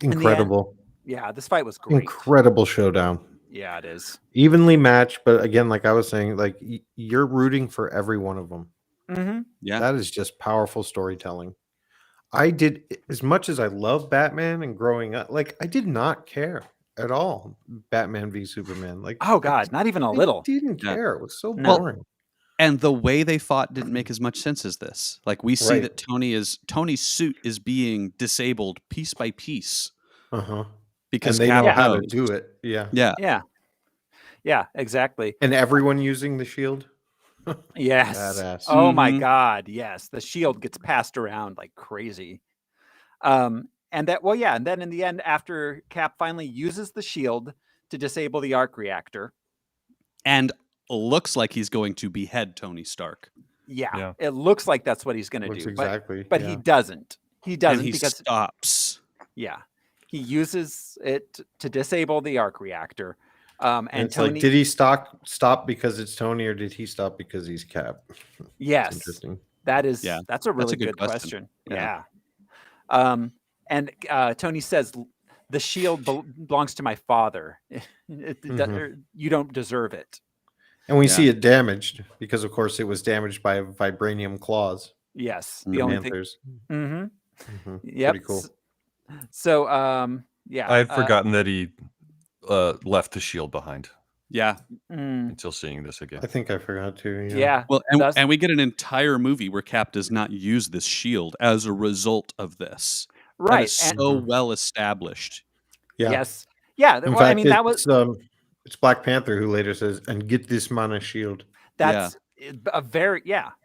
Incredible. Yeah, this fight was great. Incredible showdown. Yeah, it is. Evenly matched, but again, like I was saying, like you're rooting for every one of them. Mm-hmm. Yeah. That is just powerful storytelling. I did, as much as I love Batman and growing up, like I did not care at all. Batman v Superman. Like, Oh God, not even a I little. didn't Yeah. care. It was so No. boring. And the way they fought didn't make as much sense as this. Like we see Right. that Tony's suit is being disabled piece by piece Uh-huh. And because they Cap know how to knows. do it. Yeah. Yeah. Yeah. Yeah, exactly. And everyone using the shield. Yes. Badass. Oh my Mhm. God. Yes. The shield gets passed around like crazy. And then in the end, after Cap finally uses the shield to disable the arc reactor, And looks like he's going to behead Tony Stark. Yeah. it looks like that's what he's going to Looks do. exactly. But yeah. he doesn't. He And doesn't he because stops. yeah, he uses it to disable the arc reactor. And And it's Tony, like, did he stop because it's Tony, or did he stop because he's Cap? yes, Interesting. that's Yeah, a really good good question. question. Yeah. And Tony says the shield belongs to my father. You don't deserve it. And we Yeah. see it damaged because, of course, it was damaged by vibranium claws. Yes, The the only thing. Panthers. Mm-hmm. Mhm. Yep. Pretty cool. So, yeah. I had forgotten that he left the shield behind Yeah. until seeing this again. I think I forgot to. Yeah. Well, thus- and we get an entire movie where Cap does not use this shield as a result of this. That right. is And, so well established. Yeah. yes. Yeah. In Well, fact, I mean, that was it's Black Panther who later says, "And get this man a shield." that's a very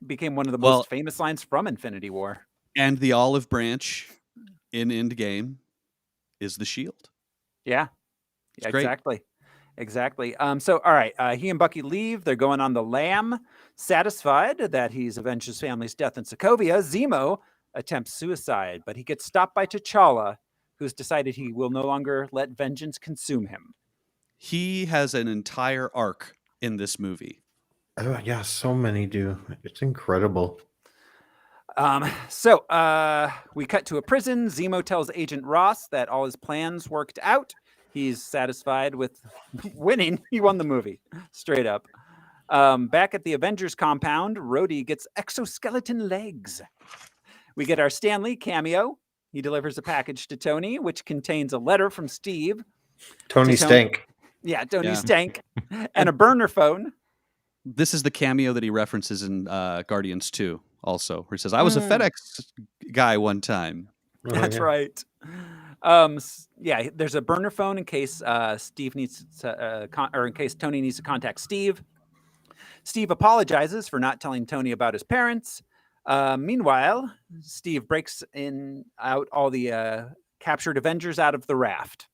became one of the Well- most famous lines from Infinity War. And the olive branch in Endgame is the shield. Yeah. It's great. Exactly. So, all right. He and Bucky leave. They're going on the lam. Satisfied that he's avenged his family's death in Sokovia, Zemo attempts suicide, but he gets stopped by T'Challa, who's decided he will no longer let vengeance consume him. He has an entire arc in this movie. Oh yeah, so many do. It's incredible. So we cut to a prison. Zemo tells Agent Ross that all his plans worked out He's satisfied with winning. He won the movie, straight up. Back at the Avengers compound, Rhodey gets exoskeleton legs. We get our Stan Lee cameo. He delivers a package to Tony, which contains a letter from Steve. Tony Stank. Yeah, Tony Yeah. Stank. And a burner phone. This is the cameo that he references in Guardians 2 also, where he says, I was a FedEx guy one time. That's right. Yeah, there's a burner phone in case Steve needs to, or in case Tony needs to contact Steve. Steve apologizes for not telling Tony about his parents. Meanwhile, Steve breaks out all the captured Avengers out of the raft.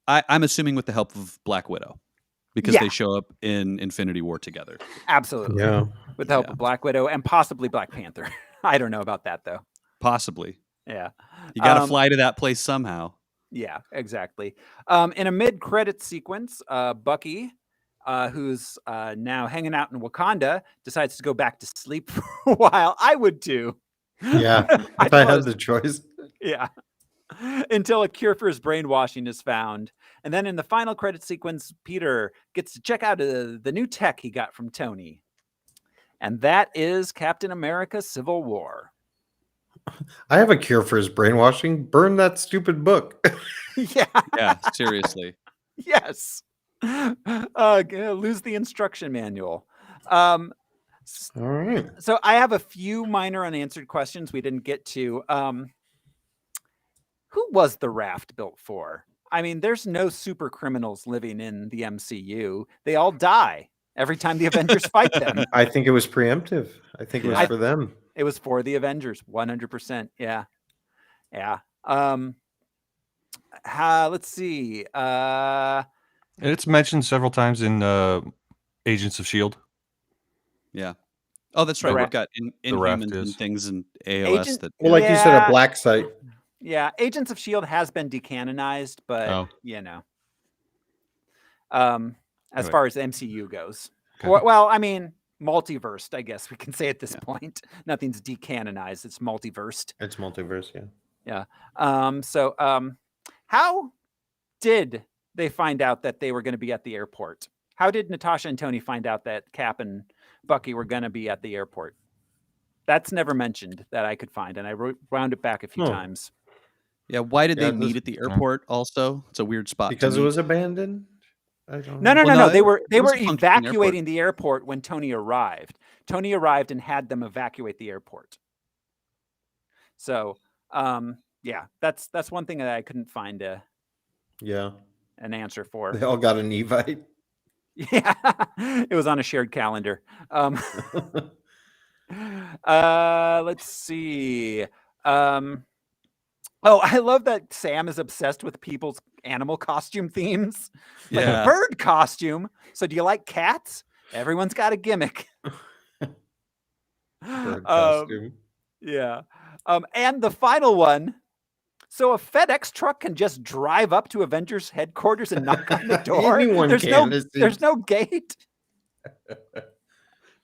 I'm assuming with the help of Black Widow, because they show up in Infinity War together. Absolutely. Yeah. With the help of Black Widow and possibly Black Panther. I don't know about that, though. Possibly. Yeah. You got to fly to that place somehow. Yeah, exactly. In a mid-credit sequence, Bucky, who's now hanging out in Wakanda, decides to go back to sleep for a while. I would too. Yeah. If I had the choice. Yeah. Until a cure for his brainwashing is found. And then in the final credit sequence, Peter gets to check out the new tech he got from Tony. And that is Captain America Civil War. I have a cure for his brainwashing. Burn that stupid book. Yeah. Yeah, seriously. Yes. Lose the instruction manual. All right. So I have a few minor unanswered questions we didn't get to. Who was the raft built for? I mean, there's no super criminals living in the MCU. They all die every time the Avengers fight them. I think it was preemptive. I think it was for them. It was for the Avengers, 100%. Yeah. Yeah. Let's see. It's mentioned several times in Agents of S.H.I.E.L.D. Yeah. Oh, that's right. The We've got raft Inhumans and is. things in AOS Agent- that. Well, like you said, a black site. Yeah, Agents of S.H.I.E.L.D. has been decanonized, but, Oh. you know, as Anyway. far as the MCU goes. Okay. Well, I mean, multiversed, I guess we can say at this point. Nothing's decanonized. It's multiversed. It's multiverse, yeah. Yeah. How did they find out that they were going to be at the airport? How did Natasha and Tony find out that Cap and Bucky were going to be at the airport? That's never mentioned that I could find, and I wound it back a few times. Yeah. Why did Yeah, they meet at the airport also? It's a weird spot. Because to it meet. was abandoned? I don't No, know. Well, no, They were it was a functioning evacuating the airport when Tony arrived. Tony arrived and had them evacuate the airport. So, yeah, that's one thing that I couldn't find Yeah. an answer for. They all got an Evite. Yeah, it was on a shared calendar. Let's see. Oh, I love that Sam is obsessed with people's animal costume themes. Like Yeah. a bird costume. So do you like cats? Everyone's got a gimmick. Bird costume. Yeah. And the final one. So a FedEx truck can just drive up to Avengers headquarters and knock on the door. Anyone there's can, no it there's seems. no gate.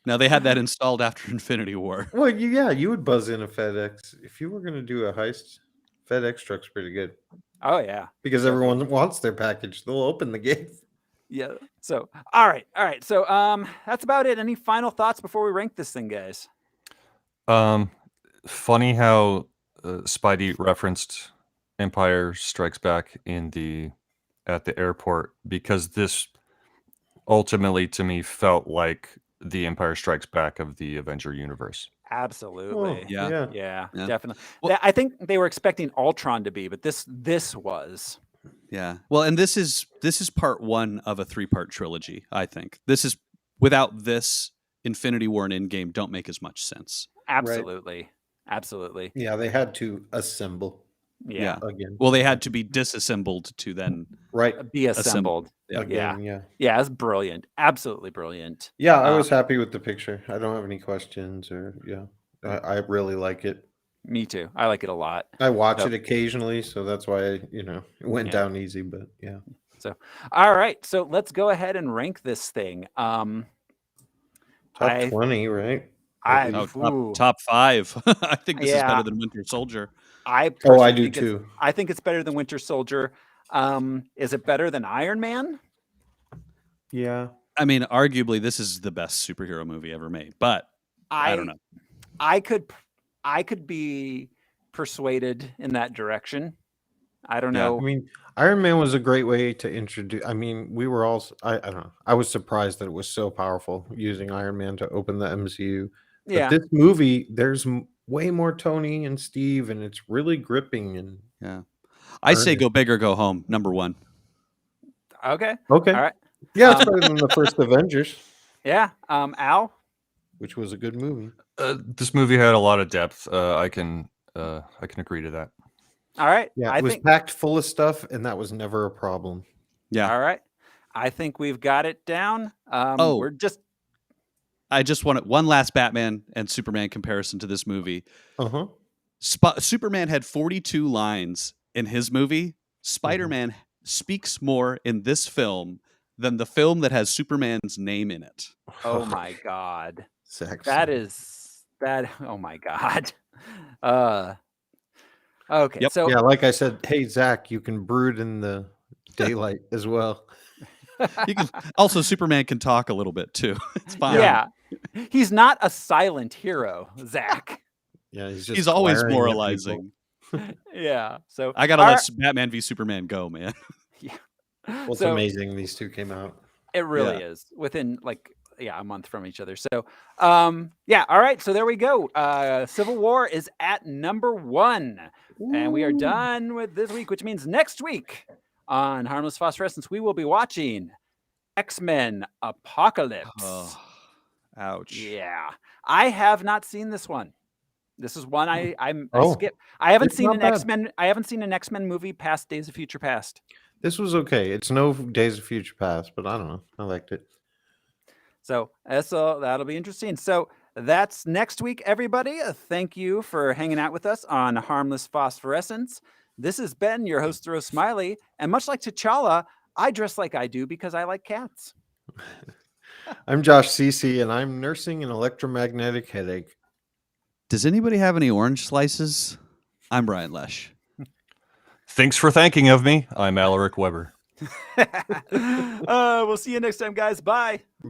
Now they had that installed after Infinity War. Well, you would buzz in a FedEx. If you were going to do a heist, FedEx truck's pretty good. Oh yeah. Because everyone wants their package. They'll open the gate. Yeah. So all right. So that's about it. Any final thoughts before we rank this thing, guys? Funny how Spidey referenced Empire Strikes Back at the airport, because this ultimately to me felt like the Empire Strikes Back of the Avenger universe. Absolutely. Oh, Yeah. Yeah, Yeah. definitely. Well- I think they were expecting Ultron to be, but this was. Yeah. Well, and this is part one of a 3-part trilogy, I think. This is without this, Infinity War and Endgame don't make as much sense. Absolutely. Absolutely. Yeah, they had to assemble Yeah. again. Well, they had to be disassembled to then. Right. Be assembled. Yeah. Again, yeah. Yeah, it's brilliant. Absolutely brilliant. Yeah, I was happy with the picture. I don't have any questions I really like it. Me too. I like it a lot. I watch So- it occasionally, so that's why it went Yeah. down easy, but yeah. All right. So let's go ahead and rank this thing. Top I- 20, right? No, top 5. I think this is Yeah. better than Winter Soldier. I Oh, I personally do think it's- too. I think it's better than Winter Soldier. Is it better than Iron Man? Yeah. I mean, arguably, this is the best superhero movie ever made, but I don't know. I could be persuaded in that direction. I don't Yeah. know. I mean, Iron Man was a great way to introduce. I mean, we were all. I don't know. I was surprised that it was so powerful using Iron Man to open the MCU. Yeah. But this movie, there's way more Tony and Steve, and it's really gripping. And Yeah. I say earnest. go big or go home. Number one. Okay. Okay. All right. Yeah, it's better than the first Avengers, Yeah. Al. which was a good movie. This movie had a lot of depth. I can agree to that. All right. Yeah, I it was think. packed full of stuff, and that was never a problem. Yeah. All right. I think we've got it down. Oh. We're just. I just want one last Batman and Superman comparison to this movie. Uh-huh. Superman had 42 lines in his movie. Spider-Man speaks more in this film than the film that has Superman's name in it. Oh my God. Sex. That is that. Oh my God. Okay. Yep. So Yeah, like I said, hey Zach, you can brood in the daylight as well. You can, also, Superman can talk a little bit too. It's fine. yeah, he's not a silent hero, Zach. Yeah, he's He's always glaring at people. moralizing. Yeah. So I gotta all let Batman v Superman go, man. Well, it's So- amazing these two came out. It really Yeah. is within a month from each other. So, yeah. All right. So there we go. Civil War is at number 1, and we are done with this week, which means next week on Harmless Phosphorescence we will be watching X-Men Apocalypse. Oh, ouch. Yeah, I have not seen this one. This is one I Oh, skip. I haven't it's seen not an bad. X-Men. I haven't seen an X-Men movie past Days of Future Past. This was okay. It's no Days of Future Past, but I don't know. I liked it. So that'll be interesting. So that's next week, everybody. Thank you for hanging out with us on Harmless Phosphorescence. This has been your host, Rose Smiley. And much like T'Challa, I dress like I do because I like cats. I'm Josh Cece, and I'm nursing an electromagnetic headache. Does anybody have any orange slices? I'm Brian Lesh. Thanks for thanking of me. I'm Alaric Weber. We'll see you next time, guys. Bye. Bye.